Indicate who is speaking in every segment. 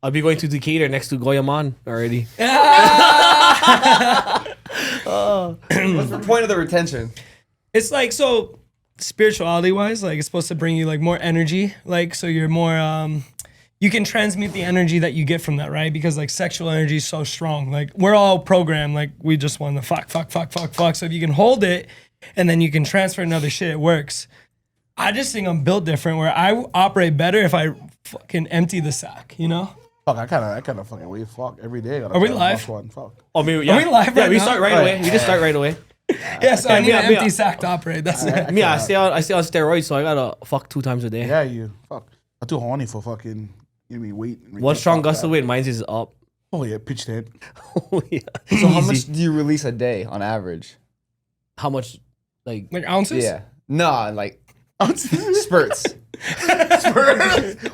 Speaker 1: I'll be going to Decatur next to Goyaman already.
Speaker 2: What's the point of the retention?
Speaker 3: It's like, so spirituality wise, like it's supposed to bring you like more energy. Like, so you're more, you can transmute the energy that you get from that, right? Because like sexual energy is so strong. Like we're all programmed, like we just want to fuck. So if you can hold it and then you can transfer another shit, it works. I just think I'm built different where I operate better if I fucking empty the sack, you know?
Speaker 4: Fuck, I kind of fucking wait. Fuck, every day.
Speaker 3: Are we live?
Speaker 4: Fuck.
Speaker 1: Oh, maybe,
Speaker 3: Are we live right
Speaker 1: we
Speaker 3: now?
Speaker 1: start right away. We just start right away.
Speaker 3: Yeah, so I need an empty sack to operate. That's it.
Speaker 1: Me, I stay on steroids, so I gotta fuck 2 times a day.
Speaker 4: Yeah, you. Fuck. I'm too horny for fucking. Give me weight.
Speaker 1: One strong gust of wind, mine's is up.
Speaker 4: Oh yeah, pitch tent.
Speaker 1: Oh, yeah.
Speaker 2: So how much do you release a day on average?
Speaker 1: How much? Like
Speaker 3: Ounces?
Speaker 2: Yeah. No, like spurts.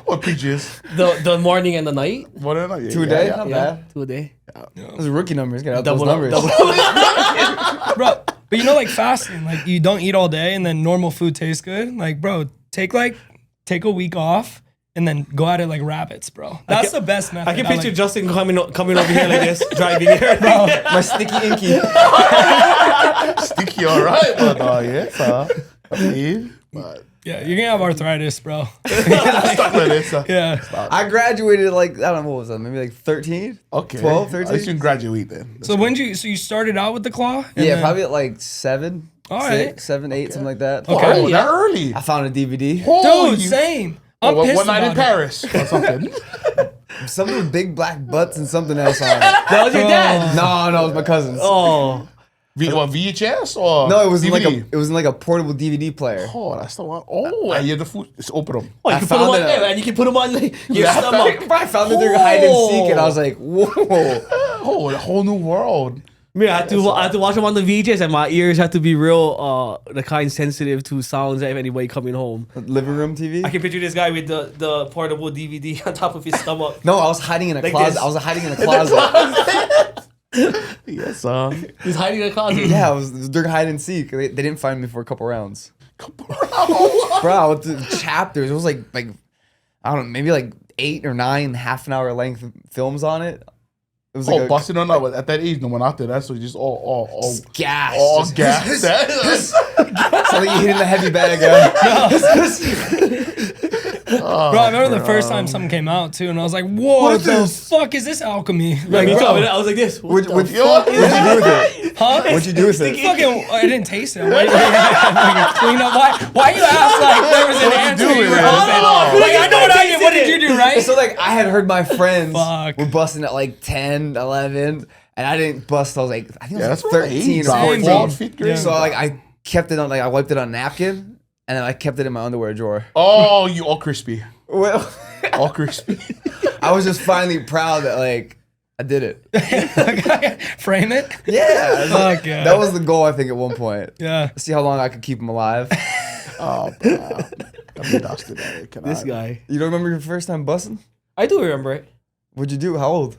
Speaker 4: What pitches?
Speaker 1: the morning and the night?
Speaker 4: What are they?
Speaker 2: 2 a day? Not
Speaker 1: Yeah,
Speaker 2: bad.
Speaker 1: 2 a day.
Speaker 2: Those are rookie numbers. Get out those
Speaker 1: Double up,
Speaker 2: numbers.
Speaker 3: Bro, but you know, like fasting, like you don't eat all day and then normal food tastes good. Like, bro, take a week off and then go at it like rabbits, bro. That's the best method.
Speaker 1: I can picture Justin coming over here like this, driving here.
Speaker 3: bro.
Speaker 2: My sticky inky.
Speaker 4: Sticky, all right, but yeah, but
Speaker 3: Yeah, you're gonna have arthritis, bro.
Speaker 4: stuck with this.
Speaker 3: Yeah.
Speaker 2: I graduated like, I don't know, what was that? Maybe like 13?
Speaker 4: Okay.
Speaker 2: 12,
Speaker 4: At
Speaker 2: 13?
Speaker 4: least you can graduate then.
Speaker 3: So you started out with the claw? And
Speaker 2: Yeah,
Speaker 3: then-
Speaker 2: probably at like 7,
Speaker 3: All
Speaker 2: 6,
Speaker 3: right.
Speaker 2: 7, 8, something like that.
Speaker 3: Okay.
Speaker 4: Oh, that early.
Speaker 2: I found a DVD.
Speaker 4: Oh,
Speaker 3: Dude,
Speaker 4: you-
Speaker 3: same. I'm
Speaker 4: One
Speaker 3: pissed
Speaker 4: night in
Speaker 3: about it.
Speaker 4: Paris or something.
Speaker 2: Something with big black butts and something else on it.
Speaker 1: That was your dad.
Speaker 2: No, it was my cousin's.
Speaker 1: Oh,
Speaker 4: VHS or
Speaker 2: No, it was in
Speaker 4: DVD?
Speaker 2: like a portable DVD player.
Speaker 4: Oh, that's the one. Oh, and you have the food. Just open them.
Speaker 1: you
Speaker 2: I
Speaker 1: can put them
Speaker 2: found
Speaker 1: on
Speaker 2: it.
Speaker 1: there, and you can put them on like, your
Speaker 4: Yeah.
Speaker 1: stomach.
Speaker 2: I found it during hide and seek, and I was like, whoa.
Speaker 4: Oh, a whole new world.
Speaker 1: Me, I had to watch them on the VHS, and my ears had to be real, the kind sensitive to sounds of anybody coming home.
Speaker 2: Living room TV?
Speaker 1: I can picture this guy with the portable DVD on top of his stomach.
Speaker 2: No, I was hiding in a
Speaker 1: Like
Speaker 2: closet.
Speaker 1: this.
Speaker 2: I was hiding in a closet.
Speaker 4: Yes,
Speaker 1: He's hiding in a closet.
Speaker 2: Yeah, it was during hide and seek. They didn't find me for a couple rounds. Bro, with the chapters, it was like I don't know, maybe like 8 or 9 half-an-hour length films on it. It was like
Speaker 4: busting on that at that age. No one out there. That's what just all
Speaker 2: gas.
Speaker 4: all
Speaker 2: Just-
Speaker 4: gas.
Speaker 2: So like you hitting the heavy bag.
Speaker 3: Bro, I remember the first time something came out too, and I was like, "Whoa, what the fuck is this alchemy?" Like,
Speaker 1: Me too.
Speaker 3: bro,
Speaker 1: I was like this.
Speaker 2: What'd you
Speaker 1: What
Speaker 2: do
Speaker 1: the
Speaker 2: with it?
Speaker 3: huh?
Speaker 2: What'd you do with it?
Speaker 3: Fucking, I didn't taste it. Why, clean up. Why you ask like there was an answer?
Speaker 4: do
Speaker 3: You
Speaker 4: with
Speaker 3: were
Speaker 4: it?
Speaker 3: hoping. Like I know what I did. What did you do, right?
Speaker 2: So like I had heard my friends
Speaker 3: Fuck.
Speaker 2: were busting at like 10, 11, and I didn't bust till I was like, I think it
Speaker 4: Yeah,
Speaker 2: was
Speaker 4: that's
Speaker 2: like
Speaker 4: what I
Speaker 2: 13
Speaker 4: ate,
Speaker 2: or
Speaker 4: bro.
Speaker 2: 14.
Speaker 4: Fourth, fifth grade.
Speaker 2: So like I kept it on, like I wiped it on a napkin, and then I kept it in my underwear drawer.
Speaker 4: Oh, you all crispy.
Speaker 2: Well,
Speaker 4: All crispy.
Speaker 2: I was just finally proud that like I did it.
Speaker 3: Frame it.
Speaker 2: Yeah.
Speaker 3: Fuck yeah.
Speaker 2: That was the goal, I think, at one point.
Speaker 3: Yeah.
Speaker 2: See how long I could keep him alive.
Speaker 4: Oh, bro. I'm dusted at it.
Speaker 1: This guy.
Speaker 2: You don't remember your first time busting?
Speaker 1: I do remember it.
Speaker 2: What'd you do? How old?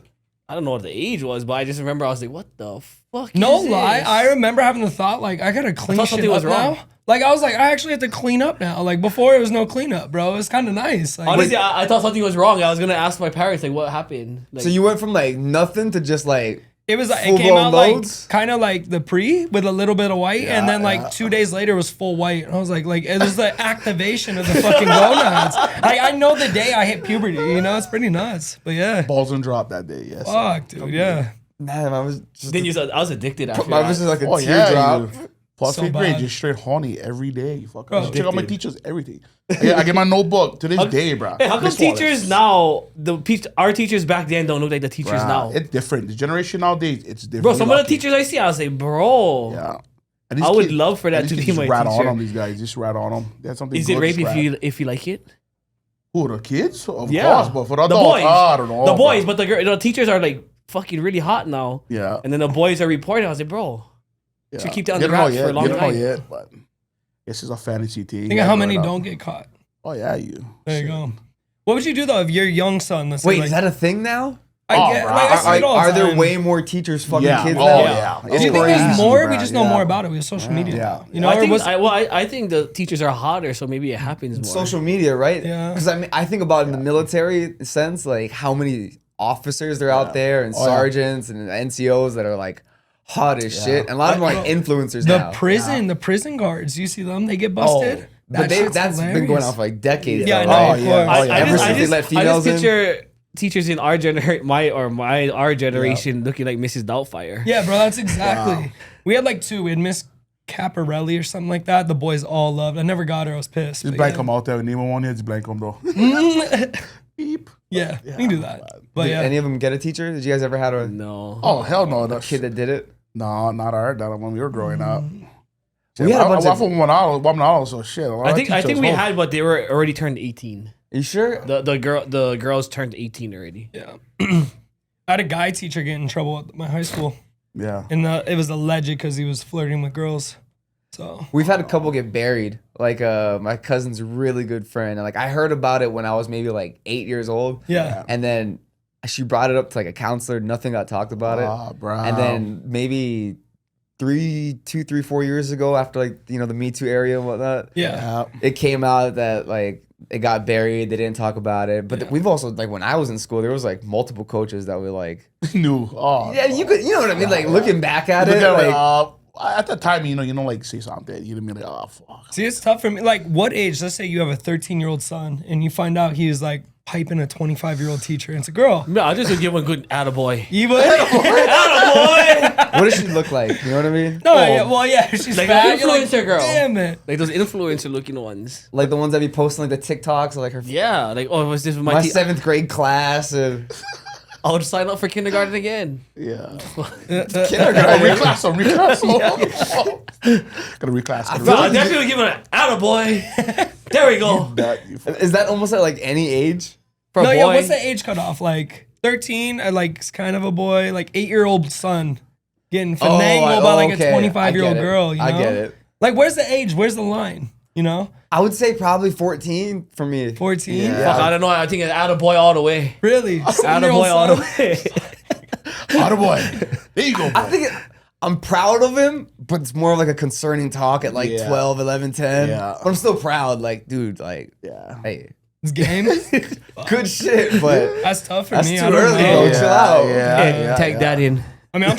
Speaker 1: I don't know what the age was, but I just remember I was like, what the fuck
Speaker 3: No
Speaker 1: is
Speaker 3: lie,
Speaker 1: this?
Speaker 3: I remember having the thought like I gotta clean
Speaker 1: thought
Speaker 3: shit
Speaker 1: something
Speaker 3: up
Speaker 1: was wrong.
Speaker 3: now. Like I was like, I actually have to clean up now. Like before, it was no cleanup, bro. It was kind of nice. Like,
Speaker 1: Honestly, I thought something was wrong. I was gonna ask my parents like, what happened? Like,
Speaker 2: So you went from like nothing to just like
Speaker 3: it was like it
Speaker 2: full
Speaker 3: came
Speaker 2: blown
Speaker 3: out like
Speaker 2: loads?
Speaker 3: kind of like the pre with a little bit of white, and then like 2 days later it was full white. And I was like it was the activation of the fucking gonads. Like I know the day I hit puberty, you know, it's pretty nuts. But yeah,
Speaker 4: Balls and drop that day, yes.
Speaker 3: fuck, dude, yeah.
Speaker 2: man, I was just
Speaker 1: then you said I was addicted after
Speaker 2: my
Speaker 1: that.
Speaker 2: was just like a
Speaker 4: Oh, yeah.
Speaker 2: teardrop.
Speaker 4: You, plus
Speaker 3: So
Speaker 4: fifth grade,
Speaker 3: bad.
Speaker 4: just straight horny every day. Fuck.
Speaker 3: Bro.
Speaker 4: I check out my
Speaker 1: Addicted.
Speaker 4: teachers, everything. I get my notebook to this day, bro.
Speaker 1: Hey, how come
Speaker 4: Miss Wallace.
Speaker 1: teachers now, our teachers back then don't look like the teachers
Speaker 4: Bruh,
Speaker 1: now?
Speaker 4: It's different. The generation nowadays, it's different.
Speaker 1: Bro, some of the teachers I see, I was like, bro,
Speaker 4: Yeah. And these
Speaker 1: I would
Speaker 4: kids-
Speaker 1: love for that
Speaker 4: and
Speaker 1: to
Speaker 4: these
Speaker 1: be
Speaker 4: kids
Speaker 1: my
Speaker 4: just rat on
Speaker 1: teacher.
Speaker 4: them, these guys. Just rat on them. That's something
Speaker 1: Is it
Speaker 4: good,
Speaker 1: rape
Speaker 4: just rat.
Speaker 1: if you like it?
Speaker 4: Who, the kids? Of
Speaker 1: Yeah.
Speaker 4: course, but for the
Speaker 1: The
Speaker 4: adults,
Speaker 1: boys.
Speaker 4: I don't know.
Speaker 1: The boys,
Speaker 4: bro.
Speaker 1: but the teachers are like fucking really hot now.
Speaker 4: Yeah.
Speaker 1: And then the boys are reporting. I was like, bro,
Speaker 4: yeah.
Speaker 1: should keep that on
Speaker 4: They
Speaker 1: the
Speaker 4: don't know
Speaker 1: wraps for a
Speaker 4: yet.
Speaker 1: long
Speaker 4: They don't know
Speaker 1: time.
Speaker 4: yet, but this is a fantasy thing.
Speaker 3: Think of how many don't get caught.
Speaker 4: Oh, yeah, you.
Speaker 3: There you go. What would you do though if your young son? Let's say,
Speaker 2: Wait,
Speaker 3: like,
Speaker 2: is that a thing now?
Speaker 3: I
Speaker 4: Oh,
Speaker 3: get,
Speaker 4: bro.
Speaker 3: like, I see it all the
Speaker 2: Are there
Speaker 3: time.
Speaker 2: way more teachers fucking
Speaker 4: Yeah.
Speaker 2: kids
Speaker 4: Oh,
Speaker 2: now?
Speaker 4: yeah.
Speaker 3: Do you think there's
Speaker 4: crazy,
Speaker 3: more?
Speaker 4: bro.
Speaker 3: We just know
Speaker 4: Yeah.
Speaker 3: more about it. We have social media.
Speaker 4: Yeah.
Speaker 3: Now. You know,
Speaker 1: I
Speaker 3: or
Speaker 1: think,
Speaker 3: was-
Speaker 1: I think the teachers are hotter, so maybe it happens more.
Speaker 2: Social media, right?
Speaker 3: Yeah.
Speaker 2: Because I mean, I think about it in the military sense, like how many officers that are out there and sergeants and NCOs that are like hot as shit. And a lot of them are like influencers now.
Speaker 3: The prison guards, you see them? They get busted.
Speaker 2: But that's been going on for like decades.
Speaker 3: Yeah,
Speaker 2: though,
Speaker 3: I
Speaker 2: right?
Speaker 3: know.
Speaker 1: I
Speaker 2: they let females
Speaker 1: just picture teachers in our our generation looking like Mrs. Doubtfire.
Speaker 3: Yeah, bro, that's exactly. We had like 2. We had Miss Caparelli or something like that. The boys all loved. I never got her. I was pissed.
Speaker 4: Just blank them out there. Anyone want it, just blank them, bro. Beep.
Speaker 3: Yeah, we can do that. But
Speaker 2: Did any of them get a teacher? Did you guys ever have a
Speaker 1: No.
Speaker 4: Oh, hell no.
Speaker 2: kid that did it?
Speaker 4: No, not when we were growing up.
Speaker 2: We had a bunch of.
Speaker 4: Women so shit.
Speaker 1: I think we had, but they were already turned 18.
Speaker 2: Are you sure?
Speaker 1: The girls turned 18 already.
Speaker 3: Yeah. I had a guy teacher get in trouble at my high school.
Speaker 4: Yeah.
Speaker 3: And it was alleged because he was flirting with girls. So
Speaker 2: We've had a couple get buried. Like my cousin's really good friend. And like I heard about it when I was maybe like 8 years old.
Speaker 3: yeah.
Speaker 2: And then she brought it up to like a counselor. Nothing got talked about it.
Speaker 4: Bro.
Speaker 2: And then maybe 3, 4 years ago, after like the Me Too area and whatnot,
Speaker 3: Yeah.
Speaker 2: it came out that like it got buried. They didn't talk about it. But we've also like when I was in school, there was like multiple coaches that were like,
Speaker 4: knew. Oh,
Speaker 2: yeah, you know what I mean? Like looking back at it,
Speaker 4: at the time, you don't like say something. You didn't be like, oh fuck.
Speaker 3: See, it's tough for me. Like, what age? Let's say you have a 13-year-old son and you find out he was like piping a 25-year-old teacher. And it's a girl.
Speaker 1: No, I just would give one good attaboy.
Speaker 3: You would?
Speaker 2: what does she look like? You know what I mean?
Speaker 3: No, yeah, she's
Speaker 1: Like
Speaker 3: fat.
Speaker 1: an
Speaker 3: You're like,
Speaker 1: influencer girl.
Speaker 3: Damn it.
Speaker 1: Like those influencer looking ones.
Speaker 2: Like the ones that be posting like the TikToks, like her.
Speaker 1: Yeah, like was this
Speaker 2: My 7th grade class of
Speaker 1: I'll just sign up for kindergarten again.
Speaker 4: Yeah.
Speaker 2: kindergarten.
Speaker 4: Reclass. Gotta reclass.
Speaker 1: No, I'm definitely giving an attaboy. There we go.
Speaker 2: Is that almost at like any age?
Speaker 1: For a
Speaker 3: No,
Speaker 1: boy.
Speaker 3: yeah, what's the age cutoff? Like 13, like it's kind of a boy, like 8-year-old son getting finagled by like a 25-year-old girl, you know?
Speaker 2: I get it.
Speaker 3: Like, where's the age? Where's the line? You know?
Speaker 2: I would say probably 14 for me.
Speaker 3: 14?
Speaker 2: Yeah.
Speaker 1: Fuck, I don't know. I think it's attaboy all the way.
Speaker 3: Really?
Speaker 1: Attaboy all the way.
Speaker 4: Attaboy. There you go, boy.
Speaker 2: I think I'm proud of him, but it's more of like a concerning talk at like 12, 11, 10.
Speaker 4: Yeah.
Speaker 2: But I'm still proud. Like, dude, like,
Speaker 4: Yeah.
Speaker 2: hey,
Speaker 3: It's game?
Speaker 2: good shit, but
Speaker 3: That's tough for
Speaker 2: that's
Speaker 3: me.
Speaker 2: too
Speaker 3: I don't
Speaker 2: early,
Speaker 3: know.
Speaker 2: bro. Chill out.
Speaker 1: Hey, tag that in.
Speaker 3: I mean, I'm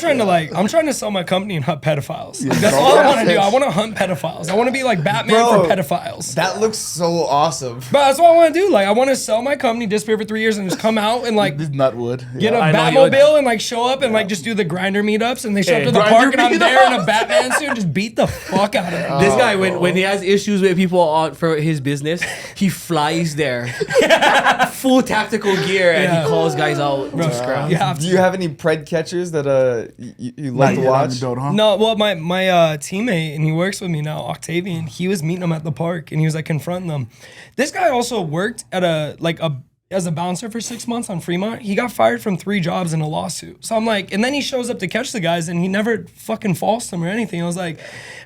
Speaker 3: trying to sell my company and hunt pedophiles. Like, that's all I want to do. I want to hunt pedophiles. I want to be like Batman
Speaker 2: Bro,
Speaker 3: for pedophiles.
Speaker 2: That looks so awesome.
Speaker 3: But that's what I want to do. Like, I want to sell my company, disappear for 3 years, and just come out and like
Speaker 4: This nutwood.
Speaker 3: get a
Speaker 1: I know you would.
Speaker 3: Batmobile and like show up and like just do the grinder meetups, and they show up
Speaker 1: Hey,
Speaker 3: to the
Speaker 4: grinder
Speaker 3: park and I'm there in a
Speaker 4: meetups.
Speaker 3: Batman suit and just beat the fuck out of them.
Speaker 1: This guy, when he has issues with people on for his business, he flies there, full tactical gear, and he calls guys out to scrap.
Speaker 3: You have
Speaker 2: Do
Speaker 3: to.
Speaker 2: you have any pred catchers that you like to watch?
Speaker 3: No, well, my teammate, and he works with me now, Octavian, he was meeting them at the park, and he was like confronting them. This guy also worked at as a bouncer for 6 months on Fremont. He got fired from 3 jobs in a lawsuit. So I'm like, and then he shows up to catch the guys, and he never fucking falsed them or anything. I was like,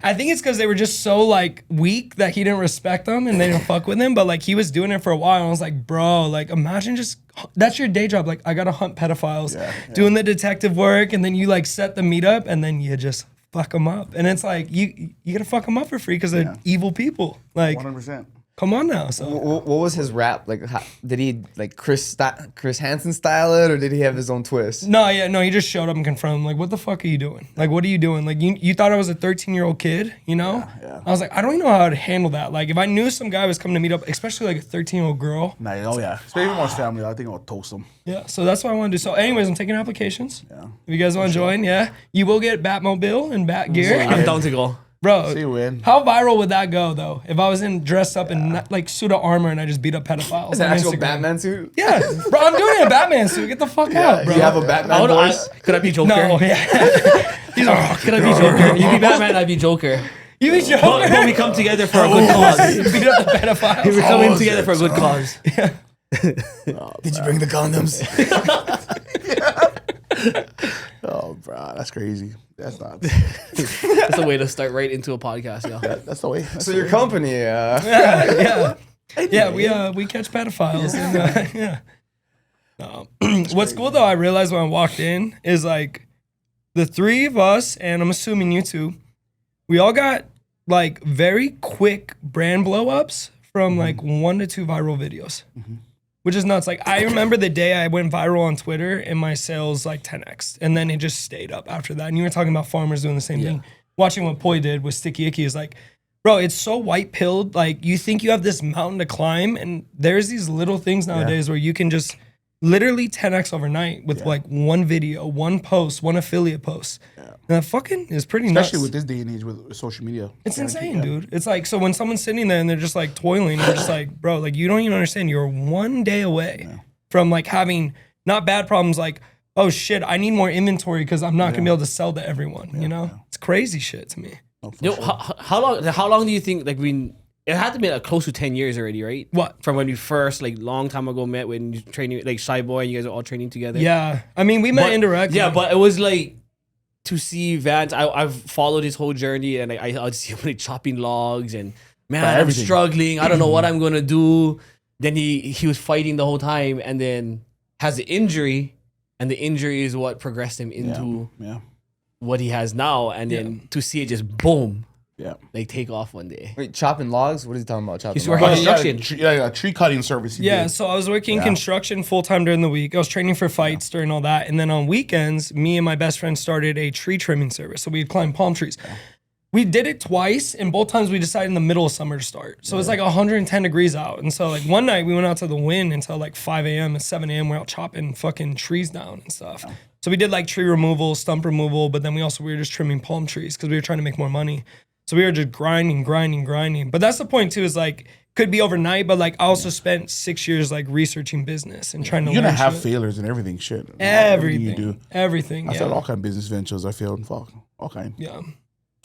Speaker 3: I think it's because they were just so like weak that he didn't respect them and they didn't fuck with him. But like he was doing it for a while. And I was like, bro, like imagine just that's your day job. Like I gotta hunt pedophiles, doing the detective work, and then you like set the meetup, and then you just fuck them up. And it's like you gotta fuck them up for free because they're evil people. Like
Speaker 4: 100%.
Speaker 3: come on now. So
Speaker 2: What was his rap? Like, did he like Chris Hansen style it, or did he have his own twist?
Speaker 3: no, he just showed up and confronted him. Like, what the fuck are you doing? Like, what are you doing? Like, you thought I was a 13-year-old kid, you know?
Speaker 4: Yeah.
Speaker 3: I was like, I don't even know how to handle that. Like, if I knew some guy was coming to meet up, especially like a 13-year-old girl.
Speaker 4: Nah, oh yeah. Especially more family. I think I'll toast them.
Speaker 3: Yeah, so that's what I want to do. So anyways, I'm taking applications.
Speaker 4: Yeah.
Speaker 3: If you guys want to join, yeah. You will get Batmobile and Bat gear.
Speaker 1: I'm down to go.
Speaker 3: Bro,
Speaker 4: See you win.
Speaker 3: how viral would that go, though? If I was dressed up in like suit of armor and I just beat up pedophiles
Speaker 2: It's an
Speaker 3: on
Speaker 2: actual
Speaker 3: Instagram.
Speaker 2: Batman suit.
Speaker 3: Yeah, bro, I'm doing it in a Batman suit. Get the fuck out, bro.
Speaker 2: You have a Batman voice.
Speaker 1: Could I be Joker?
Speaker 3: No, yeah. These are
Speaker 1: Could I be Joker? You be Batman, I be Joker.
Speaker 3: You be Joker.
Speaker 1: But we come together for a good cause.
Speaker 3: Beat up the pedophiles.
Speaker 1: We're coming together for a good cause.
Speaker 2: Did you bring the condoms?
Speaker 4: Oh, bro, that's crazy. That's not.
Speaker 1: That's a way to start right into a podcast, yeah.
Speaker 4: That's the way. That's
Speaker 2: So
Speaker 4: the
Speaker 2: your
Speaker 4: way.
Speaker 2: company,
Speaker 3: Yeah, we catch pedophiles. And, yeah. What's cool though, I realized when I walked in is like the 3 of us, and I'm assuming you two, we all got like very quick brand blow ups from like 1 to 2 viral videos. which is nuts. Like I remember the day I went viral on Twitter and my sales like 10x, and then it just stayed up after that. And you were talking about farmers doing the same thing. Watching what Poi did with Sticky Icky is like, bro, it's so white pilled. Like you think you have this mountain to climb, and there's these little things nowadays where you can just literally 10x overnight with like one video, one post, one affiliate post. And that fucking is pretty nuts.
Speaker 4: Especially with this day and age with social media.
Speaker 3: It's insane, dude. It's like, so when someone's sitting there and they're just like toiling, you're just like, bro, like you don't even understand. You're one day away from like having not bad problems like, oh shit, I need more inventory because I'm not gonna be able to sell to everyone. You know, it's crazy shit to me.
Speaker 4: Oh,
Speaker 1: Yo, how long do you think like it had to be like close to 10 years already, right?
Speaker 3: What?
Speaker 1: From when we first like long time ago met when you training like Shy Boy and you guys were all training together.
Speaker 3: Yeah, I mean we met indirectly.
Speaker 1: Yeah, but it was like to see Vance. I've followed his whole journey and I'd see him like chopping logs and man, I'm struggling. I don't know what I'm gonna do. Then he was fighting the whole time and then has the injury, and the injury is what progressed him into what he has now. And then to see it just boom.
Speaker 4: Yeah.
Speaker 1: Like take off one day.
Speaker 2: Wait, chopping logs? What is he talking about? Chopping
Speaker 1: He's
Speaker 2: logs?
Speaker 1: working construction.
Speaker 4: Yeah, tree cutting service.
Speaker 3: So I was working construction full time during the week. I was training for fights during all that. And then on weekends, me and my best friend started a tree trimming service. So we'd climb palm trees. We did it twice, and both times we decided in the middle of summer to start. So it's like 110 degrees out. And so like one night we went out to the wind until like 5 a.m. and 7 a.m. We're out chopping fucking trees down and stuff. So we did like tree removal, stump removal, but then we were just trimming palm trees because we were trying to make more money. So we were just grinding. But that's the point too, is like, could be overnight, but like I also spent 6 years like researching business and trying to
Speaker 4: You're
Speaker 3: learn
Speaker 4: gonna have
Speaker 3: shit.
Speaker 4: failures and everything, shit.
Speaker 3: Everything
Speaker 4: you do.
Speaker 3: Everything.
Speaker 4: I
Speaker 3: Yeah.
Speaker 4: started all kind of business ventures. I failed. Fuck. All kind.
Speaker 3: Yeah.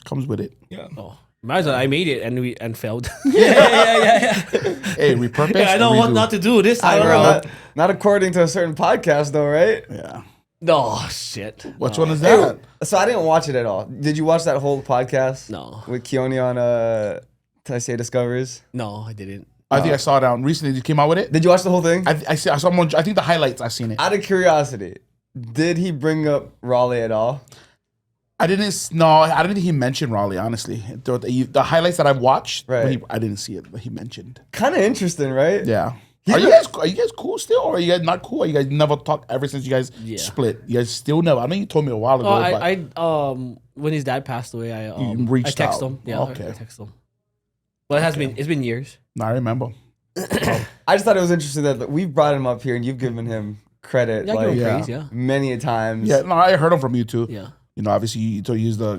Speaker 4: Comes with it.
Speaker 3: Yeah.
Speaker 1: Oh, imagine I made it and failed.
Speaker 3: Yeah.
Speaker 4: Hey, repurpose.
Speaker 1: I know what not to do this
Speaker 2: I
Speaker 1: time
Speaker 2: don't know.
Speaker 1: around.
Speaker 2: Not according to a certain podcast, though, right?
Speaker 4: Yeah.
Speaker 1: Oh shit.
Speaker 4: Which one is that?
Speaker 2: So I didn't watch it at all. Did you watch that whole podcast?
Speaker 1: No.
Speaker 2: With Keone on Did I say Discovers?
Speaker 1: No, I didn't.
Speaker 4: I think I saw it out recently. You came out with it.
Speaker 2: Did you watch the whole thing?
Speaker 4: I saw someone. I think the highlights. I've seen it.
Speaker 2: Out of curiosity, did he bring up Raleigh at all?
Speaker 4: I didn't. No, I didn't think he mentioned Raleigh. Honestly, the highlights that I've watched,
Speaker 2: Right.
Speaker 4: I didn't see it, but he mentioned.
Speaker 2: Kind of interesting, right?
Speaker 4: Yeah. Are you guys cool still, or are you guys not cool? Are you guys never talked ever since you guys split? You guys still never. I know you told me a while ago.
Speaker 1: I when his dad passed away, I
Speaker 4: reached
Speaker 1: texted
Speaker 4: out.
Speaker 1: him. Yeah,
Speaker 4: Okay.
Speaker 1: I texted him. Well, it's been years.
Speaker 4: No, I remember.
Speaker 2: I just thought it was interesting that we've brought him up here and you've given him credit
Speaker 1: Yeah, I give him
Speaker 4: yeah.
Speaker 1: praise, yeah.
Speaker 2: many a times.
Speaker 4: Yeah, no, I heard him from you too.
Speaker 1: Yeah.
Speaker 4: You know, obviously you use the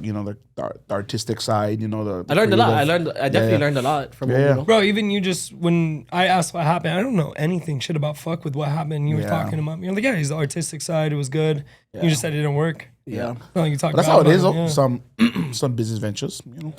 Speaker 4: the artistic side. You know, the
Speaker 1: I learned a lot.
Speaker 4: creative.
Speaker 1: I definitely learned a lot from him.
Speaker 4: Yeah.
Speaker 1: You know?
Speaker 3: Bro, even you just, when I asked what happened, I don't know anything shit about fuck with what happened. You were
Speaker 4: Yeah.
Speaker 3: talking about me. You're like, yeah, he's the artistic side. It was good. You just said it didn't work.
Speaker 1: Yeah.
Speaker 3: Not like you talk
Speaker 4: But that's
Speaker 3: about
Speaker 4: how it is.
Speaker 3: him,
Speaker 4: Though.
Speaker 3: yeah.
Speaker 4: Some business ventures, you know.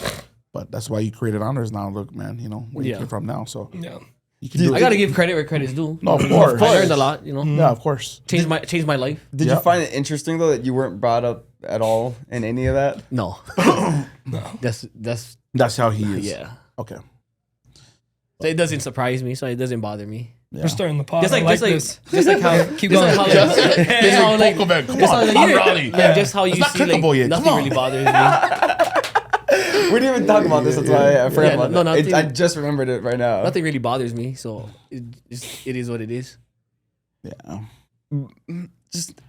Speaker 4: But that's why you created honors now. Look, man, you know where you
Speaker 1: Yeah.
Speaker 4: came from now. So
Speaker 3: Yeah.
Speaker 4: you can do
Speaker 1: I
Speaker 4: it.
Speaker 1: gotta give credit where credit's due.
Speaker 4: No, of course.
Speaker 1: I learned a lot. You know,
Speaker 4: Yeah, of course.
Speaker 1: changed my life.
Speaker 2: Did
Speaker 4: Yeah.
Speaker 2: you find it interesting though that you weren't brought up at all in any of that?
Speaker 1: No, no. That's
Speaker 4: That's how he is.
Speaker 1: yeah.
Speaker 4: Okay.
Speaker 1: So it doesn't surprise me. So it doesn't bother me.
Speaker 3: We're starting the pod.
Speaker 1: Just like
Speaker 3: I like this.
Speaker 1: just like how
Speaker 3: Keep
Speaker 1: just
Speaker 3: going.
Speaker 1: like how like, just how like
Speaker 4: Come
Speaker 1: just how,
Speaker 4: on,
Speaker 1: like,
Speaker 4: I'm
Speaker 1: yeah,
Speaker 4: Raleigh.
Speaker 1: yeah, just how you
Speaker 4: not
Speaker 1: see like
Speaker 4: clickable yet.
Speaker 1: nothing
Speaker 4: Come on.
Speaker 1: really bothers me.
Speaker 2: We didn't even talk about this. That's why I forgot
Speaker 1: Yeah,
Speaker 2: about
Speaker 1: no,
Speaker 2: that.
Speaker 1: nothing-
Speaker 2: I just remembered it right now.
Speaker 1: Nothing really bothers me. So it is what it is.
Speaker 4: Yeah.
Speaker 2: Just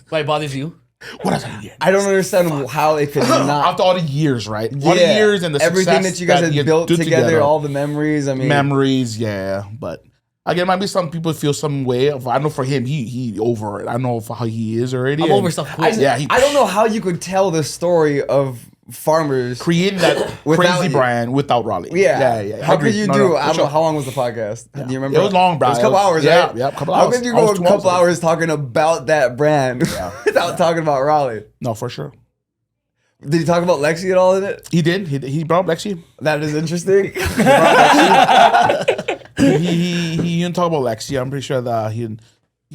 Speaker 1: Why it bothers you?
Speaker 4: What else? Yeah.
Speaker 2: I don't understand how it could not.
Speaker 4: After all the years, right? All the years and the
Speaker 2: everything
Speaker 4: success
Speaker 2: that you guys had built
Speaker 4: do
Speaker 2: together, all the memories. I mean,
Speaker 4: memories, yeah. But again, maybe some people feel some way. I know for him, he over it. I know for how he is already.
Speaker 1: I'm
Speaker 4: and
Speaker 1: over stuff quick.
Speaker 4: Yeah,
Speaker 2: I don't know how you could tell the story of farmers.
Speaker 4: created that
Speaker 2: Without
Speaker 4: crazy
Speaker 2: you.
Speaker 4: brand without Raleigh.
Speaker 2: Yeah.
Speaker 4: I
Speaker 2: How
Speaker 4: agree.
Speaker 2: could you
Speaker 4: No,
Speaker 2: do?
Speaker 4: no, for
Speaker 2: I don't know
Speaker 4: sure.
Speaker 2: how long was the podcast? Do you remember?
Speaker 4: It was long, bro.
Speaker 2: It was a couple hours,
Speaker 4: yeah,
Speaker 2: right?
Speaker 4: Yeah, couple
Speaker 2: How
Speaker 4: hours.
Speaker 2: could you
Speaker 4: I
Speaker 2: go
Speaker 4: was
Speaker 2: a couple
Speaker 4: 12.
Speaker 2: hours talking about that brand without talking about Raleigh?
Speaker 4: No, for sure.
Speaker 2: Did he talk about Lexi at all in it?
Speaker 4: He did. He brought up Lexi.
Speaker 2: That is interesting.
Speaker 4: He didn't talk about Lexi. I'm pretty sure that he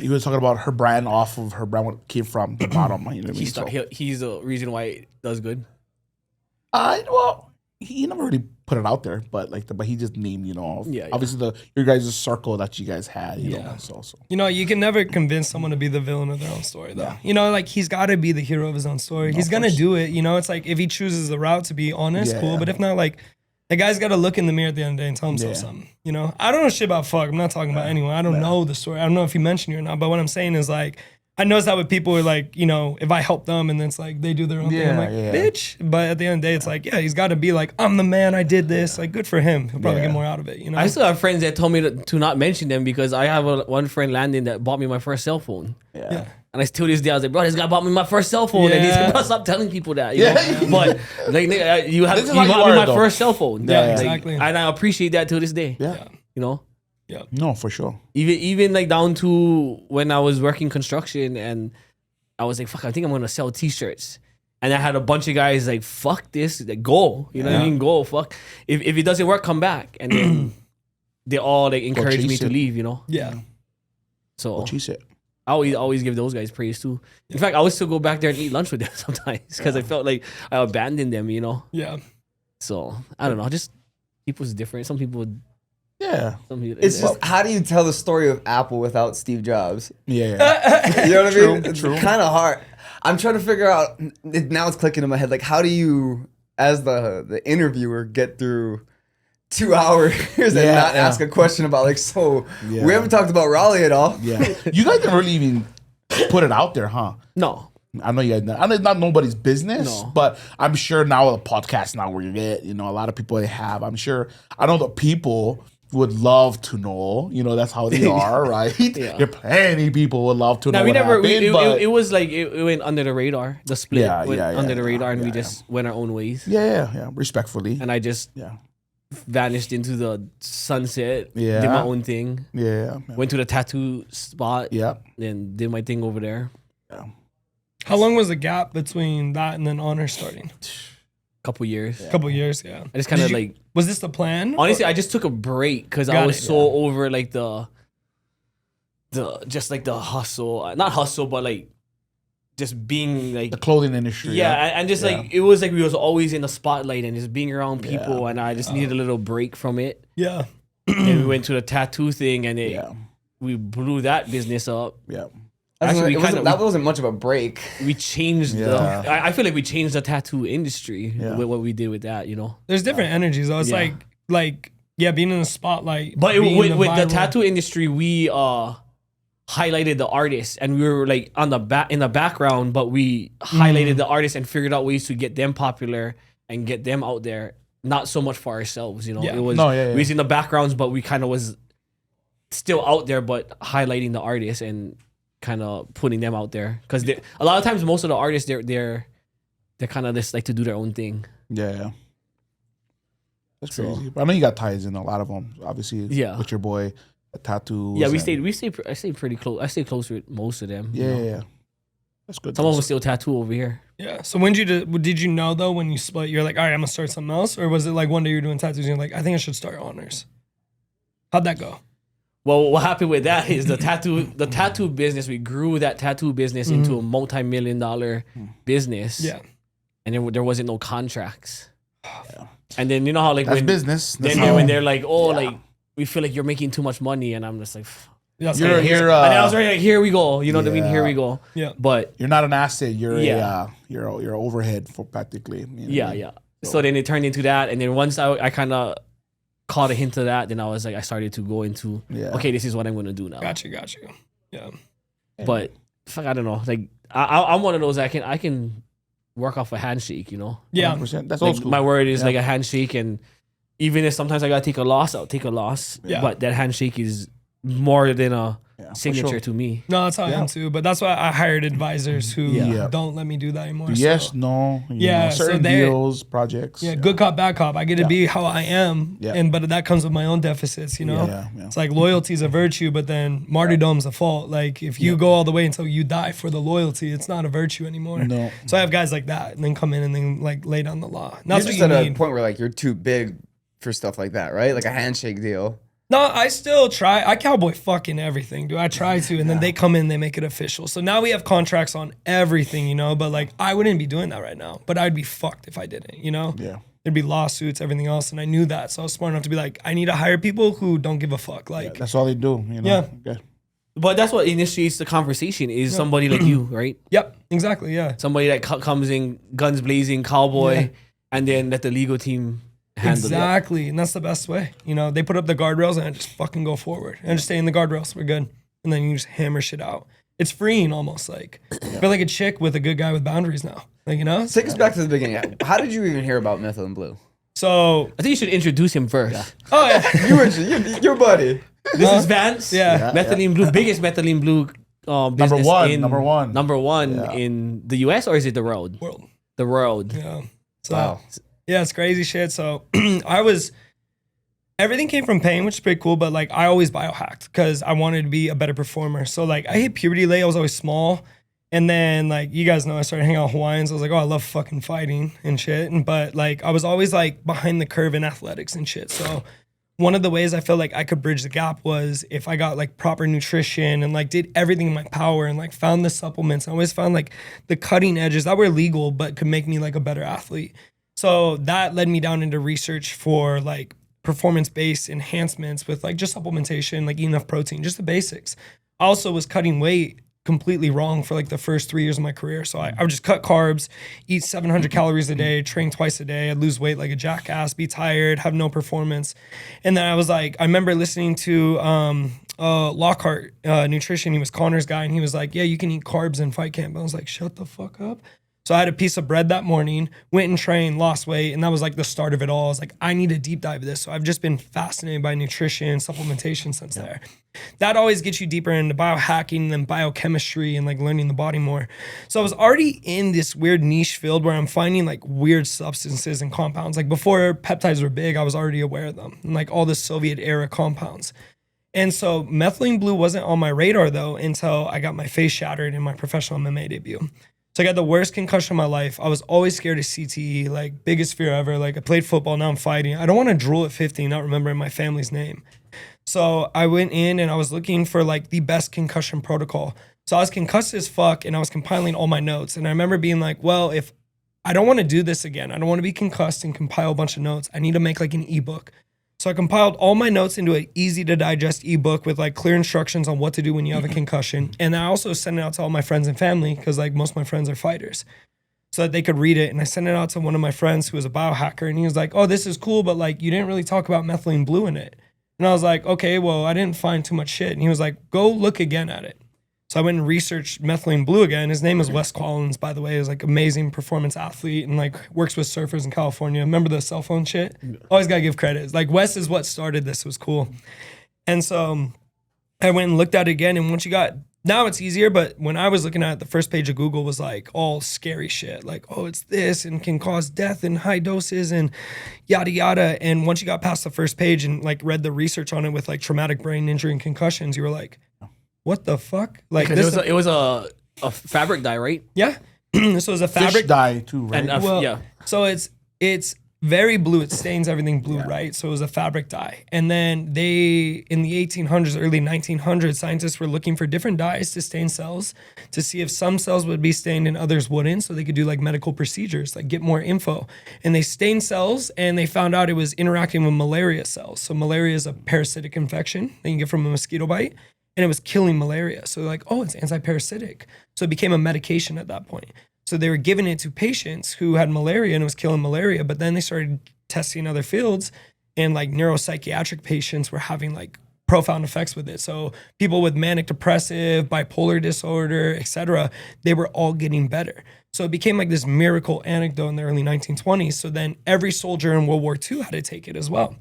Speaker 4: was talking about her brand off of her brand what came from the bottom. You know what I mean?
Speaker 1: He's the reason why it does good.
Speaker 4: Well, he never really put it out there, but but he just named,
Speaker 1: Yeah.
Speaker 4: obviously your guys' circle that you guys had, you know. So
Speaker 3: You know, you can never convince someone to be the villain of their own story, though. You know, like he's got to be the hero of his own story. He's gonna do it. You know, it's like if he chooses the route to be honest,
Speaker 4: Yeah.
Speaker 3: cool. But if not, like The guy's got to look in the mirror at the end of the day and tell himself something. You know, I don't know shit about fuck. I'm not talking about anyone. I don't know the story. I don't know if he mentioned you or not. But what I'm saying is like, I noticed that with people who are like, you know, if I help them and then it's like they do their own thing, I'm like, bitch. But at the end of the day, it's like, he's got to be like, I'm the man. I did this. Like, good for him. He'll probably get more out of it. You know.
Speaker 1: I still have friends that told me to not mention them because I have one friend, Landon, that bought me my first cell phone.
Speaker 2: Yeah.
Speaker 1: And I still this day I was like, bro, this guy bought me my first cell phone, and he's like, bro, stop telling people that. You know? But like, you bought me my first cell phone.
Speaker 3: Yeah, exactly.
Speaker 1: And I appreciate that to this day.
Speaker 4: Yeah.
Speaker 1: You know.
Speaker 3: Yeah.
Speaker 4: No, for sure.
Speaker 1: Even like down to when I was working construction, and I was like, fuck, I think I'm gonna sell T-shirts. And I had a bunch of guys like, fuck this, like, go. You know what I mean? Go, fuck. If it doesn't work, come back. And then they all like encouraged me to leave. You know.
Speaker 3: Yeah.
Speaker 1: So.
Speaker 4: What she said.
Speaker 1: I always give those guys praise too. In fact, I would still go back there and eat lunch with them sometimes because I felt like I abandoned them, you know?
Speaker 3: Yeah.
Speaker 1: So, I don't know. Just people's different. Some people...
Speaker 4: Yeah.
Speaker 2: It's just, how do you tell the story of Apple without Steve Jobs?
Speaker 4: Yeah.
Speaker 2: You know what I mean? It's
Speaker 4: True.
Speaker 2: kind of hard. I'm trying to figure out, now it's clicking in my head, like how do you, as the interviewer, get through 2 hours and not ask a question about like, so we haven't talked about Raleigh at all.
Speaker 4: Yeah. You guys didn't really even put it out there, huh?
Speaker 1: No.
Speaker 4: I know you guys. I know it's not nobody's business,
Speaker 1: No.
Speaker 4: but I'm sure now the podcast now where you get, you know, a lot of people they have. I'm sure. I know the people would love to know. You know, that's how they are, right?
Speaker 1: Yeah.
Speaker 4: There are plenty people would love to know.
Speaker 1: No, we
Speaker 4: what
Speaker 1: never.
Speaker 4: happened, but
Speaker 1: It was like it went under the radar. The split went under the radar, and we
Speaker 4: yeah.
Speaker 1: just went our own ways.
Speaker 4: Yeah. Respectfully.
Speaker 1: And I just vanished into the sunset.
Speaker 4: Yeah.
Speaker 1: Did my own thing.
Speaker 4: Yeah.
Speaker 1: Went to the tattoo spot.
Speaker 4: Yeah.
Speaker 1: And did my thing over there.
Speaker 4: Yeah.
Speaker 3: How long was the gap between that and then Honor starting?
Speaker 1: Couple years.
Speaker 3: Couple years, yeah.
Speaker 1: I just kind of like.
Speaker 3: Was this the plan?
Speaker 1: Honestly, I just took a break because I was so over like the just like the hustle, not hustle, but like just being like
Speaker 4: the clothing industry.
Speaker 1: Yeah, and just like it was like we was always in the spotlight and just being around people, and I just needed a little break from it.
Speaker 3: Yeah.
Speaker 1: And we went to the tattoo thing, and we blew that business up.
Speaker 4: Yeah.
Speaker 2: Actually, that wasn't much of a break.
Speaker 1: We changed I feel like we changed the tattoo industry with what we did with that, you know.
Speaker 3: There's different energies though. It's like being in the spotlight.
Speaker 1: But with the tattoo industry, we highlighted the artists, and we were like in the background, but we highlighted the artists and figured out ways to get them popular and get them out there. Not so much for ourselves, you know. It was we was in the backgrounds, but we kind of was still out there, but highlighting the artists and kind of putting them out there, because a lot of times most of the artists they're kind of just like to do their own thing.
Speaker 4: Yeah. That's crazy. But I know you got ties in a lot of them, obviously.
Speaker 1: Yeah.
Speaker 4: With your boy, tattoos.
Speaker 1: Yeah, I stayed pretty close. I stayed close with most of them.
Speaker 4: Yeah,
Speaker 1: you know?
Speaker 4: yeah. That's good.
Speaker 1: Some of them still tattoo over here.
Speaker 3: Yeah. So when did you know though when you split, you're like, all right, I'm gonna start something else, or was it like one day you're doing tattoos and you're like, I think I should start Honors? How'd that go?
Speaker 1: Well, what happened with that is the tattoo business. We grew that tattoo business into a multi-million-dollar business.
Speaker 3: Yeah.
Speaker 1: And then there wasn't no contracts. Yeah. And then you know how like
Speaker 4: that's business.
Speaker 1: When they're like, like we feel like you're making too much money, and I'm just like,
Speaker 3: you're
Speaker 1: and then I was already like, here we go. You know what I mean? Here we go.
Speaker 3: Yeah.
Speaker 1: But
Speaker 4: you're not an asset. You're you're overhead for practically. You know
Speaker 1: yeah. So then it turned into that, and then once I kind of caught a hint of that, then I was like, I started to go into okay, this is what I'm gonna do now.
Speaker 3: Got you. Yeah.
Speaker 1: But fuck, I don't know. Like I'm one of those I can work off a handshake, you know.
Speaker 3: Yeah.
Speaker 4: 100%. That's
Speaker 1: like,
Speaker 4: old school.
Speaker 1: My word is like a handshake, and even if sometimes I gotta take a loss, I'll take a loss.
Speaker 3: Yeah.
Speaker 1: But that handshake is more than a signature to me.
Speaker 3: No, that's how I am too. But that's why I hired advisors who don't let me do that anymore.
Speaker 4: Yes,
Speaker 3: so.
Speaker 4: no.
Speaker 3: Yeah,
Speaker 4: certain deals, projects.
Speaker 3: Yeah, good cop, bad cop. I get to be how I am, but that comes with my own deficits, you know?
Speaker 4: Yeah.
Speaker 3: It's like loyalty is a virtue, but then martyrdom's a fault. Like if you go all the way until you die for the loyalty, it's not a virtue anymore.
Speaker 4: No.
Speaker 3: So I have guys like that and then come in and then like lay down the law. And
Speaker 2: You're
Speaker 3: that's
Speaker 2: just
Speaker 3: what you
Speaker 2: at
Speaker 3: need.
Speaker 2: a point where like you're too big for stuff like that, right? Like a handshake deal.
Speaker 3: No, I still try. I cowboy fucking everything, dude. I try to, and then they come in, they make it official. So now we have contracts on everything, you know. But like, I wouldn't be doing that right now. But I'd be fucked if I didn't, you know.
Speaker 4: Yeah.
Speaker 3: There'd be lawsuits, everything else, and I knew that. So I was smart enough to be like, I need to hire people who don't give a fuck. Like,
Speaker 4: that's all they do, you know.
Speaker 3: Yeah.
Speaker 4: Okay.
Speaker 1: But that's what initiates the conversation is somebody like you, right?
Speaker 3: Yep, exactly, yeah.
Speaker 1: Somebody that comes in guns blazing, cowboy, and then let the legal team handle
Speaker 3: Exactly. And that's the best way. You know, they put up the guardrails and I just fucking go forward. And just stay in the guardrails. We're good. And then you just hammer shit out. It's freeing almost like. I feel like a chick with a good guy with boundaries now. Like, you know?
Speaker 2: Take us back to the beginning. How did you even hear about Methylene Blue?
Speaker 3: So,
Speaker 1: I think you should introduce him first.
Speaker 3: yeah. Oh, yeah.
Speaker 2: You were your buddy.
Speaker 1: This is Vance.
Speaker 3: Yeah.
Speaker 1: Methylene Blue, biggest Methylene Blue business number one
Speaker 4: Yeah.
Speaker 1: in the US, or is it the world?
Speaker 3: World.
Speaker 1: The world.
Speaker 3: Yeah. So,
Speaker 2: Wow.
Speaker 3: yeah, it's crazy shit. So everything came from pain, which is pretty cool, but like I always biohacked because I wanted to be a better performer. So like I hit puberty late, I was always small. And then like you guys know I started hanging out with Hawaiians. I was like, oh, I love fucking fighting and shit. But like I was always like behind the curve in athletics and shit. So one of the ways I felt like I could bridge the gap was if I got like proper nutrition and like did everything in my power and like found the supplements. I always found like the cutting edges that were legal but could make me like a better athlete. So that led me down into research for like performance-based enhancements with like just supplementation, like eating enough protein, just the basics. I also was cutting weight completely wrong for like the first 3 years of my career. So I would just cut carbs, eat 700 calories a day, train twice a day. I'd lose weight like a jackass, be tired, have no performance. And then I was like, I remember listening to Lockhart Nutrition. He was Conor's guy. And he was like, yeah, you can eat carbs in fight camp. I was like, shut the fuck up. So I had a piece of bread that morning, went and trained, lost weight, and that was like the start of it all. I was like, I need to deep dive this. So I've just been fascinated by nutrition, supplementation since there. That always gets you deeper into biohacking and biochemistry and like learning the body more. So I was already in this weird niche field where I'm finding like weird substances and compounds. Like before peptides were big, I was already aware of them, and like all the Soviet era compounds. And so Methylene Blue wasn't on my radar though until I got my face shattered in my professional MMA debut. So I got the worst concussion of my life. I was always scared of CTE, like biggest fear ever. Like I played football, now I'm fighting. I don't want to drool at 50 and not remembering my family's name. So I went in and I was looking for like the best concussion protocol. So I was concussed as fuck and I was compiling all my notes. And I remember being like, well, if I don't want to do this again, I don't want to be concussed and compile a bunch of notes. I need to make like an ebook. So I compiled all my notes into an easy to digest ebook with like clear instructions on what to do when you have a concussion. And I also sent it out to all my friends and family because like most of my friends are fighters, so that they could read it. And I sent it out to one of my friends who was a biohacker, and he was like, oh, this is cool, but like you didn't really talk about Methylene Blue in it. And I was like, okay, well, I didn't find too much shit. And he was like, go look again at it. So I went and researched Methylene Blue again. His name is Wes Collins, by the way. He's like amazing performance athlete and like works with surfers in California. Remember the cell phone shit? Always gotta give credit. It's like Wes is what started this. It was cool. And so I went and looked at it again. And once you got, now it's easier, but when I was looking at it, the first page of Google was like all scary shit. Like, oh, it's this and can cause death in high doses and yada, yada. And once you got past the first page and like read the research on it with like traumatic brain injury and concussions, you were like, what the fuck? Like this,
Speaker 1: it was a fabric dye, right?
Speaker 3: yeah. So it was a fabric
Speaker 4: Fish dye too, right?
Speaker 1: And
Speaker 3: Well,
Speaker 1: yeah,
Speaker 3: So it's very blue. It stains everything blue, right? So it was a fabric dye. And then they, in the 1800s, early 1900s, scientists were looking for different dyes to stain cells to see if some cells would be stained and others wouldn't, so they could do like medical procedures, like get more info. And they stained cells and they found out it was interacting with malaria cells. So malaria is a parasitic infection that you can get from a mosquito bite. And it was killing malaria. So they're like, oh, it's anti-parasitic. So it became a medication at that point. So they were giving it to patients who had malaria and it was killing malaria. But then they started testing other fields, and like neuropsychiatric patients were having like profound effects with it. So people with manic depressive, bipolar disorder, etc., they were all getting better. So it became like this miracle anecdote in the early 1920s. So then every soldier in World War II had to take it as well.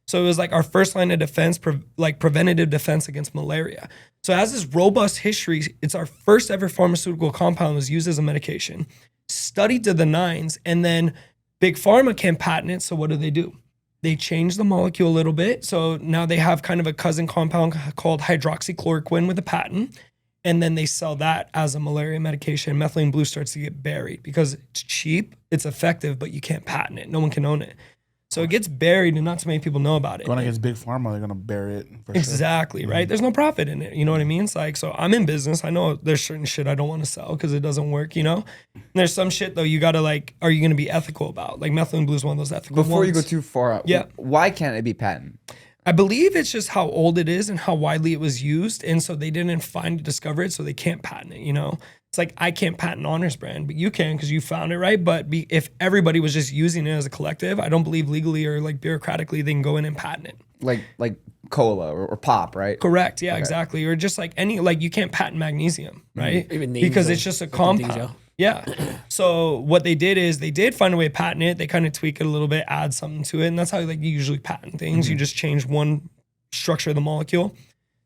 Speaker 3: So it was like our first line of defense, like preventative defense against malaria. So it has this robust history. It's our first ever pharmaceutical compound was used as a medication, studied to the nines, and then Big Pharma can patent it. So what do? They change the molecule a little bit. So now they have kind of a cousin compound called hydroxychloroquine with a patent. And then they sell that as a malaria medication. Methylene Blue starts to get buried because it's cheap, it's effective, but you can't patent it. No one can own it. So it gets buried and not too many people know about it.
Speaker 4: Going against Big Pharma, they're going to bury it. For
Speaker 3: Exactly,
Speaker 4: sure.
Speaker 3: right? There's no profit in it. You know what I mean? It's like, so I'm in business. I know there's certain shit I don't want to sell because it doesn't work, you know? And there's some shit, though, you got to like, are you going to be ethical about? Like Methylene Blue is one of those ethical
Speaker 2: Before
Speaker 3: ones.
Speaker 2: you go too far out,
Speaker 3: Yeah.
Speaker 2: why can't it be patent?
Speaker 3: I believe it's just how old it is and how widely it was used. And so they didn't find to discover it, so they can't patent it, you know? It's like, I can't patent Honor's brand, but you can because you found it, right? But if everybody was just using it as a collective, I don't believe legally or like bureaucratically they can go in and patent it.
Speaker 2: Like cola or pop, right?
Speaker 3: Correct. Yeah, exactly. Or just like any, like you can't patent magnesium, right?
Speaker 1: Even names
Speaker 3: Because
Speaker 1: of
Speaker 3: it's just a
Speaker 1: different
Speaker 3: compound.
Speaker 1: things,
Speaker 3: Yeah. So what they did is they did find a way to patent it. They kind of tweak it a little bit, add something to it. And that's how like you usually patent things. You just change one structure of the molecule.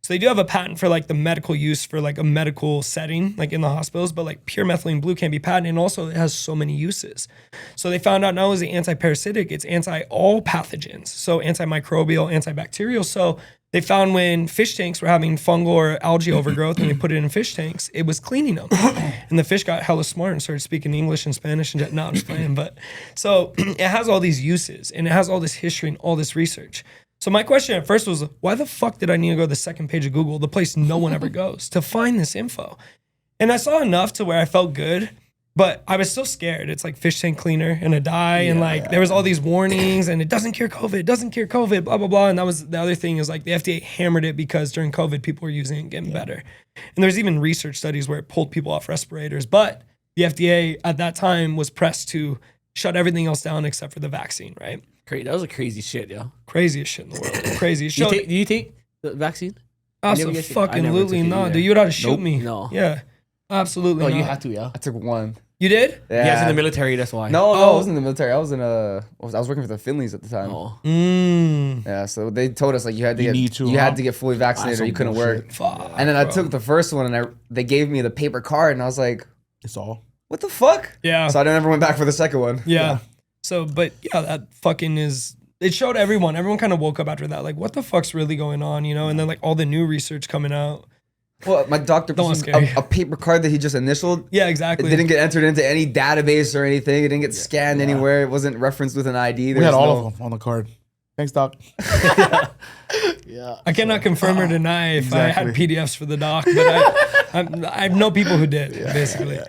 Speaker 3: So they do have a patent for like the medical use for like a medical setting, like in the hospitals, but like pure methylene blue can't be patented. And also it has so many uses. So they found out not only is it anti-parasitic, it's anti-all pathogens. So antimicrobial, antibacterial. So they found when fish tanks were having fungal or algae overgrowth and they put it in fish tanks, it was cleaning them. And the fish got hella smart and started speaking English and Spanish. And no, I'm just playing. But so it has all these uses and it has all this history and all this research. So my question at first was, why the fuck did I need to go to the second page of Google, the place no one ever goes, to find this info? And I saw enough to where I felt good, but I was still scared. It's like fish tank cleaner and a dye, and like there was all these warnings, and it doesn't cure COVID, blah, blah, blah. And that was the other thing is like the FDA hammered it because during COVID, people were using it and getting better. And there's even research studies where it pulled people off respirators, but the FDA at that time was pressed to shut everything else down except for the vaccine, right?
Speaker 1: Great. That was a crazy shit, yo.
Speaker 3: Craziest shit in the world. Craziest
Speaker 1: Do
Speaker 3: shit.
Speaker 1: you take the vaccine?
Speaker 3: Absolutely not. Dude, you would have to shoot me.
Speaker 1: No.
Speaker 3: Yeah. Absolutely
Speaker 1: Oh,
Speaker 3: not.
Speaker 1: you have to, yeah.
Speaker 2: I took one.
Speaker 3: You did?
Speaker 2: Yeah.
Speaker 1: He was in the military, that's why.
Speaker 2: No,
Speaker 3: Oh.
Speaker 2: I was in the military. I was working for the Finleys at the time.
Speaker 1: Oh.
Speaker 2: Yeah, so they told us like you had to get fully vaccinated or you couldn't work.
Speaker 3: Fuck.
Speaker 2: And then I took the first one and they gave me the paper card and I was like,
Speaker 4: It's all.
Speaker 2: what the fuck?
Speaker 3: Yeah.
Speaker 2: So I never went back for the second one.
Speaker 3: Yeah. So, but yeah, that fucking is, it showed everyone. Everyone kind of woke up after that. Like, what the fuck's really going on, you know? And then like all the new research coming out.
Speaker 2: Well, my doctor
Speaker 3: Don't
Speaker 2: put
Speaker 3: scare you.
Speaker 2: a paper card that he just initialed.
Speaker 3: Yeah,
Speaker 2: It
Speaker 3: exactly.
Speaker 2: didn't get entered into any database or anything. It didn't get scanned anywhere. It wasn't referenced with an ID.
Speaker 4: We had all of them on the card. Thanks, Doc.
Speaker 3: I cannot confirm or deny if I had
Speaker 4: Exactly.
Speaker 3: PDFs for the doc, but I know people who did, basically.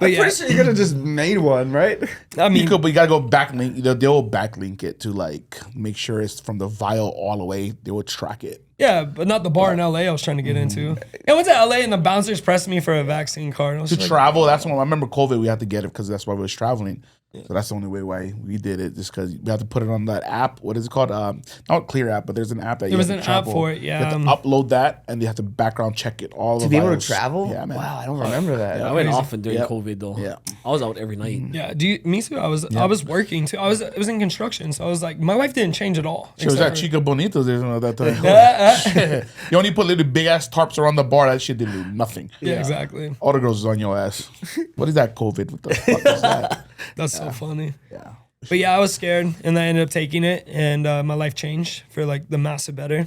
Speaker 3: But
Speaker 2: I'm pretty sure you could have just made one, right?
Speaker 3: I mean,
Speaker 4: You could, but you gotta go backlink. They'll backlink it to like make sure it's from the vial all the way. They will track it.
Speaker 3: yeah, but not the bar in LA I was trying to get into. I went to LA and the bouncers pressed me for a vaccine card. I was
Speaker 4: To
Speaker 3: like,
Speaker 4: travel, that's when I remember COVID. We had to get it because that's why we was traveling. So that's the only way why we did it, just because we had to put it on that app. What is it called? Not Clear app, but there's an app that
Speaker 3: There was
Speaker 4: have
Speaker 3: an
Speaker 4: to
Speaker 3: app
Speaker 4: travel.
Speaker 3: for it, yeah.
Speaker 4: You have to upload that, and you have to background check it all
Speaker 2: To
Speaker 4: the
Speaker 2: be able to
Speaker 4: vials.
Speaker 2: travel?
Speaker 4: Yeah, man.
Speaker 2: Wow, I don't remember that.
Speaker 1: I went
Speaker 3: Crazy.
Speaker 1: off during
Speaker 4: Yep.
Speaker 1: COVID though.
Speaker 4: Yeah.
Speaker 1: I was out every night.
Speaker 3: Yeah, me too. I was working too. I was in construction, so I was like, my life didn't change at all.
Speaker 4: She was
Speaker 3: except
Speaker 4: at
Speaker 3: for-
Speaker 4: Chica Bonitos at that time. You only put little big ass tarps around the bar. That shit didn't do nothing.
Speaker 3: Yeah, exactly.
Speaker 4: All the girls was on your ass. What is that COVID? What the fuck is that?
Speaker 3: That's so funny.
Speaker 4: Yeah.
Speaker 3: But yeah, I was scared, and I ended up taking it, and my life changed for like the massive better.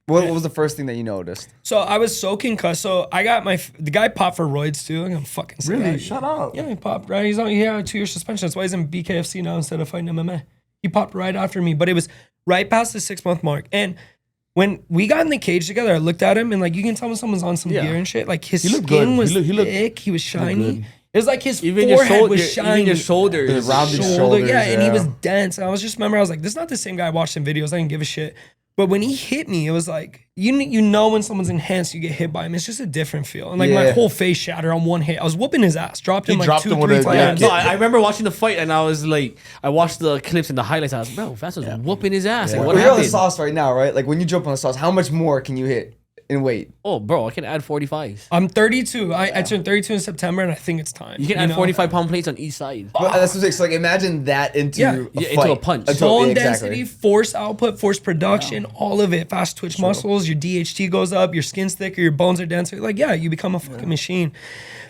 Speaker 2: What was the first thing that you noticed?
Speaker 3: So I was so concussed. So I got the guy popped for roids too. I'm gonna fucking say that.
Speaker 4: Shut up.
Speaker 3: Yeah, he popped right. He had a 2-year suspension. That's why he's in BKFC now instead of fighting MMA. He popped right after me, but it was right past the 6-month mark. And when we got in the cage together, I looked at him and like you can tell when someone's on some
Speaker 1: Yeah.
Speaker 3: gear and shit. Like his
Speaker 4: He looked
Speaker 3: skin
Speaker 4: good.
Speaker 3: was
Speaker 4: He looked-
Speaker 3: thick. He was shiny.
Speaker 4: good.
Speaker 3: It was like his
Speaker 1: Even your
Speaker 3: forehead
Speaker 1: shoulder,
Speaker 3: was shiny.
Speaker 1: even your shoulders.
Speaker 2: The rounded
Speaker 3: Shoulder,
Speaker 2: shoulders.
Speaker 3: yeah, and he was dense. And I was just remember I was like, this is not the same guy I watched in videos. I didn't give a shit. But when he hit me, it was like you know when someone's enhanced, you get hit by him. It's just a different feel. And like my
Speaker 2: Yeah.
Speaker 3: whole face shattered on one hit. I was whooping his ass, dropped him
Speaker 4: He
Speaker 3: like
Speaker 4: dropped
Speaker 3: 2,
Speaker 4: him with
Speaker 3: 3
Speaker 4: a- yeah,
Speaker 3: times.
Speaker 1: No, I remember watching the fight and I was like, I watched the clips and the highlights. I was, bro, Vance was whooping his ass. Like, what
Speaker 2: Well, you're on the
Speaker 1: happened?
Speaker 2: sauce right now, right? Like when you jump on the sauce, how much more can you hit in weight?
Speaker 1: Oh, bro, I can add 45s.
Speaker 3: I'm 32. I turned 32 in September, and I think it's time.
Speaker 1: You can add
Speaker 3: know?
Speaker 1: 45-pound plates on each side.
Speaker 2: But that's what I'm saying. So like imagine that into
Speaker 3: Yeah.
Speaker 2: a
Speaker 1: Yeah, into
Speaker 2: fight.
Speaker 1: a punch.
Speaker 3: Bone
Speaker 2: Exactly.
Speaker 3: density, force output, force production, all of it. Fast twitch muscles, your DHT goes up, your skin's thicker, your bones are denser. Like, yeah, you become a fucking machine.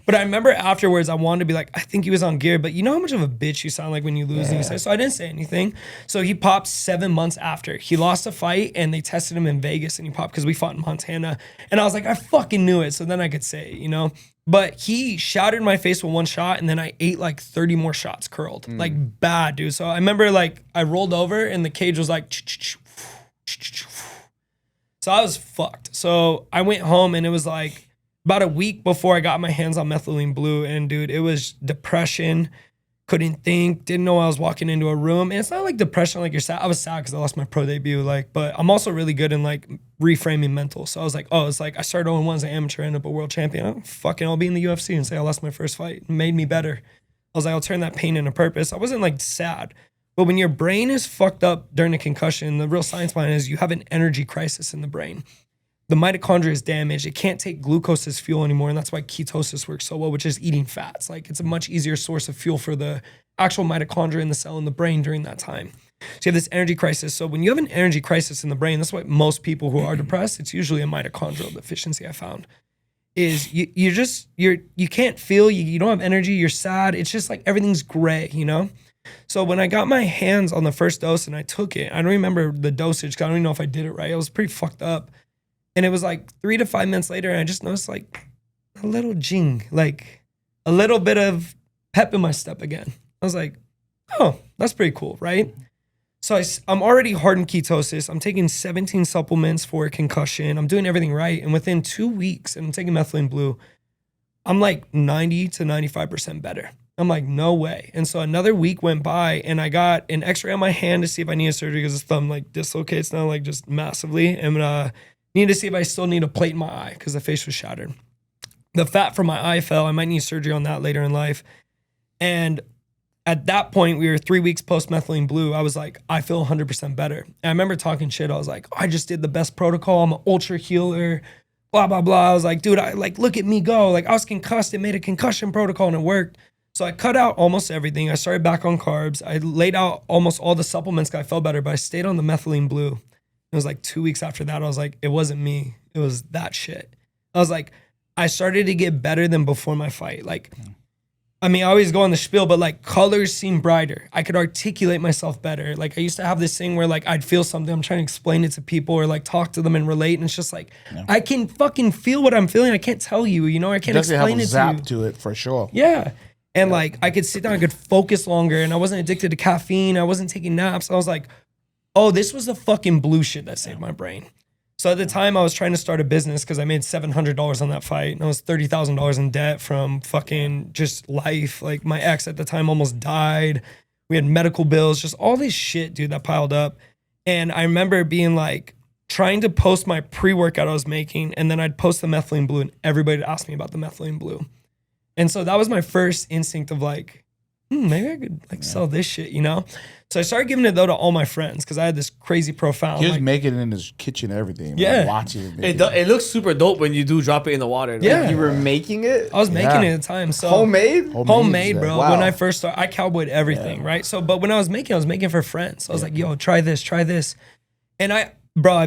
Speaker 3: But I remember afterwards, I wanted to be like, I think he was on gear, but you know how much of a bitch you sound like when you lose and you say, so I didn't say anything. So he popped 7 months after. He lost a fight and they tested him in Vegas and he popped because we fought in Montana. And I was like, I fucking knew it. So then I could say it, you know? But he shattered my face with one shot and then I ate like 30 more shots curled. Like bad, dude. So I remember like I rolled over and the cage was like, so I was fucked. So I went home and it was like about a week before I got my hands on methylene blue. And dude, it was depression. couldn't think, didn't know I was walking into a room. And it's not like depression, like you're sad. I was sad because I lost my pro debut, like, but I'm also really good in like reframing mental. So I was like, oh, it's like I started 0-1 as an amateur, ended up a world champion. I'll be in the UFC and say I lost my first fight. It made me better. I was like, I'll turn that pain into purpose. I wasn't like sad. But when your brain is fucked up during a concussion, the real science behind it is you have an energy crisis in the brain. The mitochondria is damaged. It can't take glucose as fuel anymore. And that's why ketosis works so well, which is eating fats. Like it's a much easier source of fuel for the actual mitochondria in the cell in the brain during that time. So you have this energy crisis. So when you have an energy crisis in the brain, that's why most people who are depressed, it's usually a mitochondrial deficiency I found. Is you can't feel, you don't have energy, you're sad. It's just like everything's gray, you know? So when I got my hands on the first dose and I took it, I don't remember the dosage because I don't even know if I did it right. I was pretty fucked up. And it was like 3 to 5 minutes later, and I just noticed like a little jing, like a little bit of pep in my step again. I was like, oh, that's pretty cool, right? So I'm already hard in ketosis. I'm taking 17 supplements for a concussion. I'm doing everything right. And within 2 weeks, and I'm taking Methylene Blue, I'm like 90 to 95% better. I'm like, no way. And so another week went by and I got an x-ray on my hand to see if I needed surgery because the thumb like dislocates now like just massively. And needed to see if I still need a plate in my eye because the face was shattered. The fat from my eye fell. I might need surgery on that later in life. And at that point, we were 3 weeks post Methylene Blue. I was like, I feel 100% better. And I remember talking shit. I was like, I just did the best protocol. I'm an ultra healer, blah, blah, blah. I was like, dude, look at me go. Like I was concussed. It made a concussion protocol and it worked. So I cut out almost everything. I started back on carbs. I laid out almost all the supplements because I felt better, but I stayed on the Methylene Blue. It was like 2 weeks after that, I was like, it wasn't me. It was that shit. I was like, I started to get better than before my fight. Like, I mean, I always go on the spiel, but like colors seemed brighter. I could articulate myself better. Like I used to have this thing where like I'd feel something, I'm trying to explain it to people or like talk to them and relate. And it's just like, I can fucking feel what I'm feeling. I can't tell you, you know, I can't explain it to you.
Speaker 4: Zap to it for sure.
Speaker 3: Yeah. And like I could sit down, I could focus longer and I wasn't addicted to caffeine. I wasn't taking naps. I was like, oh, this was the fucking blue shit that saved my brain. So at the time I was trying to start a business because I made $700 on that fight. And I was $30,000 in debt from fucking just life. Like my ex at the time almost died. We had medical bills, just all this shit, dude, that piled up. And I remember being like, trying to post my pre-workout I was making. And then I'd post the Methylene Blue and everybody would ask me about the Methylene Blue. And so that was my first instinct of like, maybe I could like sell this shit, you know? So I started giving it though to all my friends because I had this crazy profound.
Speaker 4: He was making it in his kitchen and everything. Man.
Speaker 3: Yeah.
Speaker 4: Watching it.
Speaker 1: It looks super dope when you do drop it in the water.
Speaker 3: Yeah.
Speaker 2: Like you were making it?
Speaker 3: I was making it at the time. So
Speaker 2: Homemade?
Speaker 3: Homemade, bro.
Speaker 2: Wow.
Speaker 3: When I first started, I cowboyed everything, right? So, but when I was making for friends. So I was like, yo, try this. And I've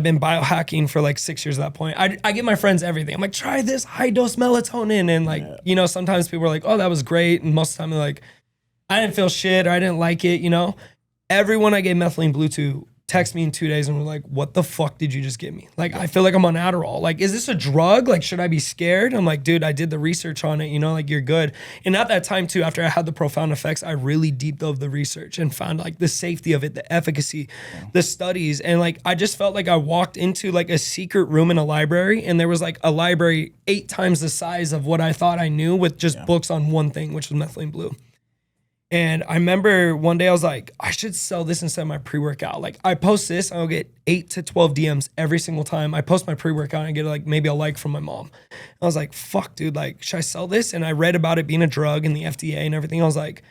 Speaker 3: been biohacking for like 6 years at that point. I give my friends everything. I'm like, try this high dose melatonin. And like, you know, sometimes people are like, oh, that was great. And most of the time they're like, I didn't feel shit or I didn't like it, you know? Everyone I gave Methylene Blue to text me in 2 days and were like, what the fuck did you just give me? Like, I feel like I'm on Adderall. Like, is this a drug? Like, should I be scared? I'm like, dude, I did the research on it, you know, like you're good. And at that time too, after I had the profound effects, I really deep dove the research and found like the safety of it, the efficacy, the studies. And like, I just felt like I walked into like a secret room in a library and there was like a library 8 times the size of what I thought I knew with just books on one thing, which was Methylene Blue. And I remember one day I was like, I should sell this instead of my pre-workout. Like I post this, I'll get 8 to 12 DMs every single time. I post my pre-workout and I get like maybe a like from my mom. I was like, fuck, dude, like, should I sell this? And I read about it being a drug and the FDA and everything. I was like,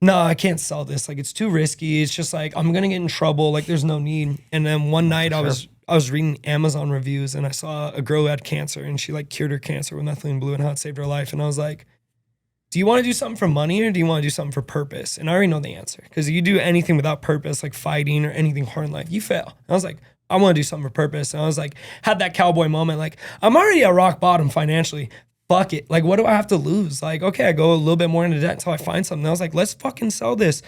Speaker 3: no, I can't sell this. Like it's too risky. It's just like, I'm gonna get in trouble. Like there's no need. And then one night I was reading Amazon reviews and I saw a girl who had cancer and she like cured her cancer with Methylene Blue and how it saved her life. And I was like, do you want to do something for money or do you want to do something for purpose? And I already know the answer because you do anything without purpose, like fighting or anything hard in life, you fail. And I was like, I want to do something for purpose. And I was like, had that cowboy moment, like I'm already at rock bottom financially. Fuck it. Like, what do I have to lose? Like, okay, I go a little bit more into debt until I find something. I was like, let's fucking sell this.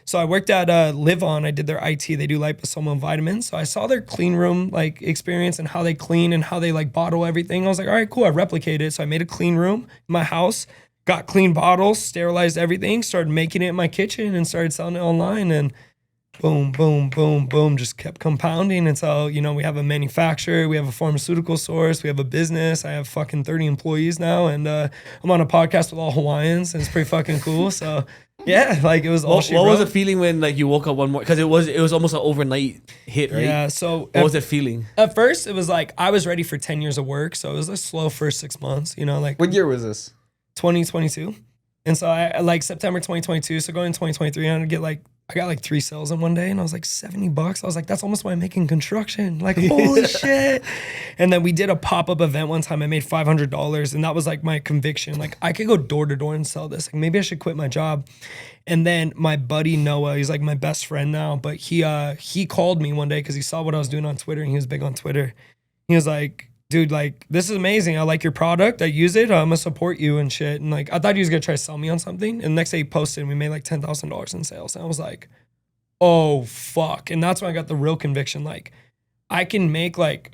Speaker 3: So I worked at Live On. I did their IT. They do liposomal and vitamins. So I saw their clean room like experience and how they clean and how they like bottle everything. I was like, all right, cool. I replicated it. So I made a clean room in my house. Got clean bottles, sterilized everything, started making it in my kitchen and started selling it online. And boom, boom, boom, boom, just kept compounding until, you know, we have a manufacturer, we have a pharmaceutical source, we have a business. I have fucking 30 employees now, and I'm on a podcast with all Hawaiians, and it's pretty fucking cool. So yeah, like it was all shit.
Speaker 1: What was the feeling when like you woke up one morning? Because it was almost an overnight hit, right?
Speaker 3: Yeah. So
Speaker 1: what was the feeling?
Speaker 3: At first, it was like I was ready for 10 years of work, so it was a slow first 6 months. You know, like
Speaker 2: What year was this?
Speaker 3: 2022, and so I like September 2022. So going in 2023, I got like 3 sales in one day, and I was like $70. I was like, that's almost what I'm making in construction. Like, holy shit. And then we did a pop-up event one time. I made $500, and that was like my conviction. Like, I could go door to door and sell this. Like, maybe I should quit my job. And then my buddy Noah, he's like my best friend now, but he called me one day because he saw what I was doing on Twitter, and he was big on Twitter. He was like, dude, like, this is amazing. I like your product. I use it. I'm gonna support you and shit. And like, I thought he was gonna try to sell me on something. And the next day he posted and we made like $10,000 in sales. And I was like, oh, fuck. And that's when I got the real conviction. Like, I can make like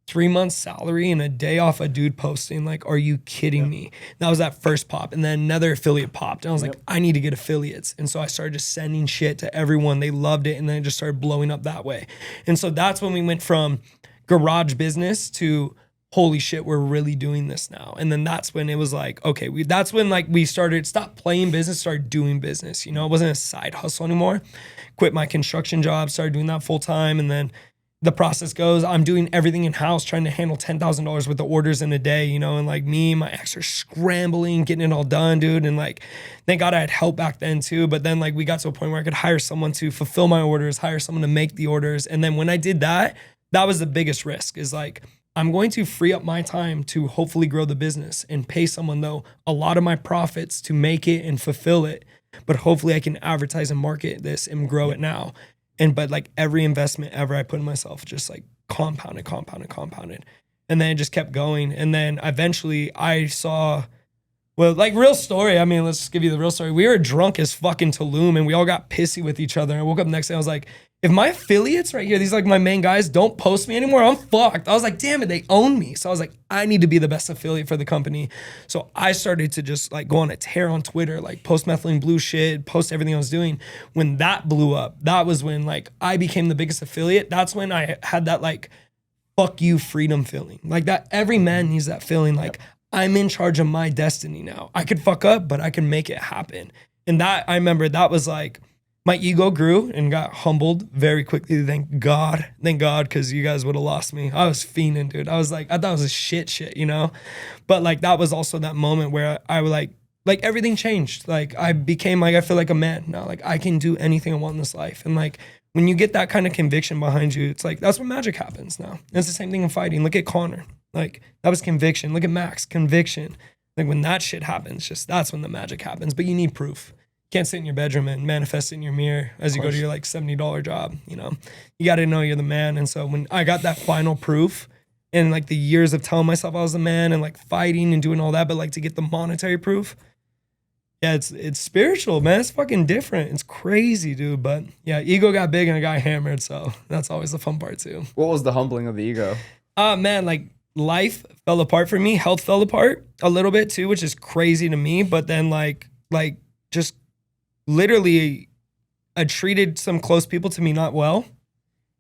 Speaker 3: 3 months salary in a day off a dude posting. Like, are you kidding me? That was that first pop. And then another affiliate popped. And I was like, I need to get affiliates. And so I started just sending shit to everyone. They loved it. And then it just started blowing up that way. And so that's when we went from garage business to holy shit, we're really doing this now. And then that's when it was like, okay, that's when like we stopped playing business, started doing business. You know, it wasn't a side hustle anymore. Quit my construction job, started doing that full time. And then the process goes, I'm doing everything in house, trying to handle $10,000 worth of orders in a day, you know, and like me and my ex are scrambling, getting it all done, dude. And like, thank God I had help back then too. But then like we got to a point where I could hire someone to fulfill my orders, hire someone to make the orders. And then when I did that, that was the biggest risk, is like, I'm going to free up my time to hopefully grow the business and pay someone though a lot of my profits to make it and fulfill it. But hopefully I can advertise and market this and grow it now. But like every investment ever I put in myself just like compounded. And then it just kept going. And then eventually I saw, well, like real story. I mean, let's give you the real story. We were drunk as fucking Tulum and we all got pissy with each other. And I woke up the next day, I was like, if my affiliates right here, these are like my main guys, don't post me anymore, I'm fucked. I was like, damn it, they own me. So I was like, I need to be the best affiliate for the company. So I started to just like go on a tear on Twitter, like post Methylene Blue shit, post everything I was doing. When that blew up, that was when like I became the biggest affiliate. That's when I had that like, fuck you freedom feeling. Like that, every man needs that feeling like I'm in charge of my destiny now. I could fuck up, but I can make it happen. And that, I remember that was like, my ego grew and got humbled very quickly. Thank God, because you guys would have lost me. I was fiending, dude. I was like, I thought it was a shit, you know? But like, that was also that moment where I was like everything changed. Like I became like, I feel like a man now. Like I can do anything I want in this life. And like, when you get that kind of conviction behind you, it's like, that's when magic happens now. And it's the same thing in fighting. Look at Conor. Like that was conviction. Look at Max, conviction. Like when that shit happens, just that's when the magic happens. But you need proof. Can't sit in your bedroom and manifest it in your mirror as you go to your like $70 job, you know? You got to know you're the man. And so when I got that final proof and like the years of telling myself I was the man and like fighting and doing all that, but like to get the monetary proof, yeah, it's spiritual, man. It's fucking different. It's crazy, dude. But yeah, ego got big and I got hammered. So that's always the fun part too.
Speaker 2: What was the humbling of the ego?
Speaker 3: Man, like life fell apart for me. Health fell apart a little bit too, which is crazy to me. But then like just literally I treated some close people to me not well.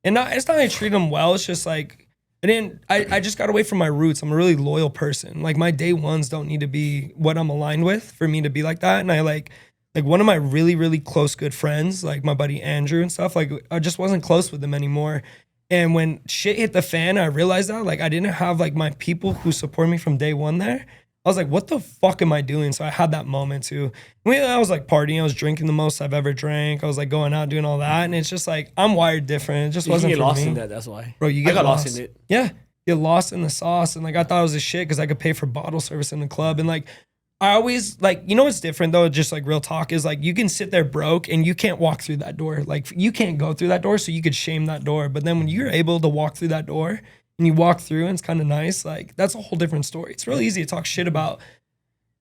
Speaker 3: And it's not I treated them well. It's just like, I just got away from my roots. I'm a really loyal person. Like my day ones don't need to be what I'm aligned with for me to be like that. And I like one of my really, really close good friends, like my buddy Andrew and stuff, like I just wasn't close with them anymore. And when shit hit the fan, I realized that like I didn't have like my people who support me from day one there. I was like, what the fuck am I doing? So I had that moment too. I was like partying. I was drinking the most I've ever drank. I was like going out doing all that. And it's just like, I'm wired different. It just wasn't for me. You get
Speaker 1: lost in that, that's why.
Speaker 3: Bro, you get
Speaker 1: lost in it.
Speaker 3: Yeah. Get lost in the sauce. And like, I thought it was a shit because I could pay for bottle service in the club. And like, I always like, you know what's different though? Just like real talk is like, you can sit there broke and you can't walk through that door. Like you can't go through that door. So you could shame that door. But then when you're able to walk through that door and you walk through and it's kind of nice, like that's a whole different story. It's really easy to talk shit about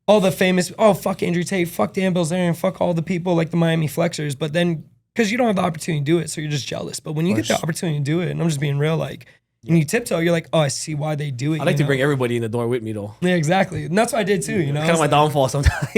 Speaker 3: all the famous, oh, fuck Andrew Tate, fuck Dan Bilzerian, fuck all the people like the Miami Flexers. But then, because you don't have the opportunity to do it, so you're just jealous. But when you get the opportunity to do it, and I'm just being real, like, when you tiptoe, you're like, oh, I see why they do it.
Speaker 1: I like to bring everybody in the door with me, though.
Speaker 3: Yeah, exactly. And that's what I did too, you know?
Speaker 1: Kind of my downfall sometimes.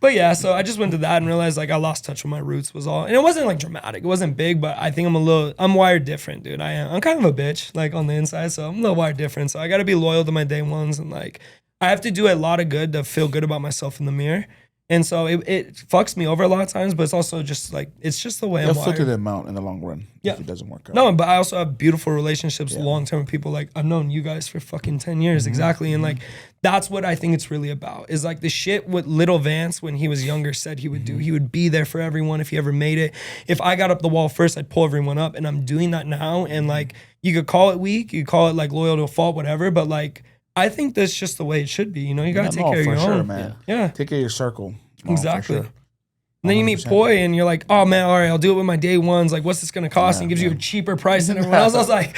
Speaker 3: But yeah, so I just went to that and realized like I lost touch with my roots was all. And it wasn't like dramatic. It wasn't big, but I think I'm wired different, dude. I am. I'm kind of a bitch like on the inside, so I'm a little wired different. So I got to be loyal to my day ones and like I have to do a lot of good to feel good about myself in the mirror. And so it fucks me over a lot of times, but it's also just like, it's just the way I'm wired.
Speaker 4: Filter them out in the long run if it doesn't work out.
Speaker 3: No, but I also have beautiful relationships long-term with people. Like I've known you guys for fucking 10 years, exactly. And like, that's what I think it's really about is like the shit what Little Vance, when he was younger, said he would do. He would be there for everyone if he ever made it. If I got up the wall first, I'd pull everyone up, and I'm doing that now. And like, you could call it weak, you could call it like loyal to a fault, whatever. But like, I think that's just the way it should be. You know, you got to take care of your own.
Speaker 4: Man.
Speaker 3: Yeah.
Speaker 4: Take care of your circle.
Speaker 3: Exactly.
Speaker 4: Sure.
Speaker 3: And then you meet Poi and you're like, oh man, all right, I'll do it with my day ones. Like, what's this gonna cost? And he gives you a cheaper price than everyone else. I was like,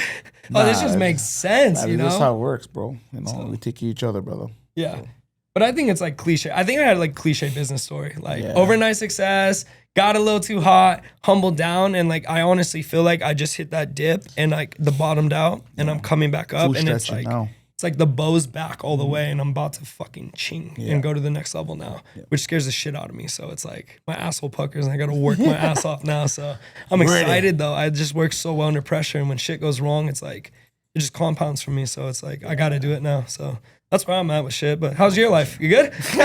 Speaker 3: this just makes sense, you know?
Speaker 4: That's how it works, bro. You know, we take care of each other, brother.
Speaker 3: Yeah. So. But I think it's like cliche. I think I had like cliche business story. Like overnight success, got a little too hot, humbled down, and like I honestly feel like I just hit that dip and like the bottomed out and I'm coming back up.
Speaker 4: Full
Speaker 3: and it's like
Speaker 4: now.
Speaker 3: It's like the bow's back all the way and I'm about to fucking ching and go to the next level now, which scares the shit out of me. So it's like my asshole puckers and I got to work my ass off now. So I'm excited though. I just work so well under pressure, and when shit goes wrong, it's like, it just compounds for me. So it's like, I got to do it now. So that's where I'm at with shit. But how's your life? You good?
Speaker 2: Great.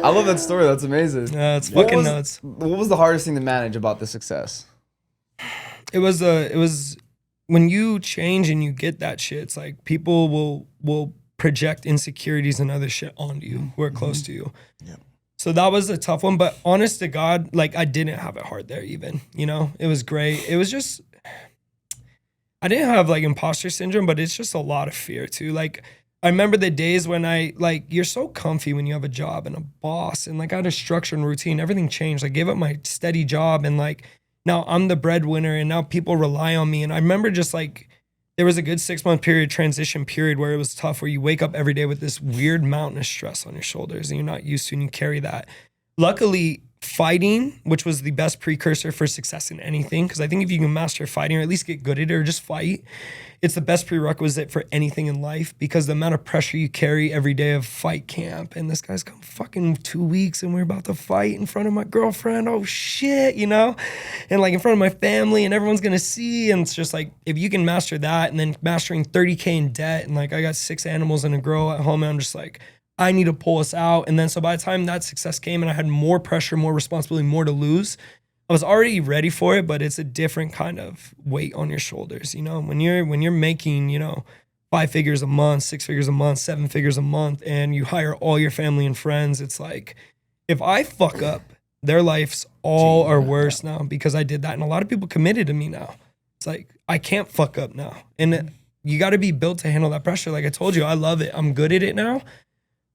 Speaker 2: I love that story. That's amazing.
Speaker 3: It's fucking nuts.
Speaker 2: What was the hardest thing to manage about the success?
Speaker 3: It was when you change and you get that shit, it's like people will project insecurities and other shit onto you who are close to you. Yeah. So that was a tough one, but honest to God, like I didn't have it hard there even, you know? It was great. It was just, I didn't have like imposter syndrome, but it's just a lot of fear too. Like I remember the days when you're so comfy when you have a job and a boss and like I had a structure and routine, everything changed. I gave up my steady job and like, now I'm the breadwinner and now people rely on me. And I remember just like, there was a good 6-month transition period where it was tough, where you wake up every day with this weird mountain of stress on your shoulders and you're not used to, and you carry that. Luckily, fighting, which was the best precursor for success in anything, because I think if you can master fighting or at least get good at it or just fight, it's the best prerequisite for anything in life, because the amount of pressure you carry every day of fight camp, and this guy's come fucking 2 weeks and we're about to fight in front of my girlfriend, oh shit, you know? And like in front of my family and everyone's gonna see, and it's just like, if you can master that and then mastering 30K in debt, and like I got 6 animals and a girl at home, and I'm just like, I need to pull us out. And then so by the time that success came and I had more pressure, more responsibility, more to lose, I was already ready for it, but it's a different kind of weight on your shoulders. You know, when you're making, you know, 5 figures a month, 6 figures a month, 7 figures a month, and you hire all your family and friends, it's like, if I fuck up, their lives all are worse now because I did that. And a lot of people committed to me now. It's like, I can't fuck up now. And you got to be built to handle that pressure. Like I told you, I love it. I'm good at it now.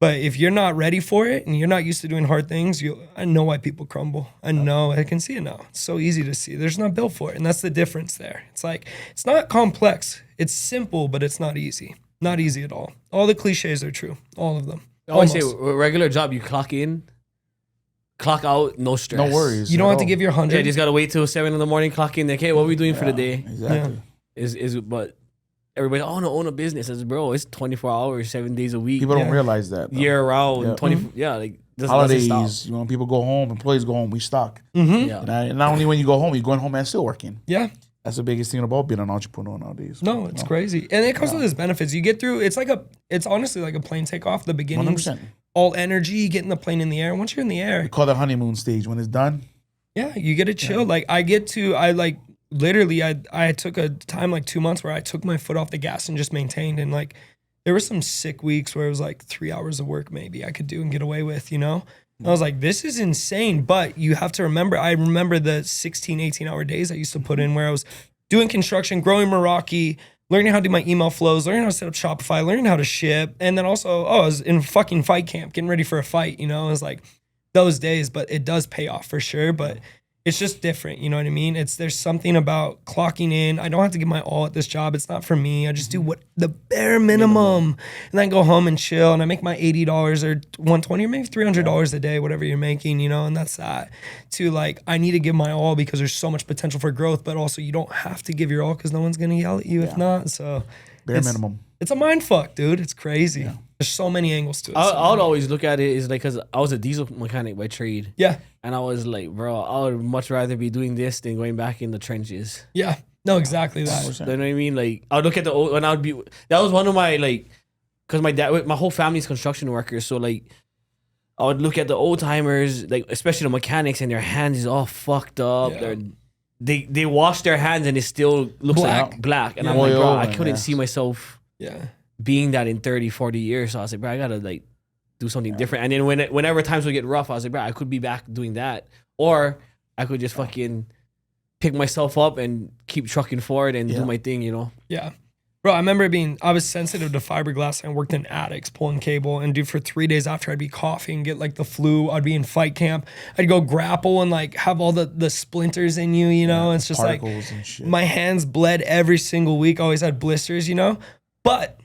Speaker 3: But if you're not ready for it and you're not used to doing hard things, I know why people crumble. I know, I can see it now. It's so easy to see. There's not built for it. And that's the difference there. It's like, it's not complex. It's simple, but it's not easy. Not easy at all. All the cliches are true. All of them.
Speaker 1: I always say, a regular job, you clock in, clock out, no stress.
Speaker 4: No worries.
Speaker 3: You don't have to give your 100.
Speaker 1: Yeah, you just got to wait till 7 a.m, clock in. Like, hey, what are we doing for the day?
Speaker 4: Exactly.
Speaker 1: Yeah. But everybody, I want to own a business. I said, bro, it's 24 hours, 7 days a week.
Speaker 4: People don't realize that. Though.
Speaker 1: Year round,
Speaker 4: Yeah.
Speaker 1: 20. Yeah, like this
Speaker 4: Holidays,
Speaker 1: doesn't
Speaker 4: you know, people go home, employees go home, we stock.
Speaker 1: Yeah.
Speaker 4: And not only when you go home, you're going home and still working.
Speaker 3: Yeah.
Speaker 4: That's the biggest thing about being an entrepreneur nowadays.
Speaker 3: No, it's crazy. And it comes with its benefits. You get through, it's honestly like a plane takeoff. The beginning,
Speaker 4: 100%.
Speaker 3: all energy, getting the plane in the air. Once you're in the air,
Speaker 4: We call that honeymoon stage. When it's done,
Speaker 3: yeah, you get to chill. Like literally, I took a time like 2 months where I took my foot off the gas and just maintained. And like, there were some sick weeks where it was like 3 hours of work maybe I could do and get away with, you know? And I was like, this is insane. But you have to remember, I remember the 16, 18-hour days I used to put in where I was doing construction, growing Meraki, learning how to do my email flows, learning how to set up Shopify, learning how to ship. And then also, I was in fucking fight camp, getting ready for a fight, you know? It was like those days, but it does pay off for sure. But it's just different, you know what I mean? There's something about clocking in. I don't have to give my all at this job. It's not for me. I just do what the bare minimum, and then go home and chill. And I make my $80 or $120 or maybe $300 a day, whatever you're making, you know. And that's that. To like, I need to give my all because there's so much potential for growth. But also, you don't have to give your all because no one's gonna yell at you if not. So
Speaker 4: bare minimum.
Speaker 3: It's a mind fuck, dude. It's crazy.
Speaker 4: Yeah.
Speaker 3: There's so many angles to it.
Speaker 1: I would always look at it is like, because I was a diesel mechanic by trade.
Speaker 3: Yeah.
Speaker 1: And I was like, bro, I would much rather be doing this than going back in the trenches.
Speaker 3: Yeah. No, exactly that.
Speaker 4: 100%.
Speaker 1: You know what I mean? Like, I would look at the old, when I would be, that was one of my, like, because my whole family's construction workers. So, like, I would look at the old timers, like, especially the mechanics, and their hands is all fucked up.
Speaker 3: Yeah.
Speaker 1: They wash their hands and it still looks like black. And I'm like, bro, I couldn't see myself being that in 30, 40 years. So I was like, bro, I gotta like do something different. And then whenever times would get rough, I was like, bro, I could be back doing that. Or I could just fucking pick myself up and keep trucking forward and do my thing, you know?
Speaker 3: Yeah. Bro, I remember I was sensitive to fiberglass and I worked in attics pulling cable, and dude, for 3 days after I'd be coughing, get like the flu, I'd be in fight camp. I'd go grapple and like have all the splinters in you, you know? It's just like
Speaker 4: and shit.
Speaker 3: my hands bled every single week. I always had blisters, you know? But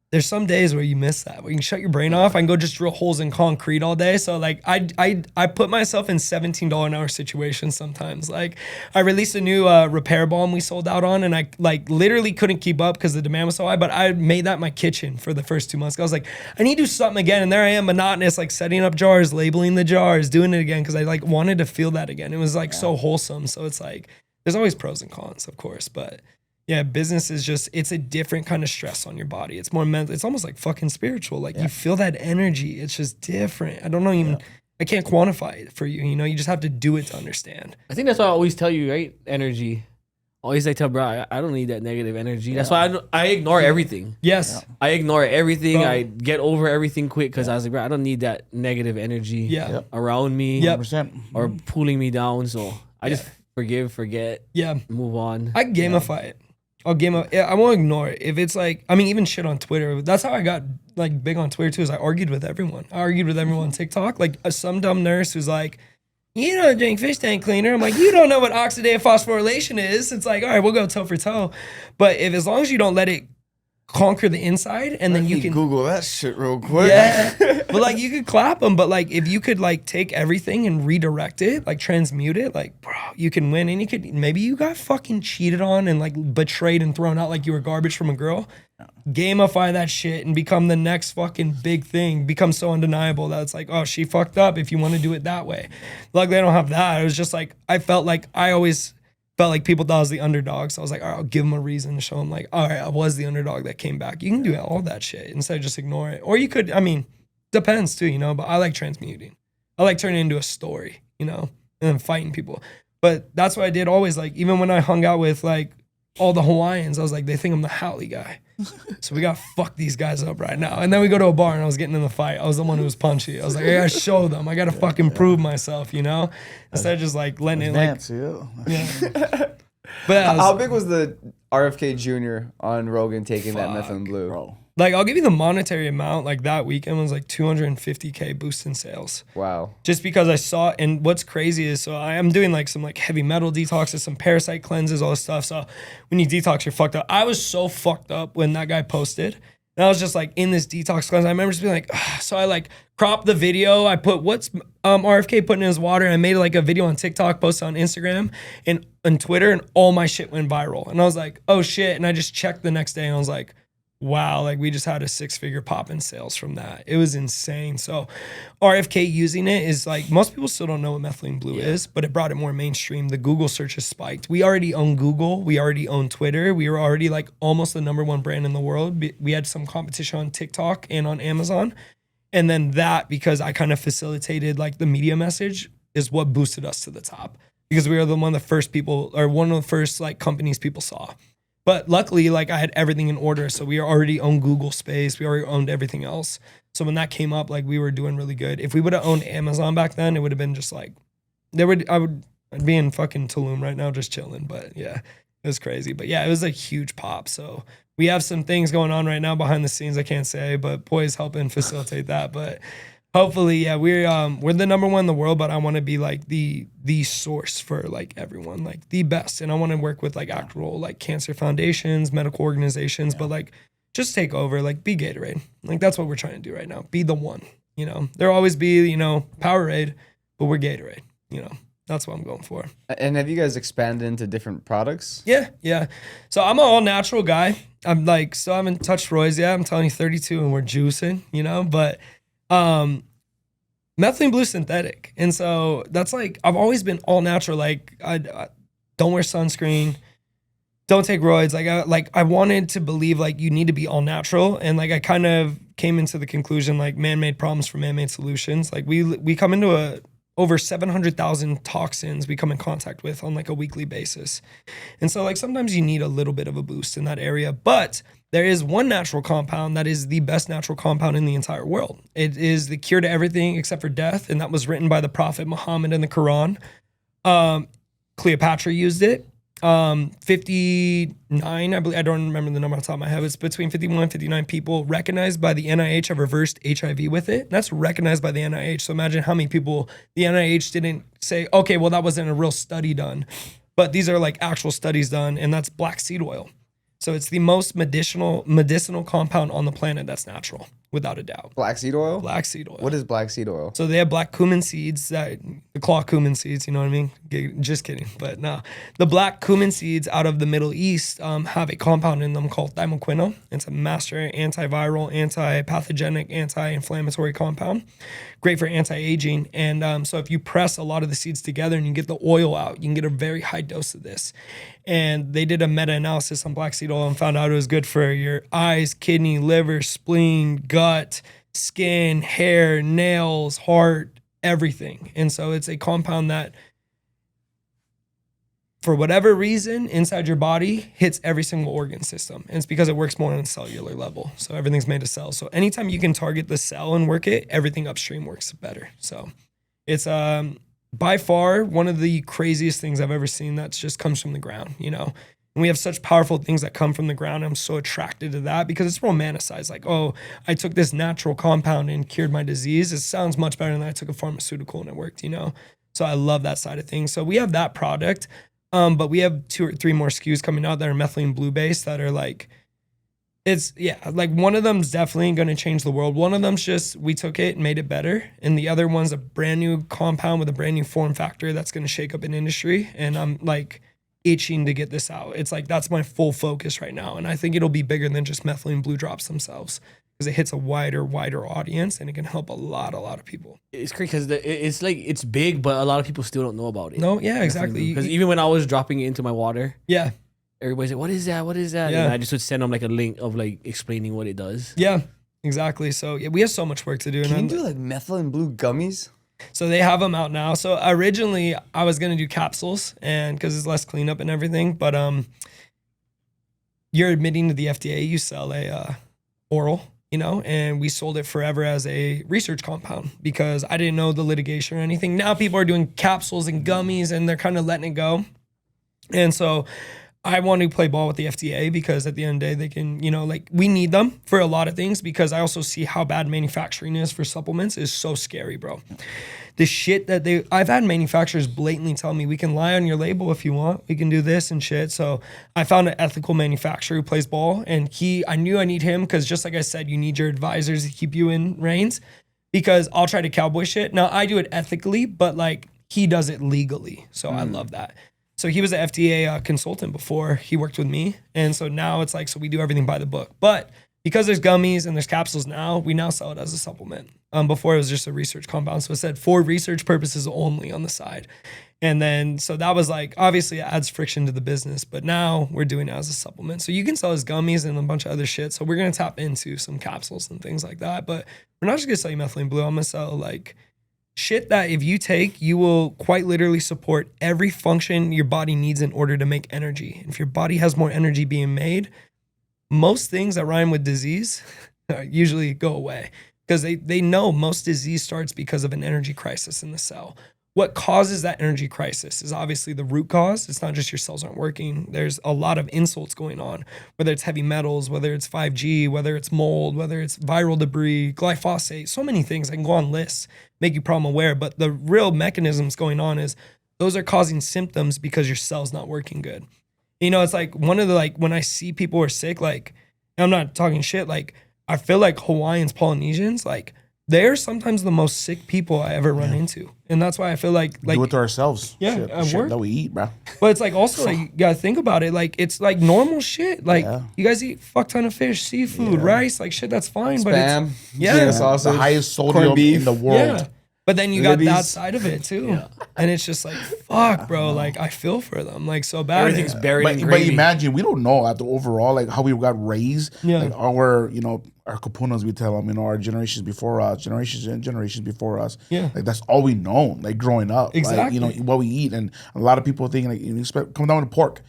Speaker 3: there's some days where you miss that, where you can shut your brain off. I can go just drill holes in concrete all day. So like I put myself in $17 an hour situations sometimes. Like I released a new repair balm we sold out on, and I like literally couldn't keep up because the demand was so high, but I made that my kitchen for the first 2 months. I was like, I need to do something again. And there I am, monotonous, like setting up jars, labeling the jars, doing it again because I like wanted to feel that again. It was like so wholesome. So it's like, there's always pros and cons, of course, but yeah, business is just, it's a different kind of stress on your body. It's more mental. It's almost like fucking spiritual. Like you feel that energy. It's just different. I don't know even, I can't quantify it for you. You know, you just have to do it to understand.
Speaker 1: I think that's why I always tell you, right? Energy. Always like tell bro, I don't need that negative energy. That's why I ignore everything.
Speaker 3: Yes.
Speaker 1: I ignore everything.
Speaker 3: Bro.
Speaker 1: I get over everything quick because I was like, bro, I don't need that negative energy around me or pulling me down. So I just forgive, forget, move on.
Speaker 3: I gamify it. I won't ignore it. If it's like, I mean, even shit on Twitter. That's how I got like big on Twitter too, is I argued with everyone. I argued with everyone on TikTok. Like some dumb nurse who's like, you don't drink fish tank cleaner. I'm like, you don't know what oxidative phosphorylation is. It's like, all right, we'll go toe for toe. But as long as you don't let it conquer the inside, and then you can
Speaker 2: Google that shit real quick.
Speaker 3: Yeah. But like you could clap them, but like if you could like take everything and redirect it, like transmute it, like bro, you can win. And you could, maybe you got fucking cheated on and like betrayed and thrown out like you were garbage from a girl. Gamify that shit and become the next fucking big thing. Become so undeniable that it's like, oh, she fucked up if you want to do it that way. Luckily I don't have that. It was just like, I felt like people thought I was the underdog. So I was like, all right, I'll give them a reason to show them like, all right, I was the underdog that came back. You can do all that shit instead of just ignore it. Or you could, I mean, depends too, you know, but I like transmuting. I like turning it into a story, you know, and then fighting people. But that's what I did always. Like, even when I hung out with like all the Hawaiians, I was like, they think I'm the Halle guy. So we gotta fuck these guys up right now. And then we go to a bar and I was getting in the fight. I was the one who was punchy. I was like, I gotta show them. I gotta fucking prove myself, you know? Instead of just like letting it like. But
Speaker 2: how big was the RFK Jr. on Rogan taking that Methylene Blue?
Speaker 4: Bro.
Speaker 3: Like, I'll give you the monetary amount. Like, that weekend was like $250K boost in sales.
Speaker 2: Wow.
Speaker 3: Just because I saw, and what's crazy is, so I am doing like some like heavy metal detoxes, some parasite cleanses, all this stuff. So when you detox, you're fucked up. I was so fucked up when that guy posted. And I was just like in this detox cleanse. I remember just being like, ugh. So I like cropped the video. I put what's RFK putting in his water. And I made like a video on TikTok, posted on Instagram and on Twitter, and all my shit went viral. And I was like, oh shit. And I just checked the next day and I was like, wow, like we just had a 6-figure pop in sales from that. It was insane. So RFK using it is like, most people still don't know what Methylene Blue is, but it brought it more mainstream. The Google searches spiked. We already own Google. We already own Twitter. We were already like almost the #1 brand in the world. We had some competition on TikTok and on Amazon. And then that, because I kind of facilitated like the media message, is what boosted us to the top. Because we were one of the first people, or one of the first like companies people saw. But luckily, like I had everything in order. So we already owned Google Space. We already owned everything else. So when that came up, like we were doing really good. If we would have owned Amazon back then, it would have been just like, I'd be in fucking Tulum right now just chilling. But yeah, it was crazy. But yeah, it was a huge pop. So we have some things going on right now behind the scenes I can't say, but Poi's helping facilitate that. But hopefully, yeah, we're the #1 in the world, but I want to be like the source for like everyone, like the best. And I want to work with like actual like cancer foundations, medical organizations, but like just take over, like be Gatorade. Like that's what we're trying to do right now. Be the one, you know. There'll always be, you know, Powerade, but we're Gatorade, you know. That's what I'm going for.
Speaker 2: And have you guys expanded into different products?
Speaker 3: Yeah. So I'm an all natural guy. I'm like, so I haven't touched roids yet. I'm telling you, 32 and we're juicing, you know, but methylene blue synthetic. And so that's like, I've always been all natural. Like I don't wear sunscreen, don't take roids. Like I wanted to believe like you need to be all natural. And like, I kind of came into the conclusion, like man-made problems for man-made solutions. Like we come into over 700,000 toxins we come in contact with on like a weekly basis. And so like sometimes you need a little bit of a boost in that area, but there is one natural compound that is the best natural compound in the entire world. It is the cure to everything except for death. And that was written by the Prophet Muhammad in the Quran. Cleopatra used it. 59, I believe, I don't remember the number off the top of my head. It's between 51 and 59 people recognized by the NIH have reversed HIV with it. That's recognized by the NIH. So imagine how many people the NIH didn't say, okay, well, that wasn't a real study done. But these are like actual studies done, and that's black seed oil. So it's the most medicinal compound on the planet that's natural, without a doubt.
Speaker 2: Black seed oil?
Speaker 3: Black seed oil.
Speaker 2: What is black seed oil?
Speaker 3: So they have black cumin seeds, the claw cumin seeds, you know what I mean? Just kidding, but no. The black cumin seeds out of the Middle East have a compound in them called thymoquinone. It's a master antiviral, anti-pathogenic, anti-inflammatory compound. Great for anti-aging. And so if you press a lot of the seeds together and you get the oil out, you can get a very high dose of this. And they did a meta-analysis on black seed oil and found out it was good for your eyes, kidney, liver, spleen, gut, skin, hair, nails, heart, everything. And so it's a compound that, for whatever reason, inside your body hits every single organ system. And it's because it works more on a cellular level. So everything's made of cells. So anytime you can target the cell and work it, everything upstream works better. So it's by far one of the craziest things I've ever seen that just comes from the ground, you know? And we have such powerful things that come from the ground. I'm so attracted to that because it's romanticized. Like, oh, I took this natural compound and cured my disease. It sounds much better than I took a pharmaceutical and it worked, you know? So I love that side of things. So we have that product, but we have 2 or 3 more SKUs coming out that are methylene blue based that are like, like one of them's definitely going to change the world. One of them's just, we took it and made it better. And the other one's a brand new compound with a brand new form factor that's going to shake up an industry. And I'm like itching to get this out. It's like, that's my full focus right now. And I think it'll be bigger than just methylene blue drops themselves because it hits a wider audience and it can help a lot of people.
Speaker 1: It's crazy because it's like, it's big, but a lot of people still don't know about it.
Speaker 3: No, yeah, exactly.
Speaker 1: Because even when I was dropping it into my water,
Speaker 3: yeah,
Speaker 1: everybody's like, what is that? What is that?
Speaker 3: Yeah.
Speaker 1: And I just would send them like a link of like explaining what it does.
Speaker 3: Yeah, exactly. So yeah, we have so much work to do.
Speaker 2: Can you do like methylene blue gummies?
Speaker 3: So they have them out now. So originally I was going to do capsules and because it's less cleanup and everything, but you're admitting to the FDA, you sell a oral, you know, and we sold it forever as a research compound because I didn't know the litigation or anything. Now people are doing capsules and gummies and they're kind of letting it go. And so I want to play ball with the FDA because at the end of the day, they can, you know, like we need them for a lot of things because I also see how bad manufacturing is for supplements is so scary, bro. The shit that I've had manufacturers blatantly tell me, we can lie on your label if you want. We can do this and shit. So I found an ethical manufacturer who plays ball and I knew I need him because just like I said, you need your advisors to keep you in reins because I'll try to cowboy shit. Now I do it ethically, but like he does it legally. So I love that. So he was an FDA consultant before he worked with me. And so now it's like, so we do everything by the book. But because there's gummies and there's capsules now, we now sell it as a supplement. Before it was just a research compound. So it said for research purposes only on the side. And then, so that was like, obviously it adds friction to the business, but now we're doing it as a supplement. So you can sell as gummies and a bunch of other shit. So we're going to tap into some capsules and things like that. But we're not just going to sell you methylene blue. I'm going to sell like shit that if you take, you will quite literally support every function your body needs in order to make energy. If your body has more energy being made, most things that rhyme with disease usually go away because they know most disease starts because of an energy crisis in the cell. What causes that energy crisis is obviously the root cause. It's not just your cells aren't working. There's a lot of insults going on, whether it's heavy metals, whether it's 5G, whether it's mold, whether it's viral debris, glyphosate, so many things. I can go on lists, make you problem aware. But the real mechanisms going on is those are causing symptoms because your cell's not working good. You know, it's like one of the, like when I see people are sick, like, I'm not talking shit, like I feel like Hawaiians, Polynesians, like they're sometimes the most sick people I ever run into. And that's why I feel like
Speaker 4: do it to ourselves.
Speaker 3: Yeah,
Speaker 4: shit,
Speaker 3: at
Speaker 4: shit
Speaker 3: work.
Speaker 4: that we eat, bro.
Speaker 3: but it's like also like you gotta think about it. Like it's like normal shit. Like
Speaker 4: Yeah.
Speaker 3: you guys eat fuck ton of fish, seafood, rice, like shit that's fine. But
Speaker 2: Spam,
Speaker 3: it's yeah.
Speaker 2: potato sausage,
Speaker 4: The highest
Speaker 2: corned
Speaker 4: sodium
Speaker 2: beef.
Speaker 4: in the world.
Speaker 3: Yeah. But then you got that
Speaker 2: Libby's.
Speaker 3: side of it too. And it's just like, fuck, bro. Like I feel for them like so bad.
Speaker 1: Everything's buried in
Speaker 4: But
Speaker 1: gravy.
Speaker 4: imagine, we don't know at the overall, like how we got raised.
Speaker 3: Yeah.
Speaker 4: Like our, our kapunas, we tell them, our generations before us, generations and generations before us.
Speaker 3: Yeah.
Speaker 4: Like that's all we know, like growing up.
Speaker 3: Exactly.
Speaker 4: Like, what we eat. And a lot of people think, like, you expect, come down to pork,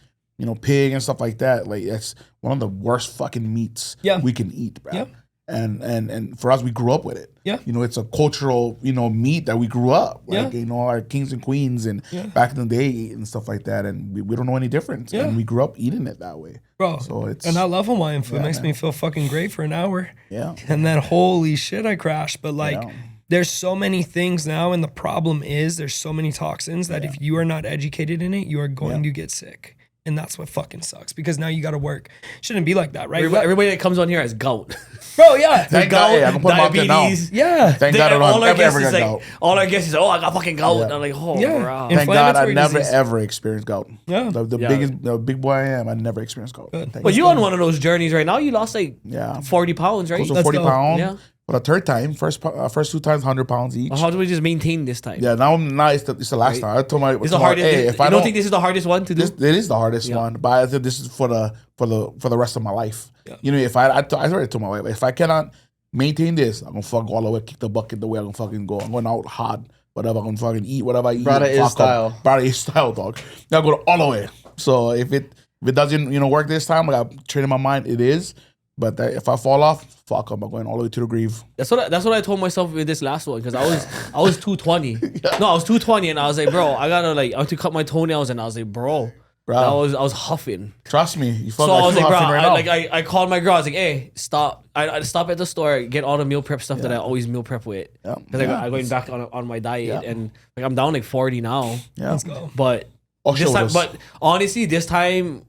Speaker 4: pig and stuff like that. Like that's one of the worst fucking meats we can eat, bro.
Speaker 3: Yeah.
Speaker 4: And for us, we grew up with it.
Speaker 3: Yeah.
Speaker 4: It's a cultural, meat that we grew up. Like,
Speaker 3: Yeah.
Speaker 4: our kings and queens and back in the day and stuff like that. And we don't know any difference.
Speaker 3: Yeah.
Speaker 4: And we grew up eating it that way.
Speaker 3: Bro.
Speaker 4: So it's,
Speaker 3: and I love Hawaiian food. It
Speaker 4: Yeah,
Speaker 3: makes
Speaker 4: man.
Speaker 3: me feel fucking great for an hour.
Speaker 4: yeah.
Speaker 3: And then holy shit, I crashed. But like
Speaker 4: Yeah.
Speaker 3: there's so many things now, and the problem is there's so many toxins that if you are not educated in it, you are going to get sick. And that's what fucking sucks because now you got to work. Shouldn't be like that, right?
Speaker 1: Everybody that comes on here has gout.
Speaker 3: Bro, yeah.
Speaker 4: Thank God, I can put them out there now.
Speaker 1: diabetes.
Speaker 3: Yeah.
Speaker 4: Thank God I
Speaker 1: all
Speaker 4: don't
Speaker 1: our
Speaker 4: ever
Speaker 1: guests
Speaker 4: get
Speaker 1: is like,
Speaker 4: gout.
Speaker 1: all our guests is, oh, I got fucking gout.
Speaker 4: Yeah.
Speaker 1: And I'm like, oh,
Speaker 3: Yeah.
Speaker 1: bro.
Speaker 3: In-
Speaker 4: Thank God I
Speaker 3: Inflammatory
Speaker 4: never
Speaker 3: disease.
Speaker 4: ever experienced gout.
Speaker 3: Yeah.
Speaker 4: The big boy I am, I never experienced gout. Thank
Speaker 1: But
Speaker 4: God.
Speaker 1: you on one of those journeys right now. You lost like
Speaker 4: Yeah.
Speaker 1: 40 pounds, right?
Speaker 4: Close to
Speaker 3: Let's
Speaker 4: 40
Speaker 3: go.
Speaker 4: pounds.
Speaker 1: Yeah.
Speaker 4: For the third time, first 2 times 100 pounds each.
Speaker 1: How do we just maintain this time?
Speaker 4: Yeah, now it's the last time. I told my
Speaker 1: It's the hardest.
Speaker 4: hey, if I
Speaker 1: you
Speaker 4: don't
Speaker 1: don't think this is the hardest one to do?
Speaker 4: it is the hardest one, but I think this is for the rest of my life. If I already told my wife, if I cannot maintain this, I'm gonna fuck all the way, kick the bucket the way I'm gonna fucking go. I'm going out hard, whatever I'm gonna fucking eat, whatever I eat.
Speaker 2: Brada is
Speaker 4: fuck up.
Speaker 2: style.
Speaker 4: Brada is style, dog. I'm gonna go all the way. So if it doesn't work this time, I got train in my mind. It is, but if I fall off, fuck up. I'm going all the way to the grave.
Speaker 1: That's what I told myself with this last one because I was 220. No, I was 220 and I was like, bro, I want to cut my toenails and I was like, bro. I was huffing.
Speaker 4: Trust me, you fuck
Speaker 1: So I was like, bro,
Speaker 4: right now.
Speaker 1: I called my girl. I was like, hey, stop. I stop at the store, get all the meal prep stuff that I always meal prep with.
Speaker 4: Yeah.
Speaker 1: Because I'm going back on my diet and like I'm down like 40 now.
Speaker 4: Yeah.
Speaker 3: Let's go.
Speaker 1: But
Speaker 4: Oh,
Speaker 1: this time,
Speaker 4: shoulders.
Speaker 1: but honestly, this time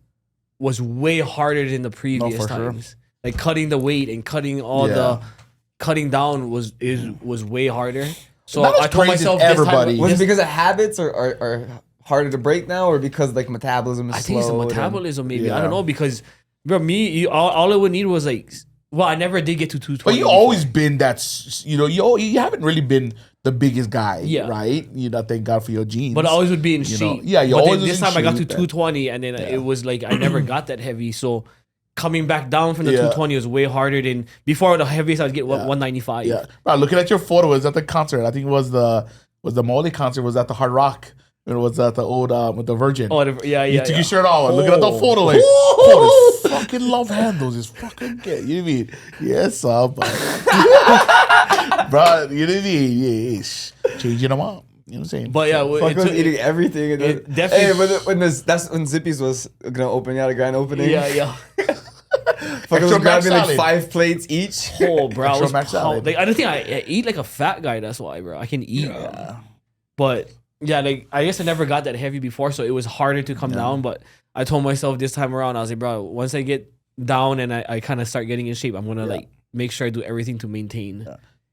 Speaker 1: was way harder than the previous
Speaker 4: for sure.
Speaker 1: times. Like cutting the weight and cutting all the cutting down was way harder. So
Speaker 4: Not as
Speaker 1: I told
Speaker 4: crazy as
Speaker 1: myself
Speaker 4: everybody.
Speaker 1: this
Speaker 2: Was it
Speaker 1: time,
Speaker 2: because of habits are harder to break now, or because like metabolism is
Speaker 1: I think it's the
Speaker 2: slow?
Speaker 1: metabolism maybe. I
Speaker 4: Yeah.
Speaker 1: don't know because bro, all I would need was like, well, I never did get to 220.
Speaker 4: But you
Speaker 1: before.
Speaker 4: always been that, you haven't really been the biggest guy,
Speaker 1: Yeah.
Speaker 4: right? Thank God for your genes.
Speaker 1: But I always would be in
Speaker 4: You
Speaker 1: shape.
Speaker 4: know, yeah, you
Speaker 1: But then
Speaker 4: always was
Speaker 1: this
Speaker 4: in
Speaker 1: time I got to
Speaker 4: shape,
Speaker 1: 220 and then it was like I never got that heavy. So coming back down from the
Speaker 4: Yeah.
Speaker 1: 220 was way harder than before. The heaviest I would get 195.
Speaker 4: yeah, bro, looking at your photo, it was at the concert. I think it was the Molly concert. Was at the Hard Rock. It was at the old with the Virgin.
Speaker 1: Oh, yeah.
Speaker 4: You took your shirt off. Looking at the photo, like,
Speaker 1: Ooh.
Speaker 4: oh, this fucking love handles is fucking good. You know what I mean? Yes, sir, but bro, you know what I mean? Yes, changing them up. You know what I'm saying?
Speaker 1: But yeah,
Speaker 2: Fuck,
Speaker 1: it
Speaker 2: was
Speaker 1: took-
Speaker 2: eating everything. And
Speaker 1: it
Speaker 2: then,
Speaker 1: definitely-
Speaker 2: hey, that's when Zippy's was gonna open. You had a grand opening.
Speaker 1: yeah.
Speaker 2: Fuck, was
Speaker 4: Extra mac
Speaker 2: grabbing like
Speaker 4: salad.
Speaker 2: 5 plates each.
Speaker 1: Oh, bro, I
Speaker 4: Extra
Speaker 1: was
Speaker 4: mac salad.
Speaker 1: like, I don't think I eat like a fat guy. That's why, bro. I can eat, but yeah, like I guess I never got that heavy before, so it was harder to come down. But I told myself this time around, I was like, bro, once I get down and I kind of start getting in shape, I'm gonna like make sure I do everything to maintain.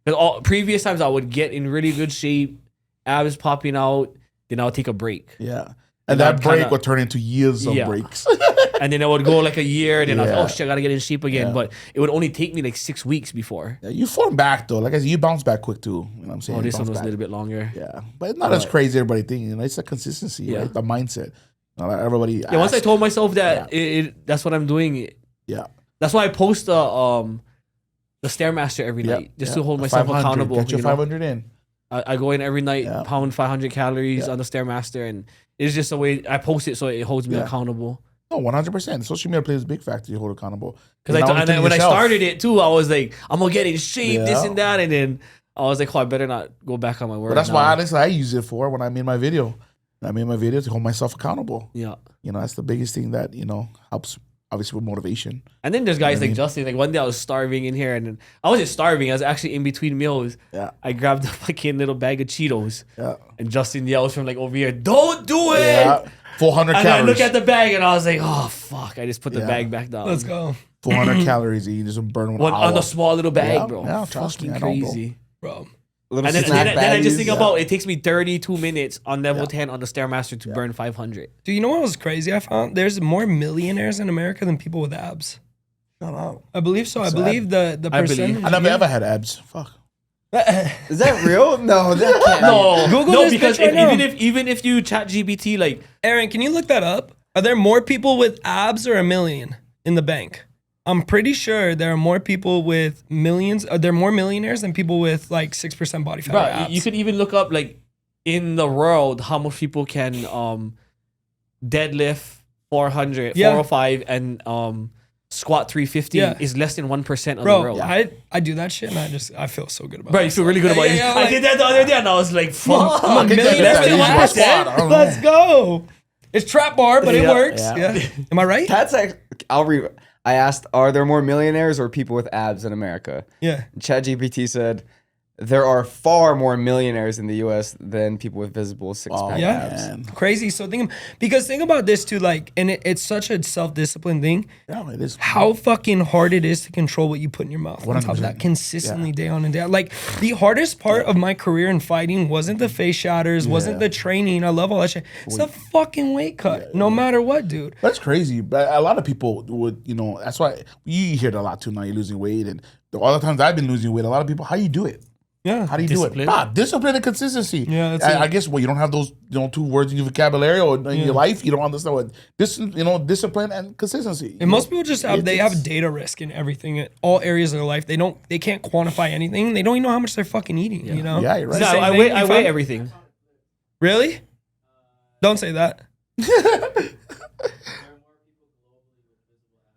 Speaker 1: Because all previous times I would get in really good shape, abs popping out, then I'll take a break.
Speaker 4: Yeah.
Speaker 1: And
Speaker 4: And that
Speaker 1: I'd
Speaker 4: break
Speaker 1: kinda-
Speaker 4: would turn into years of
Speaker 1: Yeah.
Speaker 4: breaks.
Speaker 1: And then I would go like a year, then I was
Speaker 4: Yeah.
Speaker 1: like, oh shit, I gotta get in shape again.
Speaker 4: Yeah.
Speaker 1: But it would only take me like 6 weeks before.
Speaker 4: Yeah, you form back though. Like I said, you bounce back quick too. You know what I'm saying?
Speaker 1: Oh, this
Speaker 4: Bounce
Speaker 1: one was a
Speaker 4: back.
Speaker 1: little bit longer.
Speaker 4: Yeah, but it's not as crazy as everybody thinks. It's the consistency,
Speaker 1: Yeah.
Speaker 4: right? The mindset. Like everybody.
Speaker 1: Yeah, once I told myself that that's what I'm doing.
Speaker 4: Yeah.
Speaker 1: That's why I post the Stairmaster every night just to hold myself
Speaker 4: 500,
Speaker 1: accountable.
Speaker 4: Get your
Speaker 1: you know?
Speaker 4: 500 in.
Speaker 1: I go in every night, pound 500 calories on the Stairmaster, and it's just the way I post it so it holds me accountable.
Speaker 4: No, 100%. Social media plays a big factor. You hold accountable.
Speaker 1: Because when I started it too, I was like, I'm gonna get in shape, this and that, and then I was like, oh, I better not go back on my word.
Speaker 4: But that's
Speaker 1: now.
Speaker 4: why honestly I use it for when I made my video. I made my video to hold myself accountable.
Speaker 1: Yeah.
Speaker 4: That's the biggest thing that helps. Obviously with motivation.
Speaker 1: And then there's guys like Justin. Like one day I was starving in here, and then I wasn't starving. I was actually in between meals.
Speaker 4: Yeah.
Speaker 1: I grabbed a fucking little bag of Cheetos.
Speaker 4: Yeah.
Speaker 1: And Justin yells from like over here, "Don't do it!"
Speaker 4: Yeah. 400
Speaker 1: And
Speaker 4: calories.
Speaker 1: I look at the bag and I was like, "Oh fuck!" I just put the bag back down.
Speaker 3: Let's go.
Speaker 4: 400 calories. You just burn
Speaker 1: One on a small little bag,
Speaker 4: Yeah,
Speaker 1: bro.
Speaker 4: yeah, trust
Speaker 1: Fucking
Speaker 4: me, I know, bro.
Speaker 1: crazy.
Speaker 3: bro.
Speaker 2: Little
Speaker 1: And then
Speaker 2: snack
Speaker 1: I just
Speaker 2: baddies.
Speaker 1: think about it takes me 32 minutes on level 10 on the Stairmaster to burn 500.
Speaker 3: Do you know what was crazy? I found there's more millionaires in America than people with abs.
Speaker 4: Shut up.
Speaker 3: I believe so. I believe the
Speaker 1: I
Speaker 3: percentage.
Speaker 1: believe.
Speaker 4: I never ever had abs. Fuck.
Speaker 2: Is that real? No, that can't.
Speaker 1: No,
Speaker 3: Google
Speaker 1: no,
Speaker 3: this
Speaker 1: because
Speaker 3: bitch right now.
Speaker 1: even if you chat GPT, like,
Speaker 3: Aaron, can you look that up? Are there more people with abs or a million in the bank? I'm pretty sure there are more people with millions. Are there more millionaires than people with like 6% body fat? or
Speaker 1: bro,
Speaker 3: abs?
Speaker 1: you could even look up like in the world how much people can deadlift 400,
Speaker 3: Yeah.
Speaker 1: 405 and squat 350
Speaker 3: Yeah.
Speaker 1: is less than 1% of
Speaker 3: Bro,
Speaker 1: the world.
Speaker 3: I do that shit and I feel so good about
Speaker 1: Bro,
Speaker 3: it.
Speaker 1: you feel really good about it.
Speaker 3: yeah,
Speaker 1: I
Speaker 3: like-
Speaker 1: did that the other day and I was like, fuck.
Speaker 3: I'm a
Speaker 4: Get that
Speaker 3: millionaire
Speaker 4: bitch
Speaker 3: with
Speaker 4: out of here.
Speaker 3: abs.
Speaker 4: I don't
Speaker 3: Let's go. It's trap bar, but it
Speaker 1: Yeah,
Speaker 3: works.
Speaker 4: yeah.
Speaker 3: Yeah. Am I right?
Speaker 2: That's like I asked, are there more millionaires or people with abs in America?
Speaker 3: Yeah.
Speaker 2: ChatGPT said there are far more millionaires in the U.S. than people with visible six-pack
Speaker 3: Yeah.
Speaker 2: abs.
Speaker 4: Man.
Speaker 3: Crazy. So think about this too, like, and it's such a self-discipline thing.
Speaker 4: Yeah, it is.
Speaker 3: How fucking hard it is to control what you put in your mouth on top of
Speaker 4: 100%.
Speaker 3: that consistently day on and day out. Like the hardest part of my career in fighting wasn't the face shatters, wasn't the training. I love all that shit. It's a fucking weight cut, no matter what, dude.
Speaker 4: That's crazy. But a lot of people would, that's why you hear it a lot too now. You're losing weight. And all the times I've been losing weight, a lot of people, how you do it?
Speaker 3: Yeah.
Speaker 4: How do you
Speaker 1: Discipline.
Speaker 4: do it? Discipline and consistency.
Speaker 3: Yeah, that's
Speaker 4: I
Speaker 3: it.
Speaker 4: guess, you don't have those, 2 words in your vocabulary or in your life. You don't understand what discipline and consistency.
Speaker 3: And most people just have
Speaker 4: It's-
Speaker 3: have data risk in everything, in all areas of their life. They can't quantify anything. They don't even know how much they're fucking eating. You know?
Speaker 4: Yeah, you're right.
Speaker 3: It's the
Speaker 1: No,
Speaker 3: same
Speaker 1: I
Speaker 3: thing.
Speaker 1: weigh
Speaker 3: You
Speaker 1: I
Speaker 3: find-
Speaker 1: weigh everything.
Speaker 3: Really? Don't say that.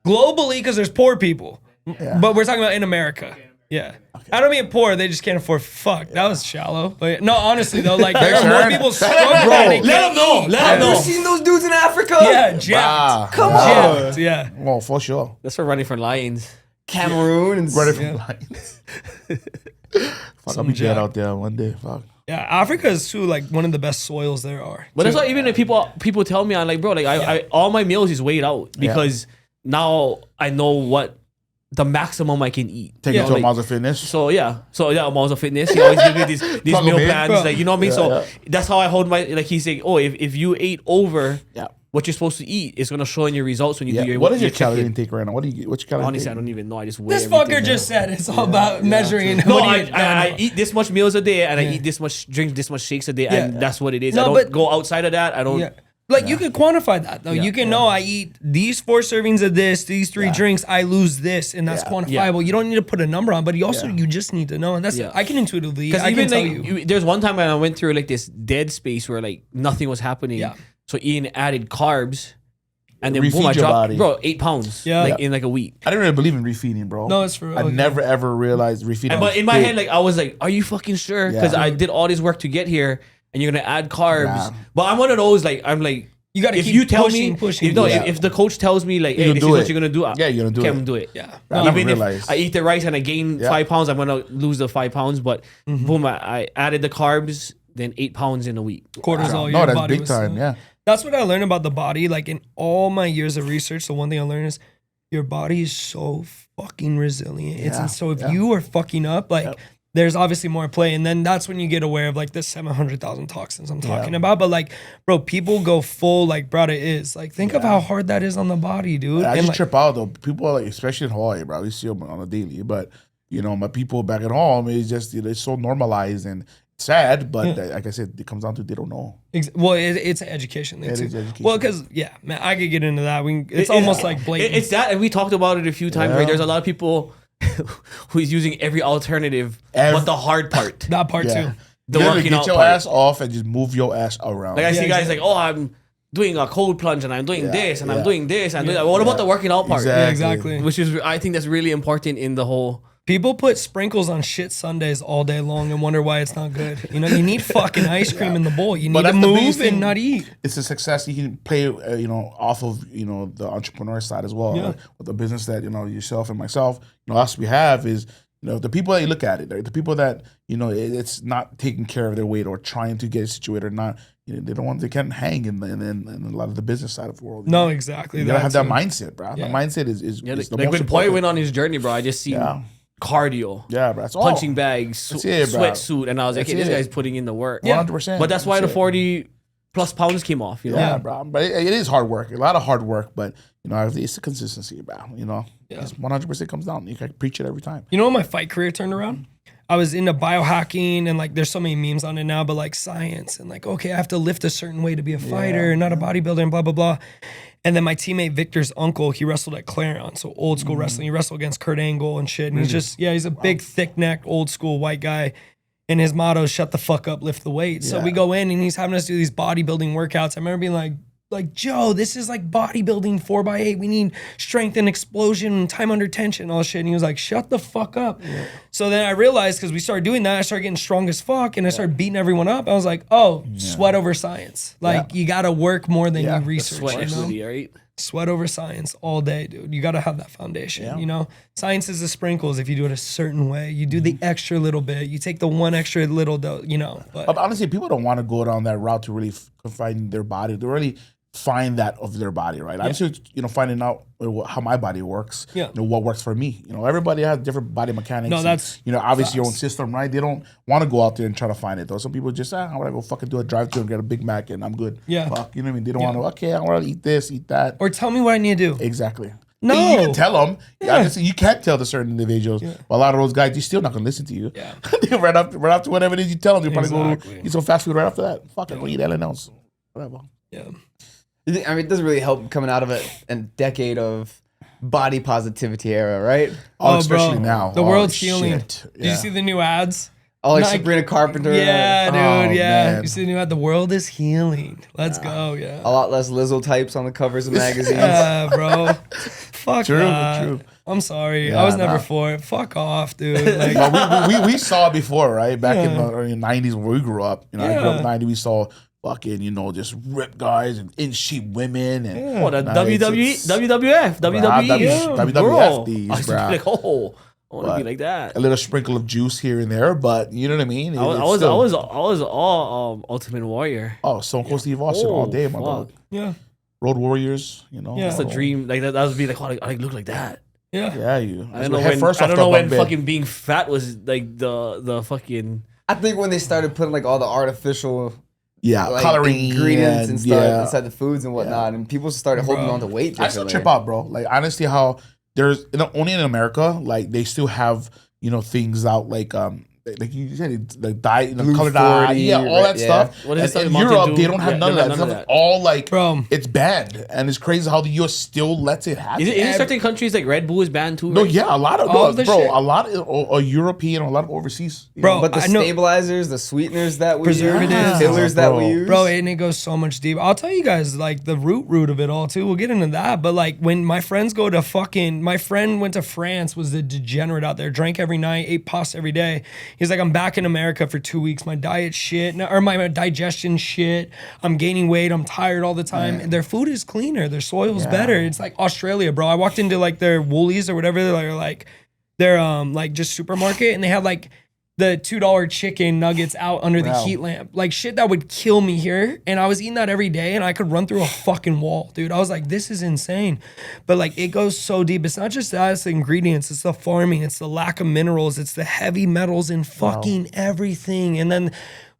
Speaker 3: Globally, because there's poor people. But we're talking about in America. Yeah. I don't mean poor, they just can't afford fuck. That was shallow. But no, honestly though, like there are more
Speaker 4: Aaron.
Speaker 3: people struggling. and they
Speaker 1: Let
Speaker 3: can't
Speaker 1: them know.
Speaker 3: eat.
Speaker 1: Let
Speaker 2: Have
Speaker 1: them
Speaker 2: you
Speaker 1: know.
Speaker 2: seen those dudes in Africa?
Speaker 3: Yeah, jacked.
Speaker 4: Ah,
Speaker 2: Come
Speaker 4: yeah.
Speaker 2: on.
Speaker 3: Yeah.
Speaker 4: Well, for sure.
Speaker 1: That's for running for lions.
Speaker 2: Cameroon and
Speaker 4: Ready for lines. Fuck, I'll be dead
Speaker 3: jack.
Speaker 4: out there one day. Fuck.
Speaker 3: Yeah, Africa is too like one of the best soils there are.
Speaker 1: But that's
Speaker 3: too.
Speaker 1: why even if people tell me, I'm like, bro, like I all my meals is weighed out because now I know what the maximum I can eat.
Speaker 4: Take
Speaker 1: You
Speaker 4: it
Speaker 1: know,
Speaker 4: to a
Speaker 1: like-
Speaker 4: Miles of Fitness.
Speaker 1: So yeah, Miles of Fitness. He always gives me these
Speaker 4: Plug 'em
Speaker 1: meal
Speaker 4: in.
Speaker 1: plans,
Speaker 3: Bro.
Speaker 1: like you know what I mean.
Speaker 4: Yeah,
Speaker 1: So
Speaker 4: yeah.
Speaker 1: that's how I hold my like. He's saying, oh, if you ate over
Speaker 4: Yeah.
Speaker 1: what you're supposed to eat, it's gonna show in your results when you
Speaker 4: Yeah.
Speaker 1: do your.
Speaker 4: What is your
Speaker 1: check-in.
Speaker 4: calorie intake right now? What's your calorie
Speaker 1: Honestly, I
Speaker 4: intake?
Speaker 1: don't even know. I just weigh
Speaker 3: This
Speaker 1: everything.
Speaker 3: fucker just said it's all about measuring.
Speaker 1: No,
Speaker 3: what do you-
Speaker 1: I eat this much meals a day, and I
Speaker 3: Yeah.
Speaker 1: eat this much, drink this much shakes a day,
Speaker 3: Yeah.
Speaker 1: and that's what it is.
Speaker 3: No,
Speaker 1: I don't
Speaker 3: but-
Speaker 1: go outside of that. I don't.
Speaker 3: Yeah. Like you can quantify that though.
Speaker 1: Yeah.
Speaker 3: You can know I eat these 4 servings of this, these 3 drinks, I lose this, and that's
Speaker 4: Yeah.
Speaker 3: quantifiable. You don't need to put a number on, but you just need to know. And that's
Speaker 1: Yeah.
Speaker 3: I can intuitively.
Speaker 1: Because
Speaker 3: I can
Speaker 1: even
Speaker 3: tell
Speaker 1: like
Speaker 3: you.
Speaker 1: there's one time when I went through like this dead space where like nothing was happening.
Speaker 3: Yeah.
Speaker 1: So Ian added carbs, and then
Speaker 4: Refeed
Speaker 1: boom, I
Speaker 4: your
Speaker 1: dropped,
Speaker 4: body.
Speaker 1: bro, 8 pounds.
Speaker 3: Yeah.
Speaker 1: Like in like a week.
Speaker 4: I didn't really believe in refeeding, bro.
Speaker 3: No, it's for real.
Speaker 4: I
Speaker 3: Okay.
Speaker 4: never ever realized refeeding.
Speaker 1: But
Speaker 4: was
Speaker 1: in my
Speaker 4: big.
Speaker 1: head, like I was like, "Are you fucking sure?" Because
Speaker 4: Yeah.
Speaker 1: I did all this work to get here, and you're gonna add carbs.
Speaker 4: Yeah.
Speaker 1: But I'm one of those like I'm like,
Speaker 3: You gotta
Speaker 1: if
Speaker 3: keep
Speaker 1: you tell
Speaker 3: pushing,
Speaker 1: me,
Speaker 3: pushing.
Speaker 1: if, no,
Speaker 4: Yeah.
Speaker 1: if the coach tells me like,
Speaker 4: You
Speaker 1: "Hey,
Speaker 4: can
Speaker 1: this
Speaker 4: do
Speaker 1: is what
Speaker 4: it.
Speaker 1: you're gonna do,"
Speaker 4: Yeah, you're gonna do
Speaker 1: okay,
Speaker 4: it.
Speaker 1: I'm gonna do it.
Speaker 3: Yeah.
Speaker 4: I never
Speaker 1: Even if
Speaker 4: realized.
Speaker 1: I eat the rice and I gain
Speaker 4: Yeah.
Speaker 1: 5 pounds, I'm gonna lose the 5 pounds. But
Speaker 3: Mm-hmm.
Speaker 1: boom, I added the carbs, then 8 pounds in a week.
Speaker 3: Cortisol.
Speaker 4: No,
Speaker 3: your
Speaker 4: that's
Speaker 3: body
Speaker 4: big
Speaker 3: was-
Speaker 4: time. Yeah.
Speaker 3: That's what I learned about the body. Like in all my years of research, the one thing I learned is your body is so fucking resilient.
Speaker 4: Yeah,
Speaker 3: So if
Speaker 4: yeah.
Speaker 3: you are fucking up, like
Speaker 4: Yep.
Speaker 3: there's obviously more at play. And then that's when you get aware of like the 700,000 toxins I'm talking about. But like, bro, people go full like, bro, it is. Like, think of how hard that is on the body, dude.
Speaker 4: I
Speaker 3: And
Speaker 4: just
Speaker 3: like,
Speaker 4: trip out though. People are like, especially in Hawaii, bro. We see them on a daily, but my people back at home is just it's so normalized and sad. But like I said, it comes down to they don't know.
Speaker 3: well, it's an education thing
Speaker 4: It
Speaker 3: too.
Speaker 4: is education.
Speaker 3: Well, because man, I could get into that. It's almost like blatant.
Speaker 1: It's that, and we talked about it a few times.
Speaker 4: Yeah.
Speaker 1: Right? There's a lot of people who's using every alternative, but the hard part.
Speaker 3: that part
Speaker 4: Yeah.
Speaker 3: too.
Speaker 1: The
Speaker 4: Literally
Speaker 1: working
Speaker 4: get
Speaker 1: out
Speaker 4: your
Speaker 1: part.
Speaker 4: ass off and just move your ass around.
Speaker 1: Like I see
Speaker 3: Yeah,
Speaker 1: guys
Speaker 3: exactly.
Speaker 1: like, oh, I'm doing a cold plunge and I'm doing
Speaker 4: Yeah,
Speaker 1: this and I'm
Speaker 4: yeah.
Speaker 1: doing this and doing that. What about the working out part?
Speaker 3: Yeah, exactly.
Speaker 1: Which is, I think that's really important in the whole.
Speaker 3: People put sprinkles on shit Sundays all day long and wonder why it's not good. You know, you need fucking ice cream in the bowl. You need to
Speaker 4: that's the biggest
Speaker 3: move and
Speaker 4: thing.
Speaker 3: not eat.
Speaker 4: It's a success you can play, off of the entrepreneur side as well.
Speaker 3: Yeah.
Speaker 4: Like, with the business that yourself and myself, us we have is the people that you look at it, right? The people that it's not taking care of their weight or trying to get it situated or not. They don't want they can't hang in a lot of the business side of the world.
Speaker 3: No, exactly.
Speaker 4: You gotta have that
Speaker 3: too.
Speaker 4: mindset, bro.
Speaker 3: Yeah.
Speaker 4: The mindset is
Speaker 1: Yeah,
Speaker 4: the
Speaker 1: like
Speaker 4: most
Speaker 1: when Boy
Speaker 4: important.
Speaker 1: went on his journey, bro, I just seen cardio.
Speaker 4: Yeah, bro. That's all.
Speaker 1: Punching bags,
Speaker 4: That's it, bro.
Speaker 1: sweatsuit, and I was like,
Speaker 4: That's
Speaker 1: hey, this
Speaker 4: it.
Speaker 1: guy's putting in the work.
Speaker 4: 100%.
Speaker 1: But that's why the
Speaker 4: it.
Speaker 1: 40 plus pounds came off. You know.
Speaker 4: Yeah, bro. But it is hard work. A lot of hard work, but you know, it's the consistency, bro. You know, it's 100% comes down. You can preach it every time.
Speaker 3: You know when my fight career turned around? I was into biohacking and like there's so many memes on it now, but like science and like, okay, I have to lift a certain way to be a fighter, not a bodybuilder and blah, blah, blah. And then my teammate Victor's uncle, he wrestled at Clarion, so old school wrestling. He wrestled against Kurt Angle and shit. And he's just, he's a big, thick-necked, old school white guy. And his motto is shut the fuck up, lift the weight. So we go in and he's having us do these bodybuilding workouts. I remember being like, Joe, this is like bodybuilding 4x8. We need strength and explosion and time under tension, all this shit. And he was like, shut the fuck up. Yeah. So then I realized, because we started doing that, I started getting strong as fuck and I started beating everyone up. I was like, sweat over science. Like, you got to work more than you research.
Speaker 1: Sweat
Speaker 3: you know?
Speaker 1: equity, right?
Speaker 3: Sweat over science all day, dude. You got to have that foundation, you know? Science is the sprinkles if you do it a certain way. You do the extra little bit. You take the one extra little dose, you know. But
Speaker 4: honestly, people don't want to go down that route to really find their body. They really find that of their body, right? I'm just, finding out how my body works, what works for me. You know, everybody has different body mechanics.
Speaker 3: No, that's
Speaker 4: obviously your own system, right? They don't want to go out there and try to find it, though. Some people just, I want to go fucking do a drive-thru and get a Big Mac and I'm good.
Speaker 3: Yeah.
Speaker 4: Fuck, you know what I mean? They don't want to, okay, I want to eat this, eat that.
Speaker 3: Or tell me what I need to do.
Speaker 4: Exactly.
Speaker 3: No.
Speaker 4: You can tell them. Obviously, you can't tell the certain individuals. But a lot of those guys, you're still not going to listen to you.
Speaker 3: Yeah.
Speaker 4: They right after whatever it is you tell them, they're probably going to eat some fast food right after that. Fuck it, go eat anything else. Whatever.
Speaker 3: Yeah.
Speaker 2: I mean, it doesn't really help coming out of a decade of body positivity era, right?
Speaker 4: Oh, especially now.
Speaker 3: The world's healing.
Speaker 4: Shit.
Speaker 3: Did you see the new ads?
Speaker 2: Oh, like Sabrina Carpenter.
Speaker 3: Yeah, dude.
Speaker 4: Oh,
Speaker 3: yeah.
Speaker 4: man.
Speaker 3: You see the new ad? The world is healing. Let's go. Yeah.
Speaker 2: A lot less Lizzo types on the covers of magazines.
Speaker 3: Yeah, bro. Fuck that.
Speaker 4: True.
Speaker 3: I'm sorry.
Speaker 4: Yeah,
Speaker 3: I was never for it. Fuck off, dude. Like,
Speaker 4: we saw it before, right? Back in the early 90s when we grew up. I grew up in the 90s. We saw fucking, just ripped guys and in-shape women. And,
Speaker 1: the WWE, WWF, WWE.
Speaker 4: WWF these,
Speaker 1: I was
Speaker 4: bro.
Speaker 1: like, I want to be like that.
Speaker 4: A little sprinkle of juice here and there, but you know what I mean?
Speaker 1: I was all Ultimate Warrior.
Speaker 4: Oh, Stone Cold Steve Austin all day, my dog.
Speaker 3: yeah.
Speaker 4: Road Warriors,
Speaker 3: Yeah.
Speaker 1: That's a dream. Like that would be like, I look like that.
Speaker 3: Yeah.
Speaker 4: Yeah, you.
Speaker 1: I don't know when fucking being fat was like the fucking.
Speaker 2: I think when they started putting like all the artificial
Speaker 4: coloring
Speaker 2: ingredients and stuff inside the foods and whatnot, and people started holding on to weight.
Speaker 4: I still trip out, bro. Like honestly, how there's only in America, like they still have things out like you said, like dye, color dye, all that stuff.
Speaker 1: What is it?
Speaker 4: In Europe, they don't have none of that.
Speaker 1: None of that.
Speaker 4: All like,
Speaker 3: bro,
Speaker 4: it's banned, and it's crazy how the US still lets it happen.
Speaker 1: Is it in certain countries like Red Bull is banned too?
Speaker 4: No,
Speaker 1: right?
Speaker 4: yeah, a lot of a lot of European, a lot of overseas,
Speaker 3: bro.
Speaker 2: But the stabilizers, the sweeteners that we
Speaker 3: preservatives,
Speaker 2: fillers that we use,
Speaker 3: bro, and it goes so much deeper. I'll tell you guys like the root of it all too. We'll get into that, but like when my friends go to my friend went to France, was a degenerate out there, drank every night, ate pasta every day. He's like, I'm back in America for 2 weeks. My diet shit, or my digestion shit. I'm gaining weight. I'm tired all the time. And their food is cleaner. Their soil's better. It's like Australia, bro. I walked into like their Woolies or whatever. They're like their like just supermarket, and they have like the $2 chicken nuggets out under the heat lamp. Like shit that would kill me here. And I was eating that every day and I could run through a fucking wall, dude. I was like, this is insane. But like it goes so deep. It's not just that, it's the ingredients, it's the farming, it's the lack of minerals, it's the heavy metals in fucking everything. And then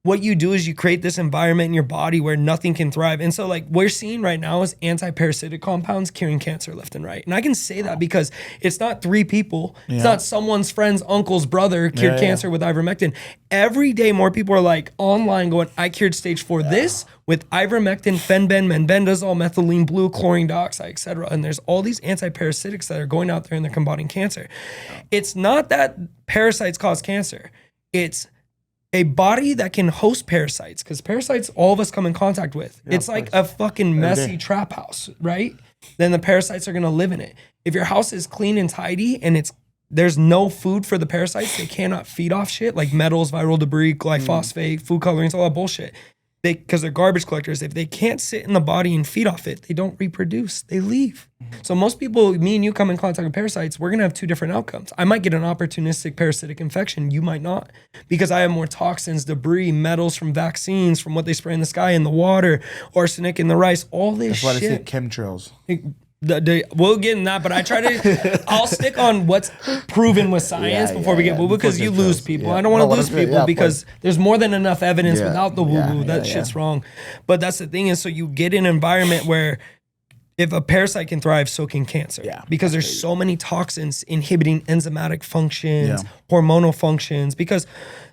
Speaker 3: what you do is you create this environment in your body where nothing can thrive. And so like we're seeing right now is anti-parasitic compounds curing cancer left and right. And I can say that because it's not 3 people. Yeah. It's not someone's friend's uncle's brother cured cancer with ivermectin. Every day more people are like online going, I cured stage 4 this with ivermectin, fenbendazole, methylene blue, chlorine dioxide, etc. And there's all these anti-parasitics that are going out there and they're combating cancer. It's not that parasites cause cancer. It's a body that can host parasites, because parasites all of us come in contact with. It's like a fucking messy trap house, right? Then the parasites are gonna live in it. If your house is clean and tidy and there's no food for the parasites, they cannot feed off shit like metals, viral debris, glyphosate, food colorings, all that bullshit. Because they're garbage collectors. If they can't sit in the body and feed off it, they don't reproduce. They leave. So most people, me and you come in contact with parasites, we're gonna have 2 different outcomes. I might get an opportunistic parasitic infection. You might not, because I have more toxins, debris, metals from vaccines, from what they spray in the sky, in the water, arsenic in the rice, all this shit.
Speaker 4: That's why they say chemtrails.
Speaker 3: We'll get in that, but I try to. I'll stick on what's proven with science before we get woo-woo, because you lose people.
Speaker 4: Yeah.
Speaker 3: I don't want to lose people because
Speaker 4: but-
Speaker 3: there's more than enough evidence
Speaker 4: Yeah.
Speaker 3: without the woo-woo.
Speaker 4: Yeah,
Speaker 3: That shit's wrong. But that's the thing is, so you get an environment where if a parasite can thrive, so can cancer.
Speaker 4: Yeah,
Speaker 3: Because there's so many toxins inhibiting enzymatic functions,
Speaker 4: Yeah.
Speaker 3: hormonal functions. Because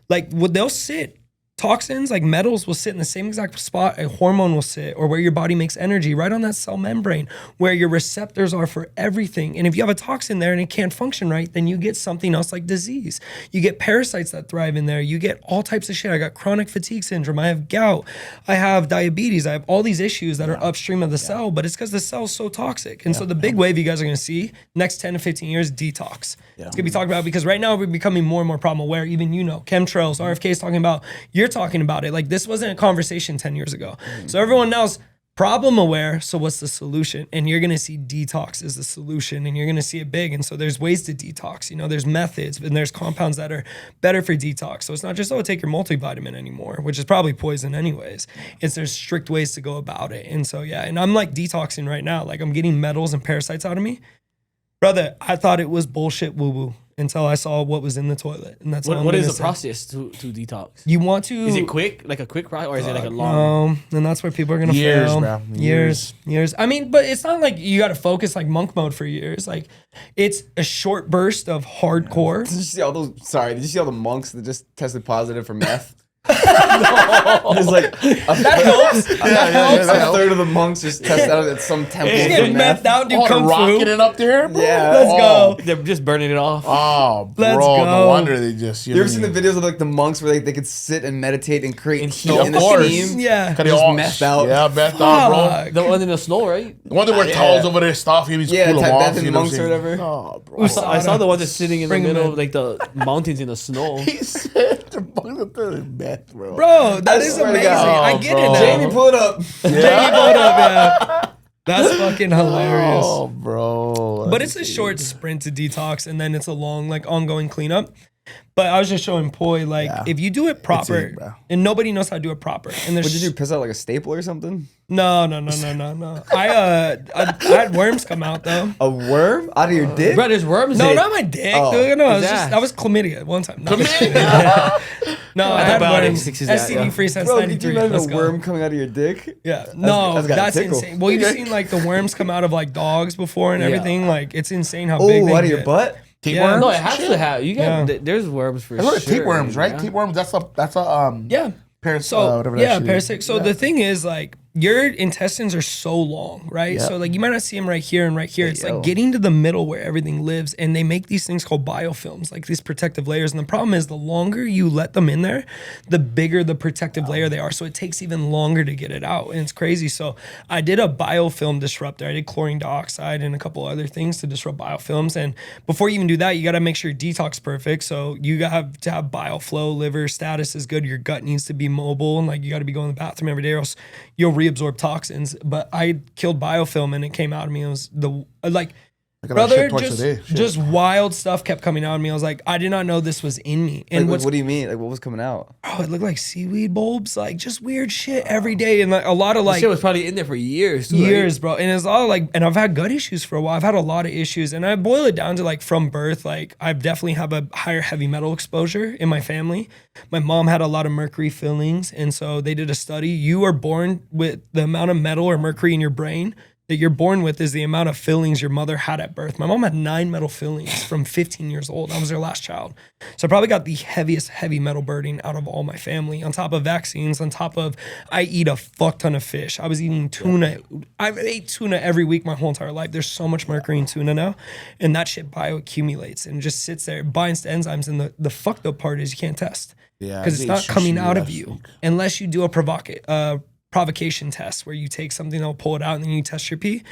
Speaker 3: like they'll sit. Toxins like metals will sit in the same exact spot a hormone will sit, or where your body makes energy, right on that cell membrane where your receptors are for everything. And if you have a toxin there and it can't function right, then you get something else like disease. You get parasites that thrive in there. You get all types of shit. I got chronic fatigue syndrome. I have gout. I have diabetes. I have all these issues that are upstream of the cell, but it's because the cell is so toxic. And so the big wave you guys are going to see next 10 to 15 years, detox. It's going to be talked about because right now we're becoming more and more problem aware. Even chemtrails, RFK is talking about, you're talking about it. Like this wasn't a conversation 10 years ago. So everyone knows problem aware. So what's the solution? And you're going to see detox is the solution, and you're going to see it big. And so there's ways to detox, there's methods and there's compounds that are better for detox. So it's not just, take your multivitamin anymore, which is probably poison anyways. There's strict ways to go about it. And so, and I'm like detoxing right now. Like I'm getting metals and parasites out of me. Brother, I thought it was bullshit woo-woo until I saw what was in the toilet. And that's
Speaker 1: what is the process to detox?
Speaker 3: You want to...
Speaker 1: Is it quick? Like a quick process? Or is it like a long...
Speaker 3: No, and that's where people are going to
Speaker 4: Years,
Speaker 3: fail.
Speaker 4: bro.
Speaker 3: Years. I mean, but it's not like you got to focus like monk mode for years. Like it's a short burst of hardcore.
Speaker 2: Did you see all the monks that just tested positive for meth? It's like
Speaker 3: That helps.
Speaker 2: a third of the monks just tested out at some temple.
Speaker 3: Just
Speaker 2: for
Speaker 3: get
Speaker 2: meth.
Speaker 3: methed out, do
Speaker 4: Oh,
Speaker 3: kung
Speaker 4: rocking
Speaker 3: fu.
Speaker 4: it up there, bro?
Speaker 2: Yeah.
Speaker 3: Let's go.
Speaker 1: They're just burning it off.
Speaker 4: Oh, bro.
Speaker 3: Let's
Speaker 4: No
Speaker 3: go.
Speaker 4: wonder they just...
Speaker 2: You ever seen the videos of like the monks where they could sit and meditate and create heat
Speaker 4: Of
Speaker 2: in the
Speaker 4: course.
Speaker 2: steam?
Speaker 3: Yeah.
Speaker 4: Cut it
Speaker 2: Just
Speaker 4: off.
Speaker 2: methed out.
Speaker 4: Yeah, methed out, bro.
Speaker 3: Fuck.
Speaker 1: The one in the snow, right?
Speaker 4: The one that wear towels over their stuff, he was
Speaker 2: Yeah,
Speaker 4: cool them off.
Speaker 2: Tibetan
Speaker 4: You know what I'm
Speaker 2: monks or
Speaker 4: saying?
Speaker 2: whatever.
Speaker 4: Oh, bro.
Speaker 1: I saw the one that's sitting in the
Speaker 3: Bring 'em
Speaker 1: middle
Speaker 3: in.
Speaker 1: of like the mountains in the snow.
Speaker 4: He said the monks are doing meth, bro.
Speaker 3: Bro, that is
Speaker 2: swear to
Speaker 3: amazing.
Speaker 2: God.
Speaker 3: I get
Speaker 4: Oh,
Speaker 3: it
Speaker 4: bro.
Speaker 3: now.
Speaker 2: Jamie, pull it up.
Speaker 3: Jamie, pull it up, yeah. That's fucking hilarious.
Speaker 4: Oh, bro.
Speaker 3: But it's a short sprint to detox, and then it's a long, like, ongoing cleanup. But I was just showing Poi, like, if you do it proper,
Speaker 4: it, bro.
Speaker 3: and nobody knows how to do it proper. And there's
Speaker 2: What did you piss out like a staple or something?
Speaker 3: No. I had worms come out though.
Speaker 2: A worm out of your dick?
Speaker 1: Bro, there's worms
Speaker 3: No,
Speaker 1: in it.
Speaker 3: not my dick.
Speaker 2: Oh,
Speaker 3: No, it was
Speaker 1: his
Speaker 3: just
Speaker 1: ass.
Speaker 3: that was chlamydia one time. No, no, I had
Speaker 1: Antibiotics
Speaker 3: worms.
Speaker 1: fixes that, yeah.
Speaker 3: STD free since
Speaker 2: Bro, did you
Speaker 3: 93.
Speaker 2: imagine
Speaker 3: Let's
Speaker 2: a
Speaker 3: go.
Speaker 2: worm coming out of your dick?
Speaker 3: Yeah, no,
Speaker 2: that's gotta
Speaker 3: that's
Speaker 2: tickle.
Speaker 3: insane. Well, you've seen like the worms come out of like dogs before and
Speaker 1: Yeah.
Speaker 3: everything. Like it's insane how big
Speaker 2: Oh,
Speaker 3: they
Speaker 2: out of your
Speaker 3: get.
Speaker 2: butt?
Speaker 3: Yeah.
Speaker 1: No, it has to have. You got there's worms for
Speaker 4: That's what
Speaker 1: sure.
Speaker 4: tapeworms, right?
Speaker 1: yeah.
Speaker 4: Tapeworms, that's a
Speaker 3: Yeah.
Speaker 4: parasite.
Speaker 3: So parasite. So the thing is, like, your intestines are so long, right? So like you might not see them right here and right here. It's like getting to the middle where everything lives, and they make these things called biofilms, like these protective layers. And the problem is, the longer you let them in there, the bigger the protective layer they are. So it takes even longer to get it out, and it's crazy. So I did a biofilm disruptor. I did chlorine dioxide and a couple other things to disrupt biofilms. And before you even do that, you got to make sure your detox perfect. So you have to have bioflow, liver status is good. Your gut needs to be mobile, and like you got to be going to the bathroom every day, or else you'll reabsorb toxins. But I killed biofilm and it came out of me. It was brother, just wild stuff kept coming out of me. I was like, I did not know this was in me. And
Speaker 2: Like, what do you mean? Like, what was coming out?
Speaker 3: oh, it looked like seaweed bulbs, like just weird shit every day, and like a lot of like
Speaker 1: Shit was probably in there for years. Too, right?
Speaker 3: years, bro. And it's all like, and I've had gut issues for a while. I've had a lot of issues, and I boil it down to like from birth, like I definitely have a higher heavy metal exposure in my family. My mom had a lot of mercury fillings, and so they did a study. You are born with the amount of metal or mercury in your brain that you're born with is the amount of fillings your mother had at birth. My mom had 9 metal fillings from 15 years old. I was her last child. So I probably got the heaviest heavy metal burden out of all my family, on top of vaccines, on top of I eat a fuck ton of fish. I was eating tuna. I've ate tuna every week my whole entire life. There's so much mercury in tuna now, and that shit bioaccumulates and just sits there. It binds to enzymes, and the fucked up part is you can't test.
Speaker 4: Yeah,
Speaker 3: Because it's not coming out of you unless you do a provocation test where you take something that'll pull it out and then you test your pee.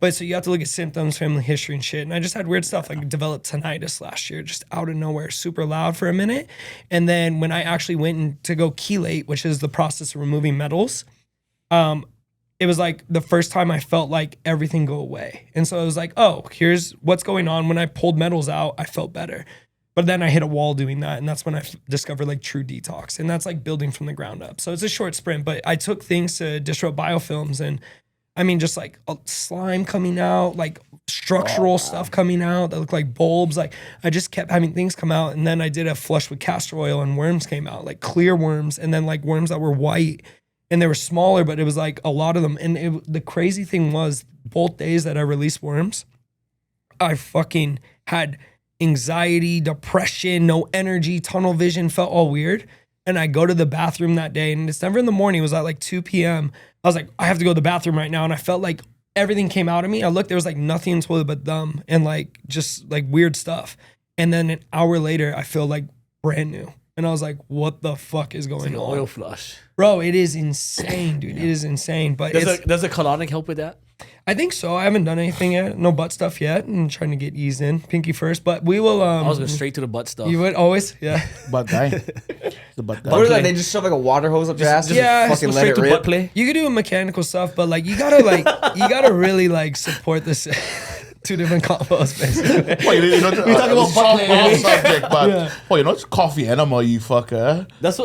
Speaker 3: But so you have to look at symptoms, family history and shit. And I just had weird stuff, like developed tinnitus last year, just out of nowhere, super loud for a minute. And then when I actually went in to go chelate, which is the process of removing metals, it was like the first time I felt like everything go away. And so it was like, oh, here's what's going on. When I pulled metals out, I felt better. But then I hit a wall doing that, and that's when I discovered like true detox, and that's like building from the ground up. So it's a short sprint, but I took things to disrupt biofilms, and I mean, just like slime coming out, like structural stuff coming out that looked like bulbs. Like I just kept having things come out. And then I did a flush with castor oil and worms came out, like clear worms. And then like worms that were white and they were smaller, but it was like a lot of them. And the crazy thing was both days that I released worms, I fucking had anxiety, depression, no energy, tunnel vision, felt all weird. And I go to the bathroom that day and it's never in the morning. It was at like 2 p.m. I was like, I have to go to the bathroom right now. And I felt like everything came out of me. I looked, there was like nothing in the toilet but them and like just like weird stuff. And then an hour later, I feel like brand new. And I was like, what the fuck is going on?
Speaker 1: Oil flush.
Speaker 3: Bro, it is insane, dude. It is insane. But
Speaker 1: does the colonic help with that?
Speaker 3: I think so. I haven't done anything yet. No butt stuff yet. I'm trying to get eased in. Pinky first. But we will.
Speaker 1: I was going straight to the butt stuff.
Speaker 3: You would always? Yeah.
Speaker 4: Butt guy. The butt guy.
Speaker 2: What is that? They just shove like a water hose up your ass and
Speaker 3: yeah,
Speaker 2: fucking
Speaker 1: go
Speaker 2: let
Speaker 1: straight
Speaker 2: it
Speaker 1: to
Speaker 2: rip.
Speaker 1: butt play.
Speaker 3: You could do mechanical stuff, but like you gotta really like support this. Two different combos, basically.
Speaker 4: Well, you know,
Speaker 1: We talking about butt play,
Speaker 4: off
Speaker 1: right?
Speaker 4: subject, but well, you know, it's coffee enema, you fucker.
Speaker 1: That's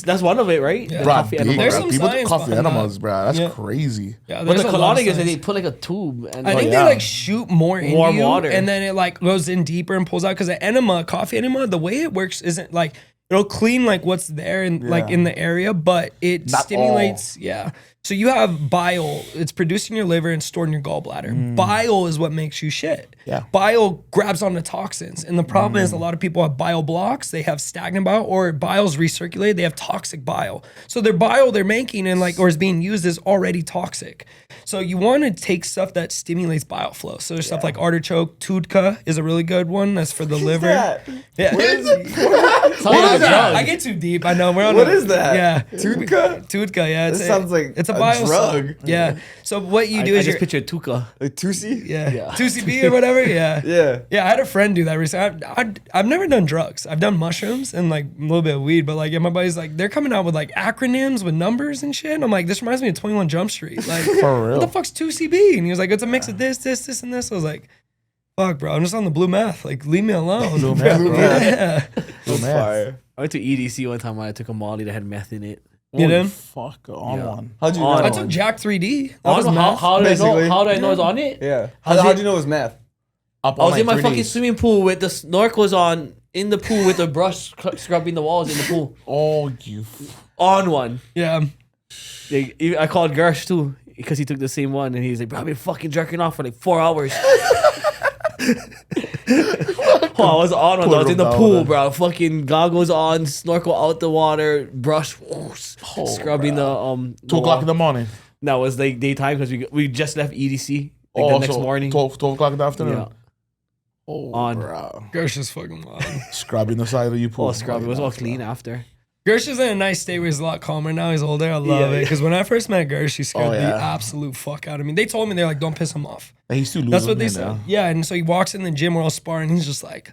Speaker 1: that's one of it, right?
Speaker 3: Yeah.
Speaker 1: The
Speaker 4: Bro,
Speaker 1: coffee enema.
Speaker 3: There's
Speaker 4: bro,
Speaker 3: some
Speaker 4: people do
Speaker 3: science
Speaker 4: coffee
Speaker 3: behind
Speaker 4: enemas,
Speaker 3: that.
Speaker 4: bro. That's
Speaker 3: Yeah.
Speaker 4: crazy.
Speaker 3: Yeah,
Speaker 1: But
Speaker 3: there's
Speaker 1: the
Speaker 3: a lot of
Speaker 1: colonic is that
Speaker 3: science.
Speaker 1: they put like a tube and
Speaker 3: I think
Speaker 4: yeah.
Speaker 3: they like shoot more into
Speaker 1: Warm
Speaker 3: you,
Speaker 1: water.
Speaker 3: and then it like goes in deeper and pulls out. Because the enema, coffee enema, the way it works isn't like it'll clean like what's there and like in the area, but it
Speaker 4: Not
Speaker 3: stimulates. Yeah. So you have bile. It's produced in your liver and stored in your gallbladder. Bile is what makes you shit.
Speaker 4: Yeah.
Speaker 3: Bile grabs onto toxins, and the problem is a lot of people have bile blocks. They have stagnant bile, or bile's recirculated. They have toxic bile. So their bile they're making and like or is being used is already toxic. So you want to take stuff that stimulates bile flow. So there's stuff like artichoke, tudka is a really good one. That's for the liver.
Speaker 2: that?
Speaker 3: Yeah.
Speaker 1: Sounds like a drug.
Speaker 3: I get too deep. I know. We're on.
Speaker 2: What is that?
Speaker 3: Yeah.
Speaker 2: Tudka?
Speaker 3: Tudka. Yeah.
Speaker 2: This sounds like
Speaker 3: it's a
Speaker 2: a
Speaker 3: bio
Speaker 2: drug.
Speaker 3: Yeah. So what you do
Speaker 1: I
Speaker 3: is
Speaker 1: just
Speaker 3: you're
Speaker 1: pictured Tuca.
Speaker 2: Like Tusi?
Speaker 3: yeah 2CB or whatever. Yeah.
Speaker 2: Yeah.
Speaker 3: Yeah, I had a friend do that recently. I've never done drugs. I've done mushrooms and like a little bit of weed, but like my buddy's like they're coming out with like acronyms with numbers and shit. And I'm like, this reminds me of 21 Jump Street. Like,
Speaker 4: For real.
Speaker 3: what the fuck's 2CB? And he was like, it's a mix of this, and this. I was like, fuck, bro, I'm just on the blue meth. Like, leave me alone.
Speaker 4: Blue meth, bro.
Speaker 3: Yeah.
Speaker 2: That's fire.
Speaker 1: I went to EDC one time when I took a Molly that had meth in it.
Speaker 3: You know?
Speaker 4: Fuck, on
Speaker 1: Yeah.
Speaker 4: one.
Speaker 2: How'd you know?
Speaker 1: On
Speaker 3: I
Speaker 1: one.
Speaker 3: took Jack 3D. That
Speaker 1: How,
Speaker 3: was
Speaker 1: how,
Speaker 3: meth.
Speaker 1: how did I know?
Speaker 2: basically.
Speaker 1: How did I know it's on it?
Speaker 2: Yeah.
Speaker 1: How's
Speaker 2: How'd
Speaker 1: it-
Speaker 2: you know it was meth?
Speaker 4: Up
Speaker 1: I was
Speaker 4: on
Speaker 1: in my
Speaker 4: like
Speaker 1: fucking
Speaker 4: 3 days.
Speaker 1: swimming pool with the snorkels on in the pool with the brush scrubbing the walls in the pool.
Speaker 4: Oh, you.
Speaker 1: On one.
Speaker 3: Yeah.
Speaker 1: I called Gersh too because he took the same one and he's like, bro, I've been fucking jerking off for like 4 hours. I was on one. I was in the pool, bro. Fucking goggles on, snorkel out the water, brush, scrubbing the
Speaker 4: 2 o'clock in the morning.
Speaker 1: No, it was like daytime because we just left EDC like the next
Speaker 4: so
Speaker 1: morning.
Speaker 4: 12 o'clock in the afternoon.
Speaker 1: Yeah.
Speaker 4: Oh,
Speaker 1: On.
Speaker 4: bro.
Speaker 3: Gersh is fucking wild.
Speaker 4: Scrubbing the side of you pool.
Speaker 1: Oh, scrub. It was all clean after.
Speaker 3: Gersh is in a nice state where he's a lot calmer now. He's older. I love it. Because when I first met Gersh, he scared the absolute fuck out of me. They told me, they're like, don't piss him off.
Speaker 4: And he's still losing.
Speaker 3: That's what they said. Yeah, and so he walks in the gym, we're all sparring. He's just like